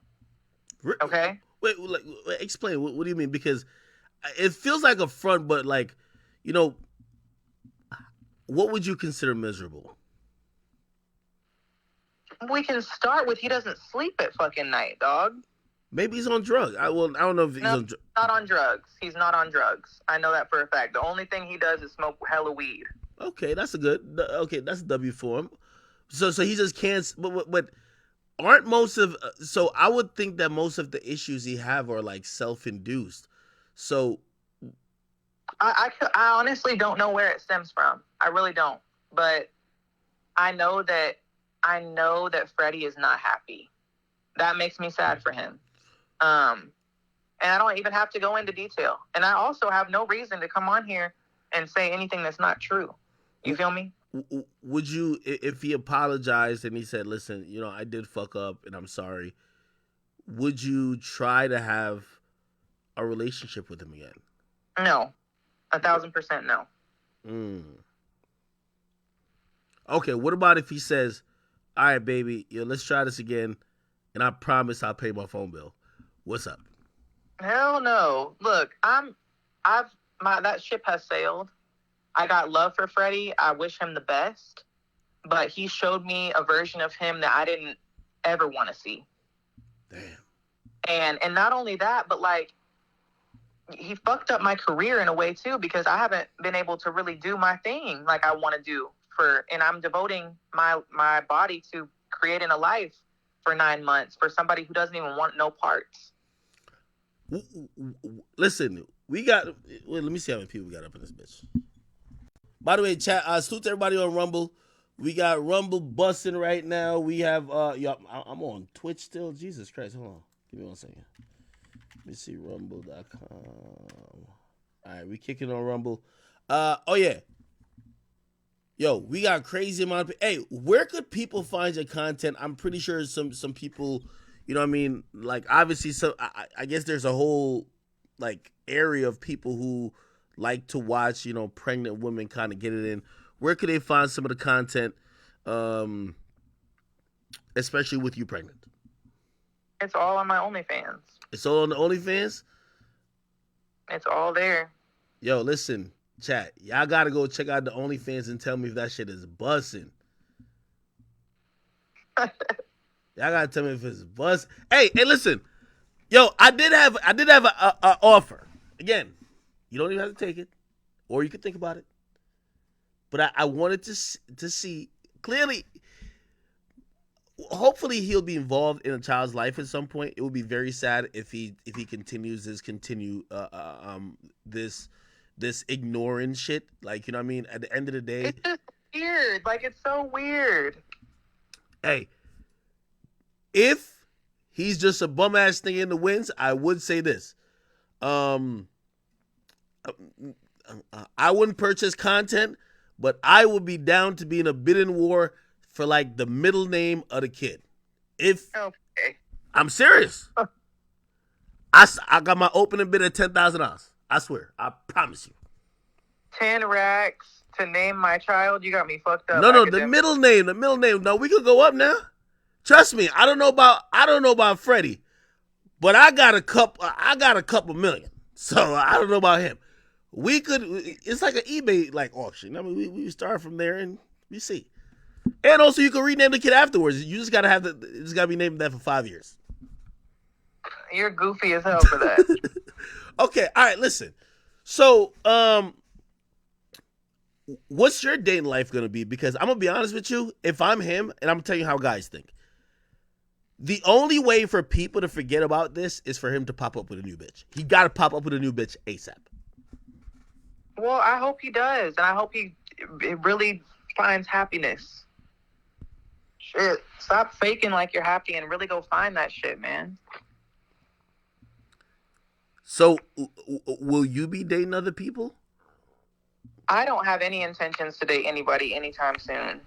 Okay? Wait, explain. What do you mean? Because it feels like a front, but, like, you know, what would you consider miserable? We can start with he doesn't sleep at fucking night, dog. Maybe he's on drugs. I don't know if he's on drugs. Not on drugs. He's not on drugs. I know that for a fact. The only thing he does is smoke hella weed. Okay, that's that's a W for him. So he just can't. But aren't most of? So I would think that most of the issues he have are, like, self-induced. So I honestly don't know where it stems from. I really don't. But I know that Freddie is not happy. That makes me sad for him. And I don't even have to go into detail. And I also have no reason to come on here and say anything that's not true. You feel me? Would you, if he apologized and he said, listen, you know, I did fuck up and I'm sorry, would you try to have a relationship with him again? No. 1,000% no. Okay, what about if he says, all right, baby, let's try this again, and I promise I'll pay my phone bill. What's up? Hell no. Look, that ship has sailed. I got love for Freddie. I wish him the best, but he showed me a version of him that I didn't ever want to see. Damn. And not only that, but, like, he fucked up my career in a way too, because I haven't been able to really do my thing like I want to do and I'm devoting my body to creating a life for 9 months for somebody who doesn't even want no parts. Listen, we got. Wait, let me see how many people we got up in this bitch. By the way, chat. Salute to everybody on Rumble. We got Rumble busting right now. We have I'm on Twitch still. Jesus Christ, hold on. Give me 1 second. Let me see rumble.com. All right, we kicking on Rumble. Oh yeah. Yo, we got crazy amount of. Hey, where could people find your content? I'm pretty sure some people, you know what I mean? Like, obviously, so I guess there's a whole, like, area of people who like to watch, you know, pregnant women kind of get it in. Where could they find some of the content, especially with you pregnant? It's all on my OnlyFans. It's all on the OnlyFans? It's all there. Yo, listen. Chat, y'all gotta go check out the OnlyFans and tell me if that shit is bussing. Y'all gotta tell me if it's bust. Hey, listen, yo, I did have a offer. Again, you don't even have to take it, or you could think about it. But I wanted to see clearly. Hopefully, he'll be involved in a child's life at some point. It would be very sad if he continues this ignoring shit. Like, you know what I mean? At the end of the day, it's just weird. Like, it's so weird. Hey, if he's just a bum ass thing in the winds, I would say this. I wouldn't purchase content, but I would be down to be in a bidding war for, like, the middle name of the kid. If okay. I'm serious. I got my opening bid at $10,000. I swear. I promise you. 10 racks to name my child? You got me fucked up. No, the middle name. No, we could go up now. Trust me. I don't know about Freddie, but I got a couple million. So I don't know about him. We could. It's like an eBay like auction. I mean, we start from there and we see. And also, you can rename the kid afterwards. You just gotta it's gotta be named that for 5 years. You're goofy as hell for that. Okay, all right. Listen. So, what's your dating life gonna be? Because I'm gonna be honest with you. If I'm him, and I'm gonna tell you how guys think. The only way for people to forget about this is for him to pop up with a new bitch. He gotta pop up with a new bitch ASAP. Well, I hope he does, and I hope he really finds happiness. Shit, stop faking like you're happy and really go find that shit, man. So, will you be dating other people? I don't have any intentions to date anybody anytime soon.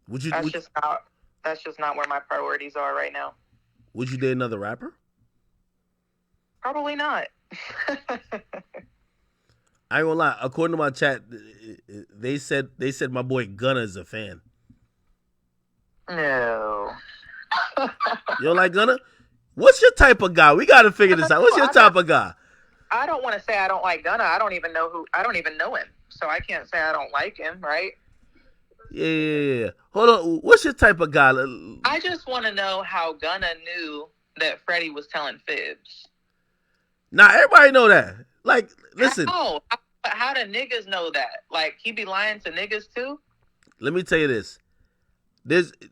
That's just not where my priorities are right now. Would you date another rapper? Probably not. I ain't gonna lie. According to my chat, they said my boy Gunna is a fan. No. You don't like Gunna? What's your type of guy? We gotta figure this out. What's your type of guy? I don't want to say I don't like Gunna. I don't even know him. So I can't say I don't like him, right? Yeah. Hold on. What's your type of guy? I just want to know how Gunna knew that Freddie was telling fibs. Nah, everybody know that. Like, listen. How do niggas know that? Like, he be lying to niggas too? Let me tell you this.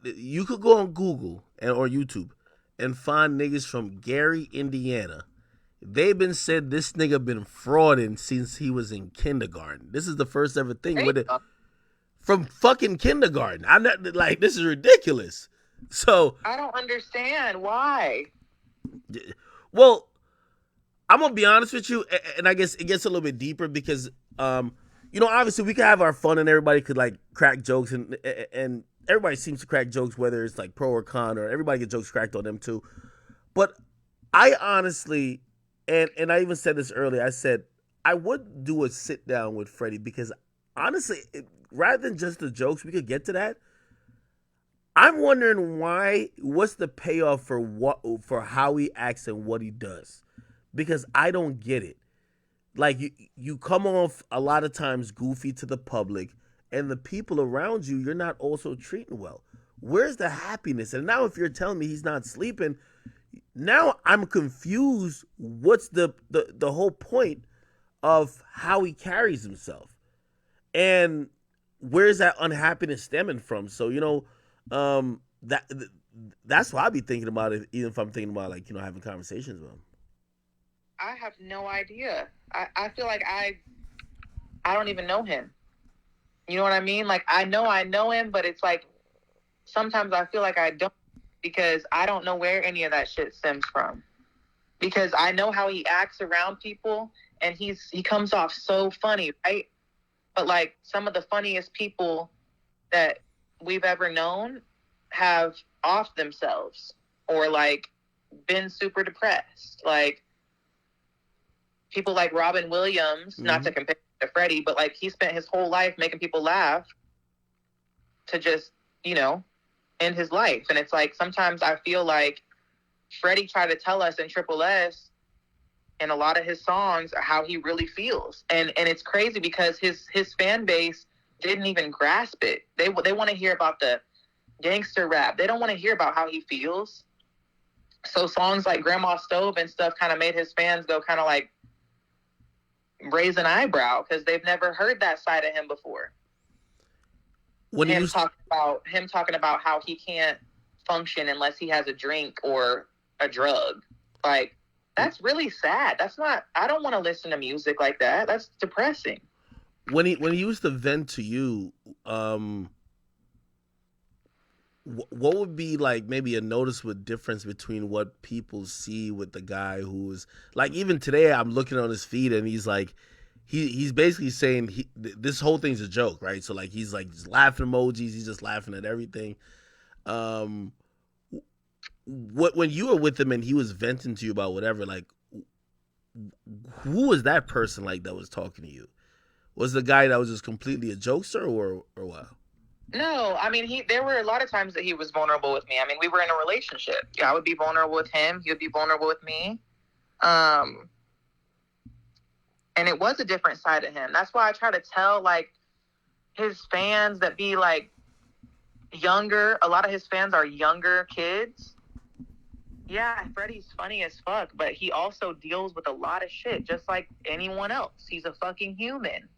You could go on Google or YouTube and find niggas from Gary, Indiana. They've been said this nigga been frauding since he was in kindergarten. This is the first ever thing with it. From fucking kindergarten. I'm not like, this is ridiculous. So I don't understand why. Well, I'm gonna be honest with you, and I guess it gets a little bit deeper because, obviously we could have our fun and everybody could like crack jokes and everybody seems to crack jokes, whether it's like pro or con, or everybody get jokes cracked on them too. But I honestly, and I even said this earlier, I said I would do a sit down with Freddie because honestly, rather than just the jokes, we could get to that. I'm wondering what's the payoff for how he acts and what he does. Because I don't get it. Like, you come off a lot of times goofy to the public, and the people around you, you're not also treating well. Where's the happiness? And now if you're telling me he's not sleeping, now I'm confused. What's the whole point of how he carries himself? And where's that unhappiness stemming from? So, that's what I'd be thinking about even if I'm thinking about, like, having conversations with him. I have no idea. I feel like I don't even know him. You know what I mean? Like, I know him, but it's like, sometimes I feel like I don't, because I don't know where any of that shit stems from. Because I know how he acts around people, and he comes off so funny, right? But like, some of the funniest people that we've ever known have off themselves or like been super depressed. Like people like Robin Williams, not to compare to Freddie, but like he spent his whole life making people laugh to just, you know, end his life. And it's like, sometimes I feel like Freddie tried to tell us in Triple S in a lot of his songs how he really feels. And it's crazy because his fan base didn't even grasp it. They want to hear about the gangster rap. They don't want to hear about how he feels. So songs like Grandma Stove and stuff kind of made his fans go kind of like raise an eyebrow because they've never heard that side of him before. Him talking about how he can't function unless he has a drink or a drug. Like, that's really sad. That's not, I don't want to listen to music like that. That's depressing. When he used to vent to you, what would be like maybe a noticeable difference between what people see with the guy who's like, even today I'm looking on his feed and he's like, he's basically saying this whole thing's a joke, right? So like he's like just laughing emojis, he's just laughing at everything. When you were with him and he was venting to you about whatever, like who was that person like that was talking to you? Was the guy that was just completely a jokester or what? No, I mean, there were a lot of times that he was vulnerable with me. I mean, we were in a relationship. Yeah, I would be vulnerable with him. He would be vulnerable with me. And it was a different side of him. That's why I try to tell, like, his fans that be, like, younger. A lot of his fans are younger kids. Yeah, Freddie's funny as fuck, but he also deals with a lot of shit, just like anyone else. He's a fucking human.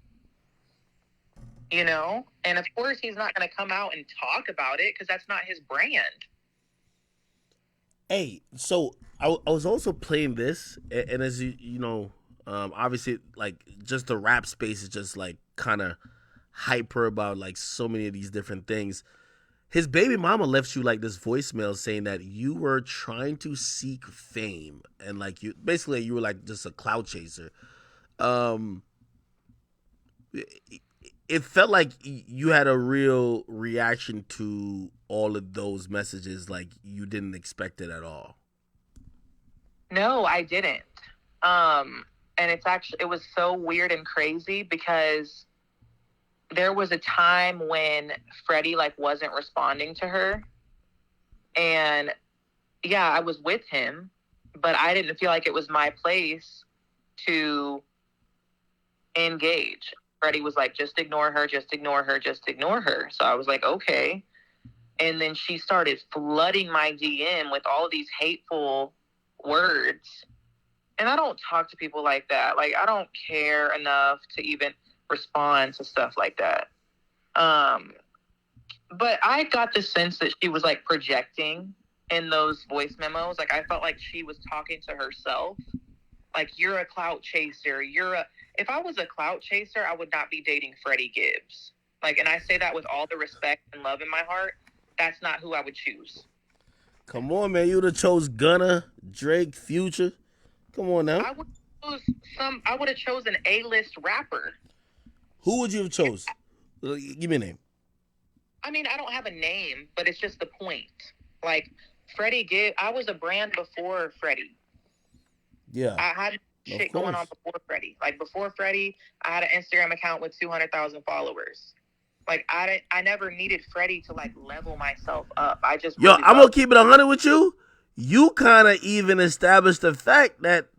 You know? And of course he's not going to come out and talk about it because that's not his brand. Hey, so I was also playing this, and as you know, obviously, like, just the rap space is just like kind of hyper about like so many of these different things. His baby mama left you like this voicemail saying that you were trying to seek fame and like you were like just a clout chaser. It felt like you had a real reaction to all of those messages, like you didn't expect it at all. No, I didn't. And it was so weird and crazy because there was a time when Freddie like wasn't responding to her. And yeah, I was with him, but I didn't feel like it was my place to engage. Freddie was like, just ignore her, just ignore her, just ignore her. So I was like, okay. And then she started flooding my DM with all of these hateful words. And I don't talk to people like that. Like, I don't care enough to even respond to stuff like that. But I got the sense that she was like projecting in those voice memos. Like, I felt like she was talking to herself. Like, you're a clout chaser. If I was a clout chaser, I would not be dating Freddie Gibbs. Like, and I say that with all the respect and love in my heart. That's not who I would choose. Come on, man. You would have chose Gunna, Drake, Future. Come on now. I would have chosen an A-list rapper. Who would you have chose? Give me a name. I mean, I don't have a name, but it's just the point. Like, Freddie Gibbs, I was a brand before Freddie. Yeah. I had shit going on before Freddie. Like, before Freddie, I had an Instagram account with 200,000 followers. Like, I never needed Freddie to, like, level myself up. I just... Yo, I'm going to keep it 100 with you. You kind of even established the fact that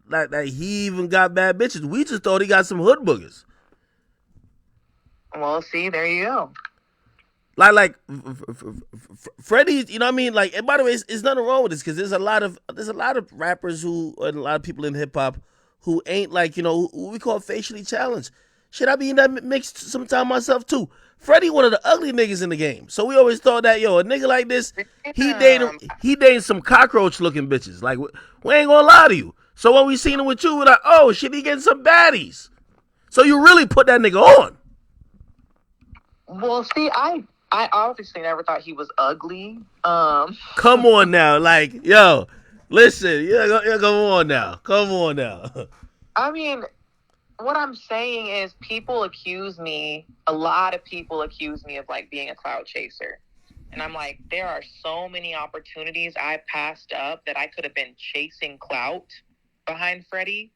he even got bad bitches. We just thought he got some hood boogers. Well, see, there you go. Like Freddie, you know what I mean? Like, and by the way, it's nothing wrong with this because there's a lot of rappers and a lot of people in hip hop who ain't like, you know, who we call facially challenged. Should I be in that mix sometime myself too? Freddie, one of the ugly niggas in the game. So we always thought that, yo, a nigga like this, he dating some cockroach looking bitches. Like, we ain't gonna lie to you. So when we seen him with you, we're like, oh shit, he getting some baddies. So you really put that nigga on. Well, see, I obviously never thought he was ugly. Come on now, like, yo, listen, yeah, come on now. I mean, what I'm saying is a lot of people accuse me of like being a cloud chaser. And I'm like, there are so many opportunities I passed up that I could have been chasing clout behind Freddie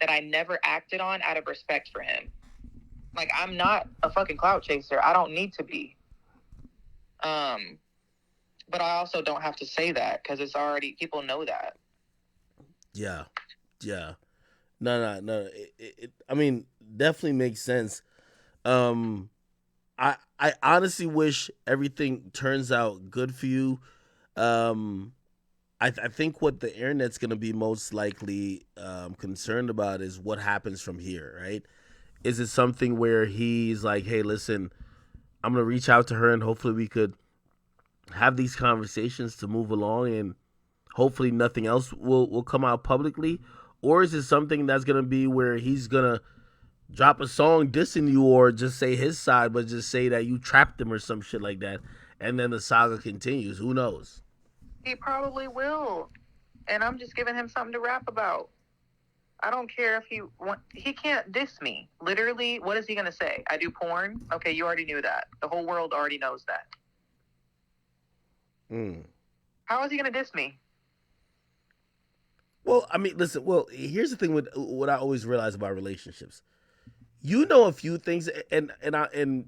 that I never acted on out of respect for him. Like, I'm not a fucking clout chaser. I don't need to be. But I also don't have to say that because it's already, people know that. Yeah. No. It I mean, definitely makes sense. I honestly wish everything turns out good for you. I think what the internet's gonna be most likely concerned about is what happens from here, right? Is it something where he's like, hey, listen, I'm gonna reach out to her and hopefully we could have these conversations to move along and hopefully nothing else will come out publicly? Or is it something that's gonna be where he's gonna drop a song dissing you or just say his side, but just say that you trapped him or some shit like that, and then the saga continues? Who knows? He probably will. And I'm just giving him something to rap about. I don't care if he can't diss me. Literally, what is he going to say? I do porn? Okay, you already knew that. The whole world already knows that. How is he going to diss me? Well, I mean, listen, here's the thing with what I always realize about relationships. You know a few things, and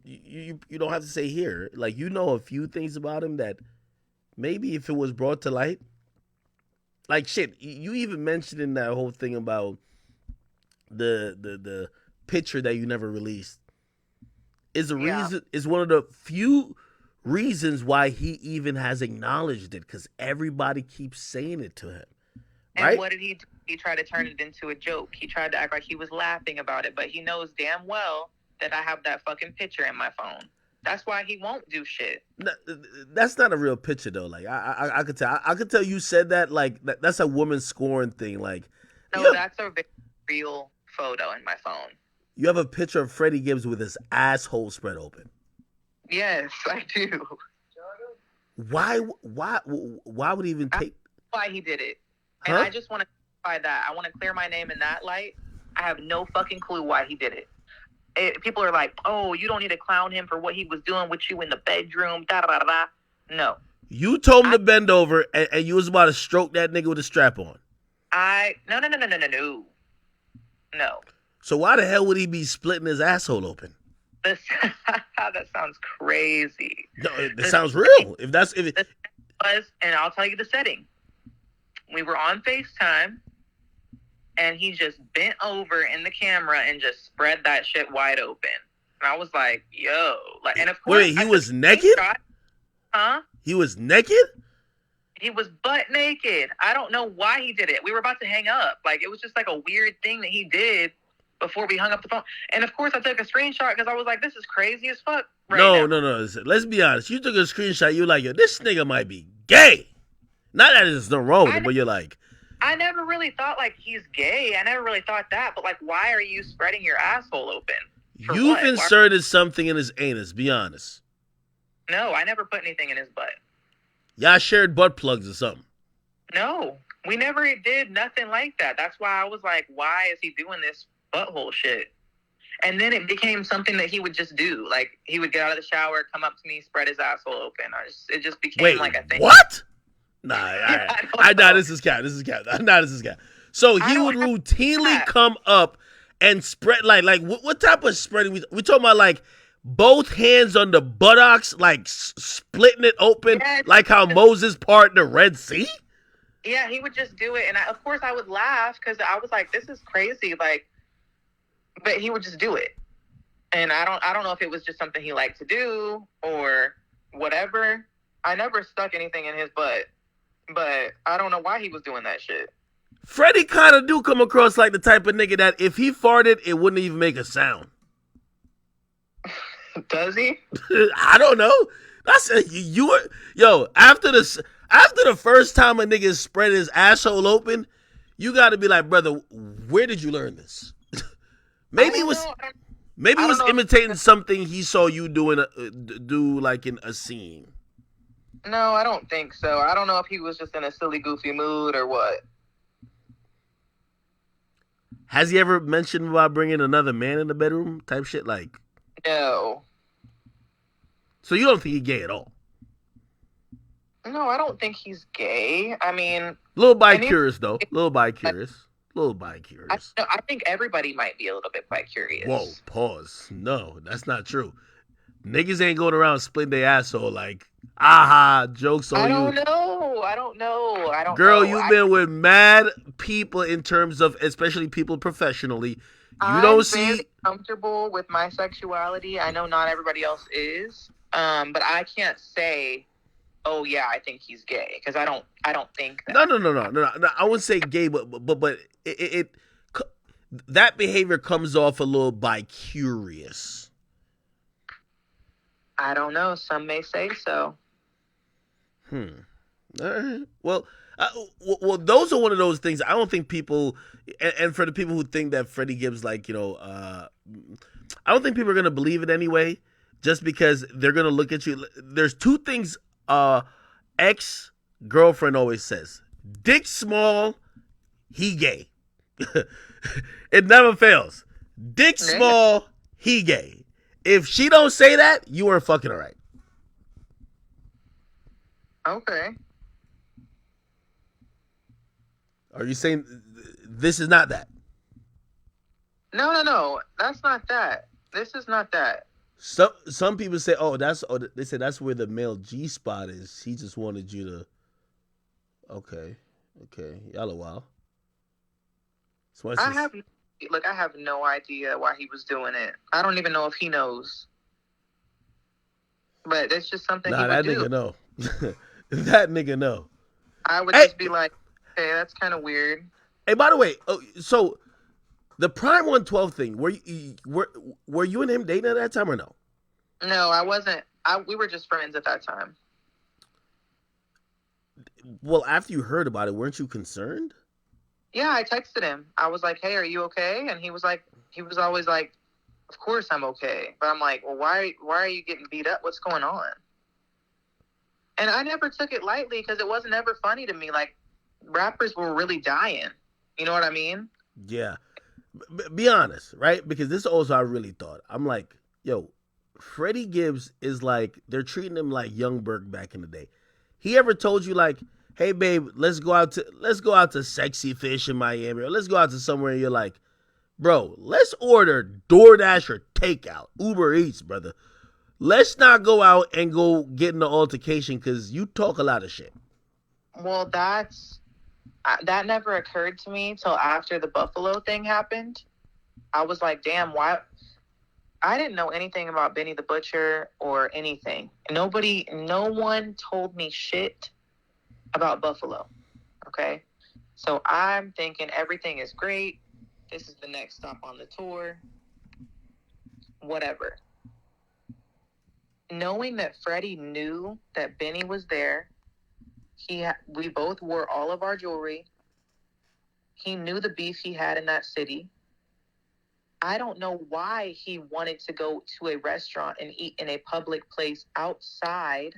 you don't have to say here. Like, you know a few things about him that maybe if it was brought to light, like shit, you even mentioned in that whole thing about the picture that you never released is reason is one of the few reasons why he even has acknowledged it, because everybody keeps saying it to him. Right? And what did he do? He tried to turn it into a joke. He tried to act like he was laughing about it, but he knows damn well that I have that fucking picture in my phone. That's why he won't do shit. That's not a real picture though. Like I could tell. I could tell you said that. Like that's a woman scoring thing. Like no, that's a very real photo in my phone. You have a picture of Freddie Gibbs with his asshole spread open. Yes, I do. Why would he even take? Why he did it? And I just want to clarify that. I want to clear my name in that light. I have no fucking clue why he did it. People are like, oh, you don't need to clown him for what he was doing with you in the bedroom, da-da-da-da. No. You told him to bend over, and you was about to stroke that nigga with a strap on. No. So why the hell would he be splitting his asshole open? That sounds crazy. No, it sounds real. If it was, and I'll tell you the setting. We were on FaceTime, and he just bent over in the camera and just spread that shit wide open. And I was like, yo. Like, and of course, wait, he was naked? Huh? He was naked? He was butt naked. I don't know why he did it. We were about to hang up. Like, it was just like a weird thing that he did before we hung up the phone. And of course, I took a screenshot because I was like, this is crazy as fuck No. Let's be honest. You took a screenshot. You're like, yo, this nigga might be gay. Not that there's no wrong with it, but you're like, I never really thought like he's gay. I never really thought that. But like, why are you spreading your asshole open? You've inserted something in his anus. Be honest. No, I never put anything in his butt. Y'all shared butt plugs or something. No, we never did nothing like that. That's why I was like, why is he doing this butthole shit? And then it became something that he would just do. Like, he would get out of the shower, come up to me, spread his asshole open. It just became like a thing. What? Nah, this is cat. So he would routinely come up and spread like what type of spreading? We talking about like both hands on the buttocks, like splitting it open, like how Moses parted the Red Sea. Yeah, he would just do it, and of course I would laugh because I was like, "This is crazy!" Like, but he would just do it, and I don't know if it was just something he liked to do or whatever. I never stuck anything in his butt. But I don't know why he was doing that shit. Freddie kind of do come across like the type of nigga that if he farted, it wouldn't even make a sound. Does he? I don't know. That's after the first time a nigga spread his asshole open, you got to be like, brother, where did you learn this? Maybe it was imitating something he saw you doing do like in a scene. No, I don't think so. I don't know if he was just in a silly, goofy mood or what. Has he ever mentioned about bringing another man in the bedroom type shit? Like, no. So you don't think he's gay at all? No, I don't think he's gay. I mean, little bi-curious though. Little bi-curious. I think everybody might be a little bit bi-curious. Whoa, pause. No, that's not true. Niggas ain't going around splitting their asshole like, aha, jokes on you. I don't know. Girl, you've been with mad people in terms of, especially people professionally. I'm very comfortable with my sexuality. I know not everybody else is, but I can't say, oh yeah, I think he's gay, because I don't think that. No. I wouldn't say gay, but it that behavior comes off a little bi-curious. I don't know. Some may say so. All right. Well, those are one of those things. I don't think people, and for the people who think that Freddie Gibbs, like, I don't think people are gonna believe it anyway, just because they're gonna look at you. There's two things. Ex-girlfriend always says: dick small, he gay. It never fails. Dick small, he gay. If she don't say that, you weren't fucking all right. Okay. Are you saying this is not that? No. That's not that. This is not that. Some people say, they say that's where the male G spot is. He just wanted you to. Okay, y'all a while. So I have no idea why he was doing it. I don't even know if he knows. But it's just something he would do. Nigga know. That nigga know. I would just be like, hey, that's kind of weird. Hey, by the way, so the Prime 112 thing, were you and him dating at that time or no? No, I wasn't. We were just friends at that time. Well, after you heard about it, weren't you concerned? Yeah, I texted him. I was like, hey, are you okay? And he was always like, of course I'm okay. But I'm like, well, why are you getting beat up? What's going on? And I never took it lightly, because it wasn't ever funny to me. Like, rappers were really dying. You know what I mean? Yeah. Be honest, right? Because this is also I really thought. I'm like, yo, Freddie Gibbs is like, they're treating him like Young Berg back in the day. He ever told you like, hey babe, let's go out to Sexy Fish in Miami, or let's go out to somewhere, and you're like, bro, let's order DoorDash or takeout, Uber Eats, brother. Let's not go out and go get in the altercation, because you talk a lot of shit. Well, that never occurred to me till after the Buffalo thing happened. I was like, damn, why? I didn't know anything about Benny the Butcher or anything. No one told me shit about Buffalo. Okay? So I'm thinking everything is great. This is the next stop on the tour. Whatever. Knowing that Freddie knew that Benny was there, we both wore all of our jewelry. He knew the beef he had in that city. I don't know why he wanted to go to a restaurant and eat in a public place outside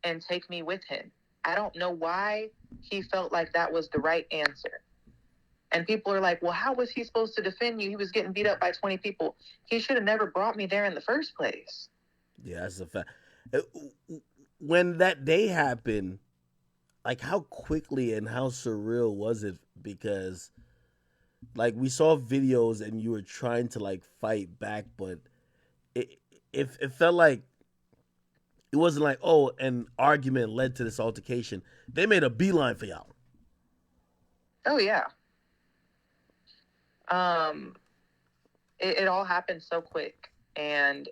and take me with him. I don't know why he felt like that was the right answer. And people are like, well, how was he supposed to defend you? He was getting beat up by 20 people. He should have never brought me there in the first place. Yeah, that's a fact. When that day happened, like, how quickly and how surreal was it? Because, like, we saw videos and you were trying to, like, fight back, but it felt like it wasn't like, oh, an argument led to this altercation. They made a beeline for y'all. Oh, yeah. It all happened so quick. And,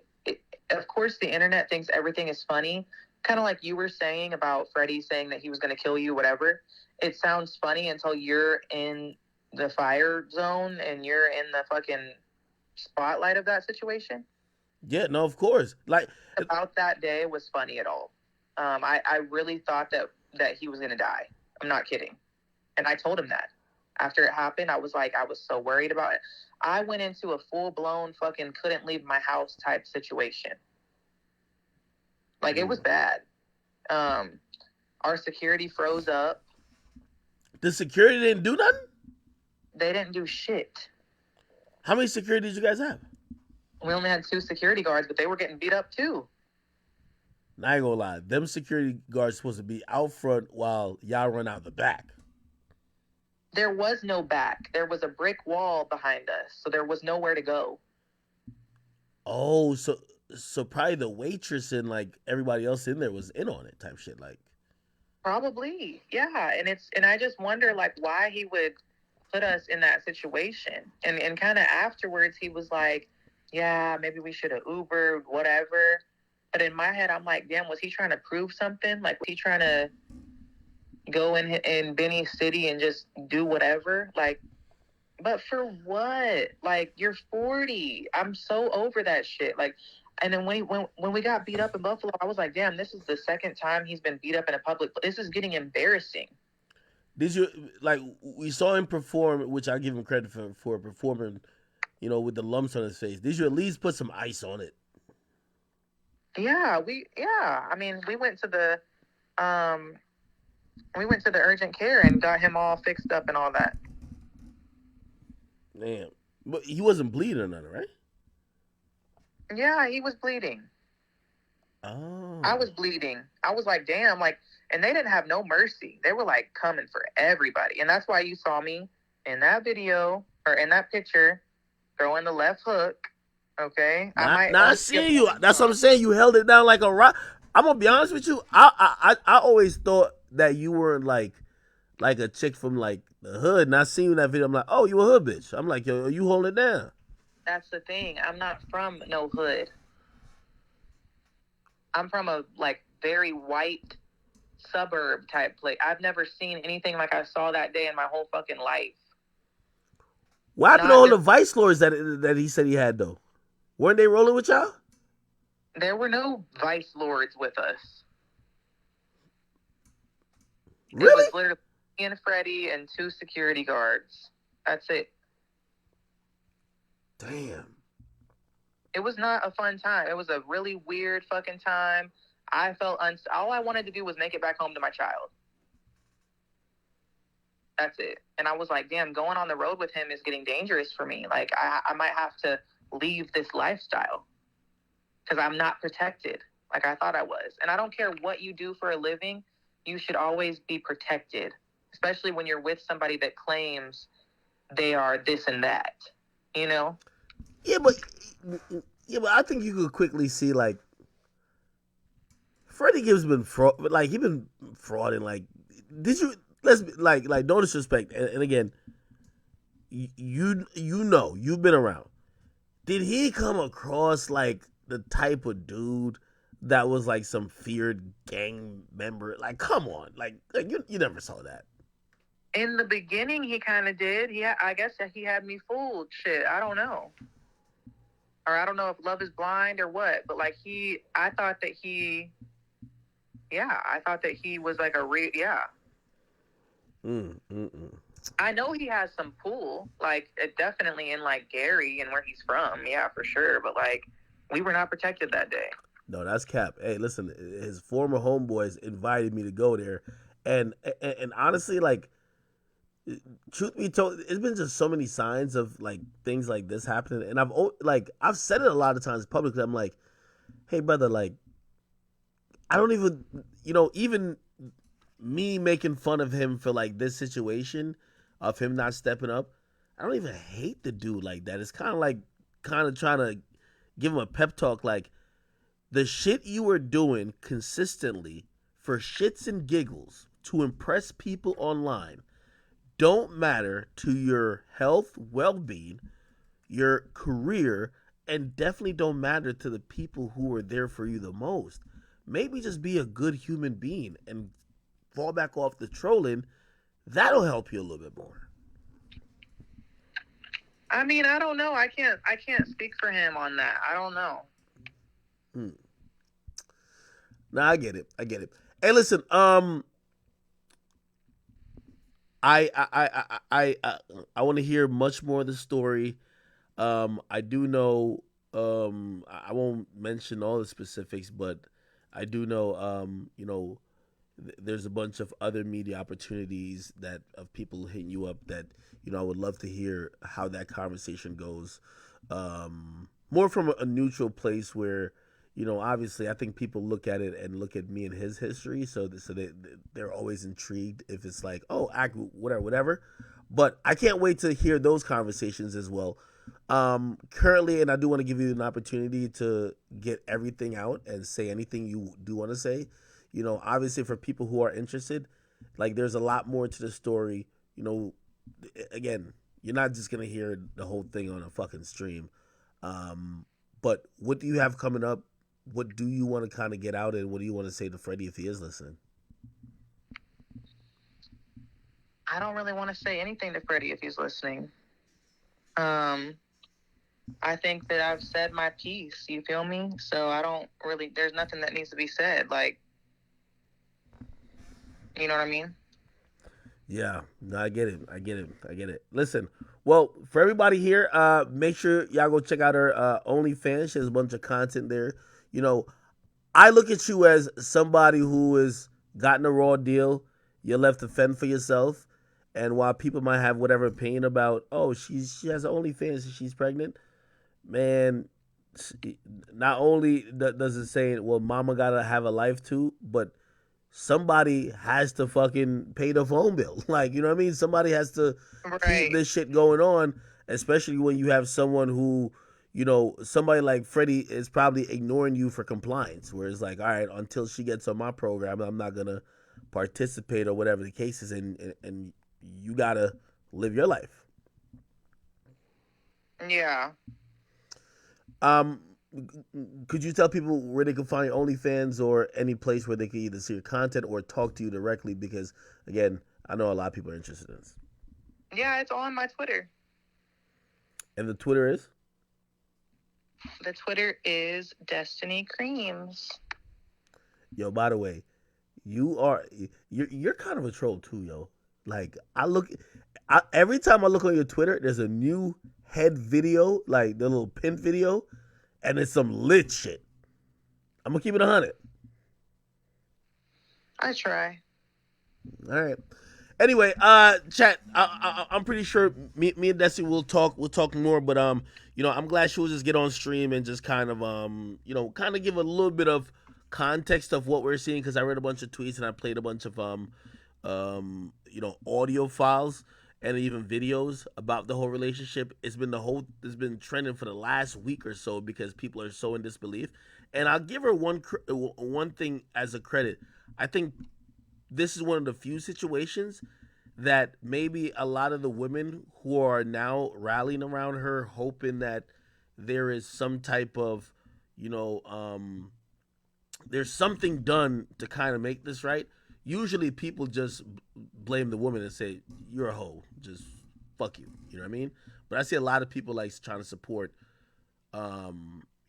of course, the internet thinks everything is funny. Kind of like you were saying about Freddie saying that he was going to kill you, whatever. It sounds funny until you're in the fire zone and you're in the fucking spotlight of that situation. Yeah, no, of course. Like, about that day was funny at all. I really thought that he was going to die. I'm not kidding. And I told him that. After it happened, I was so worried about it. I went into a full-blown fucking couldn't leave my house type situation. Like, it was bad. Our security froze up. The security didn't do nothing? They didn't do shit. How many security did you guys have? We only had 2 security guards, but they were getting beat up too. I ain't gonna lie. Them security guards supposed to be out front while y'all run out the back. There was no back. There was a brick wall behind us, so there was nowhere to go. Oh, so probably the waitress and like everybody else in there was in on it type shit. Like, probably, yeah. And I just wonder like why he would put us in that situation. And kind of afterwards he was like, yeah, maybe we should have Ubered, whatever. But in my head, I'm like, damn, was he trying to prove something? Like, was he trying to go in Benny City and just do whatever? Like, but for what? Like, you're 40. I'm so over that shit. Like, and then when we got beat up in Buffalo, I was like, damn, this is the second time he's been beat up in a public. This is getting embarrassing. Did you, like, we saw him perform, which I give him credit for performing, you know, with the lumps on his face. Did you at least put some ice on it? Yeah, I mean, we went to the urgent care and got him all fixed up and all that. Damn. But he wasn't bleeding or nothing, right? Yeah, he was bleeding. Oh. I was bleeding. I was like, damn, like, and they didn't have no mercy. They were like coming for everybody. And that's why you saw me in that video or in that picture throwing the left hook. Okay. I see you. That's what I'm saying. You held it down like a rock. I'm gonna be honest with you. I always thought that you were like a chick from like the hood. And I seen you in that video. I'm like, oh, you a hood bitch. I'm like, yo, you holding it down. That's the thing. I'm not from no hood. I'm from a like very white suburb type place. I've never seen anything like I saw that day in my whole fucking life. What happened to all the vice lords that he said he had though? Weren't they rolling with y'all? There were no vice lords with us. Really? It was literally me and Spreadie and 2 security guards. That's it. Damn. It was not a fun time. It was a really weird fucking time. I felt all I wanted to do was make it back home to my child. That's it. And I was like, damn, going on the road with him is getting dangerous for me. Like, I might have to leave this lifestyle because I'm not protected like I thought I was. And I don't care what you do for a living. You should always be protected, especially when you're with somebody that claims they are this and that, you know? Yeah, but I think you could quickly see like Freddie Gibbs been fraud, like he been frauding. Like, did you? Let's be, like no disrespect, and again, you know you've been around. Did he come across like the type of dude that was like some feared gang member? Like, come on, like you never saw that. In the beginning, he kind of did. Yeah, I guess that he had me fooled. Shit, I don't know. Or I don't know if love is blind or what, but like I thought that he was like a real, yeah. I know he has some pull, like definitely in like Gary and where he's from, yeah, for sure. But like, we were not protected that day. No, that's cap. Hey, listen, his former homeboys invited me to go there, and honestly, like, truth be told, it's been just so many signs of like things like this happening, and I've said it a lot of times publicly. I'm like, hey brother, like, I don't even, even me making fun of him for like this situation of him not stepping up, I don't even hate the dude like that. It's kind of trying to give him a pep talk, like the shit you were doing consistently for shits and giggles to impress people online don't matter to your health, well-being, your career, and definitely don't matter to the people who are there for you the most. Maybe just be a good human being and fall back off the trolling. That'll help you a little bit more. I mean, I don't know. I can't speak for him on that. I don't know. Nah, I get it. Hey, listen, I want to hear much more of the story. I do know. I won't mention all the specifics, but I do know. There's a bunch of other media opportunities that of people hitting you up that I would love to hear how that conversation goes. More from a neutral place where obviously I think people look at it and look at me and his history, so they're always intrigued if it's like, oh, act whatever. But I can't wait to hear those conversations as well. Currently, and I do want to give you an opportunity to get everything out and say anything you do want to say. Obviously for people who are interested, like there's a lot more to the story. Again, you're not just gonna hear the whole thing on a fucking stream. But what do you have coming up? What do you want to kind of get out, and what do you want to say to Freddie if he is listening? I don't really want to say anything to Freddie if he's listening. I think that I've said my piece. You feel me? So I don't really. There's nothing that needs to be said. Like, you know what I mean? Yeah, no, I get it. Listen, well, for everybody here, make sure y'all go check out her OnlyFans. She has a bunch of content there. I look at you as somebody who has gotten a raw deal. You're left to fend for yourself. And while people might have whatever opinion about, oh, she has OnlyFans and she's pregnant, man, not only does it say, well, mama gotta have a life too, but somebody has to fucking pay the phone bill. Like, you know what I mean? Somebody has to keep this shit going on, especially when you have someone who, somebody like Freddie is probably ignoring you for compliance, where it's like, all right, until she gets on my program, I'm not going to participate or whatever the case is, and you got to live your life. Yeah. Could you tell people where they can find OnlyFans or any place where they can either see your content or talk to you directly? Because, again, I know a lot of people are interested in this. Yeah, it's on my Twitter. And the Twitter is? The Twitter is Destiny Creams. Yo, by the way, you're kind of a troll too, yo. Like, every time I look on your Twitter, there's a new head video, like the little pin video, and it's some lit shit. I'm gonna keep it 100. I try. All right. Anyway, chat. I'm pretty sure me and Destiny will talk. We'll talk more. But I'm glad she will just get on stream and just kind of kind of give a little bit of context of what we're seeing, because I read a bunch of tweets and I played a bunch of audio files and even videos about the whole relationship. It's been trending for the last week or so because people are so in disbelief. And I'll give her one thing as a credit. I think this is one of the few situations that maybe a lot of the women who are now rallying around her, hoping that there is some type of, there's something done to kind of make this right. Usually people just blame the woman and say, you're a hoe, just fuck you. You know what I mean? But I see a lot of people like trying to support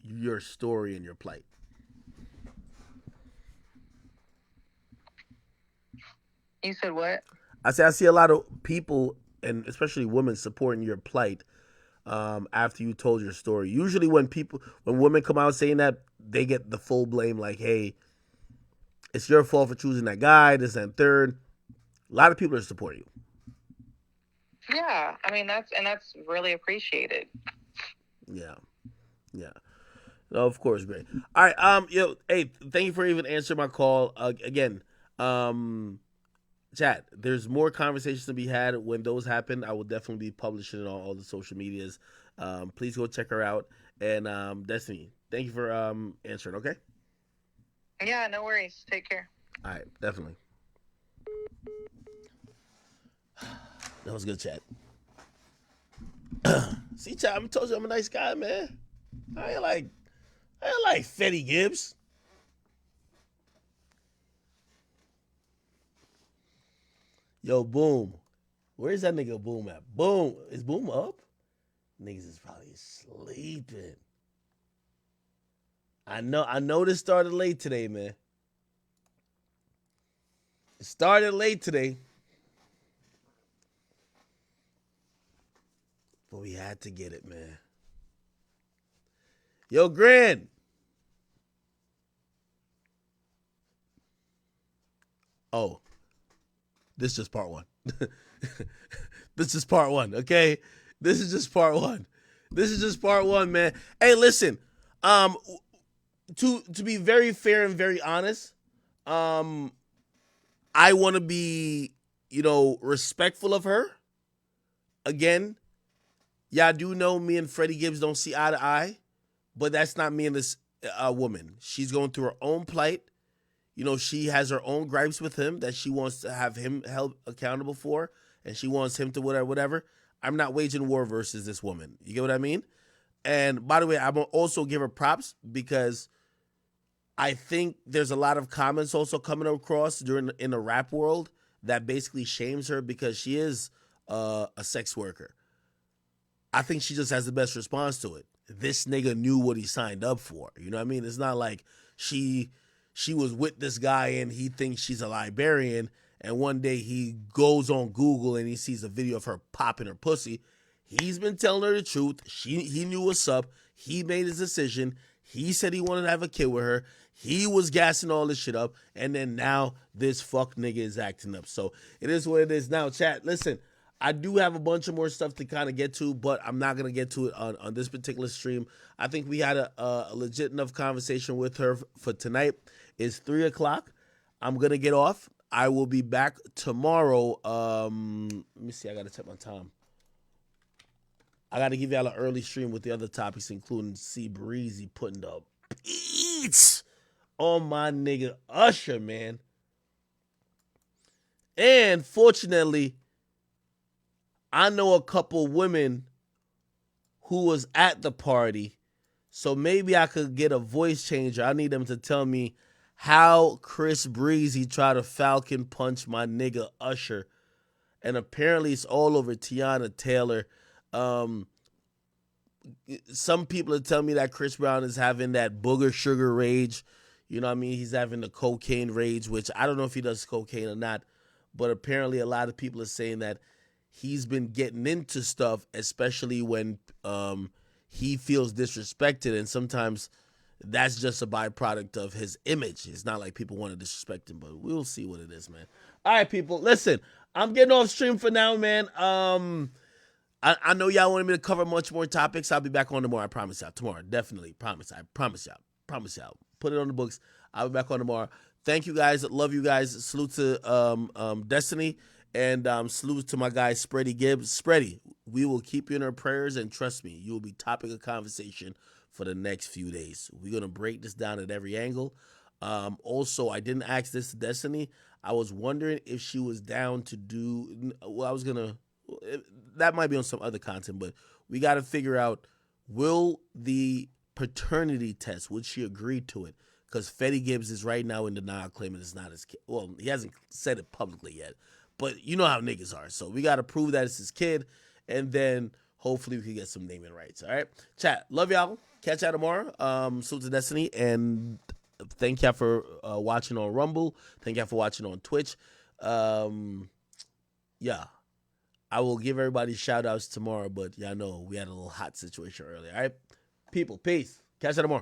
your story and your plight. You said what? I see a lot of people, and especially women, supporting your plight after you told your story. Usually when women come out saying that, they get the full blame, like, hey, it's your fault for choosing that guy, this and third. A lot of people are supporting you. Yeah, I mean, that's really appreciated. Yeah. No, of course, great. All right, hey, thank you for even answering my call again. Chat, there's more conversations to be had. When those happen, I will definitely be publishing it on all the social medias. Please go check her out. And Destiny, thank you for answering, okay? Yeah, no worries. Take care. All right, definitely. That was good, chat. See, chat, I told you I'm a nice guy, man. I ain't like Fetty Gibbs. Yo, Boom. Where's that nigga Boom at? Boom. Is Boom up? Niggas is probably sleeping. I know this started late today, man. It started late today. But we had to get it, man. Yo, Grand. Oh, this is just part one. This is part one, okay? This is just part one. This is just part one, man. Hey, listen. To be very fair and very honest, I want to be, respectful of her. Again, y'all do know me and Freddie Gibbs don't see eye to eye, but that's not me and this woman. She's going through her own plight. She has her own gripes with him that she wants to have him held accountable for, and she wants him to whatever. I'm not waging war versus this woman. You get what I mean? And by the way, I'm going to also give her props because I think there's a lot of comments also coming across in the rap world that basically shames her because she is a sex worker. I think she just has the best response to it. This nigga knew what he signed up for. You know what I mean? It's not like she was with this guy and he thinks she's a librarian and one day he goes on Google and he sees a video of her popping her pussy. He's been telling her the truth. He knew what's up. He made his decision. He said he wanted to have a kid with her. He was gassing all this shit up. And then now this fuck nigga is acting up. So it is what it is. Now, chat, listen, I do have a bunch of more stuff to kind of get to, but I'm not going to get to it on this particular stream. I think we had a legit enough conversation with her for tonight. It's 3 o'clock. I'm going to get off. I will be back tomorrow. Let me see. I got to check my time. I got to give y'all an early stream with the other topics, including Spreadie putting the beats on my nigga Usher, man. And fortunately, I know a couple women who was at the party, so maybe I could get a voice changer. I need them to tell me how Chris Breezy tried to falcon punch my nigga Usher. And apparently it's all over Tiana Taylor. Some people are telling me that Chris Brown is having that booger sugar rage. You know what I mean? He's having the cocaine rage, which I don't know if he does cocaine or not. But apparently a lot of people are saying that he's been getting into stuff, especially when he feels disrespected. And sometimes that's just a byproduct of his image. It's not like people want to disrespect him, but we'll see what it is, man. All right, people. Listen, I'm getting off stream for now, man. I know y'all wanted me to cover much more topics. I'll be back on tomorrow. I promise y'all. Tomorrow. Definitely. Promise. I promise y'all. Promise y'all. Put it on the books. I'll be back on tomorrow. Thank you guys. Love you guys. Salute to Destiny. And salute to my guy, Spreadie Gibbs. Spreadie, we will keep you in our prayers. And trust me, you will be topic of conversation for the next few days. We're going to break this down at every angle. Also, I didn't ask this to Destiny. I was wondering if she was down to do, well, I was going to, that might be on some other content, but we got to figure out, will the paternity test, would she agree to it? Because Freddie Gibbs is right now in denial, claiming it's not his kid. Well, he hasn't said it publicly yet, but you know how niggas are. So we got to prove that it's his kid, and then hopefully we can get some naming rights. All right? Chat, love y'all. Catch y'all tomorrow. Salute to Destiny, and thank y'all for watching on Rumble. Thank y'all for watching on Twitch. Yeah. I will give everybody shout outs tomorrow, but y'all know we had a little hot situation earlier. All right? People, peace. Catch you tomorrow.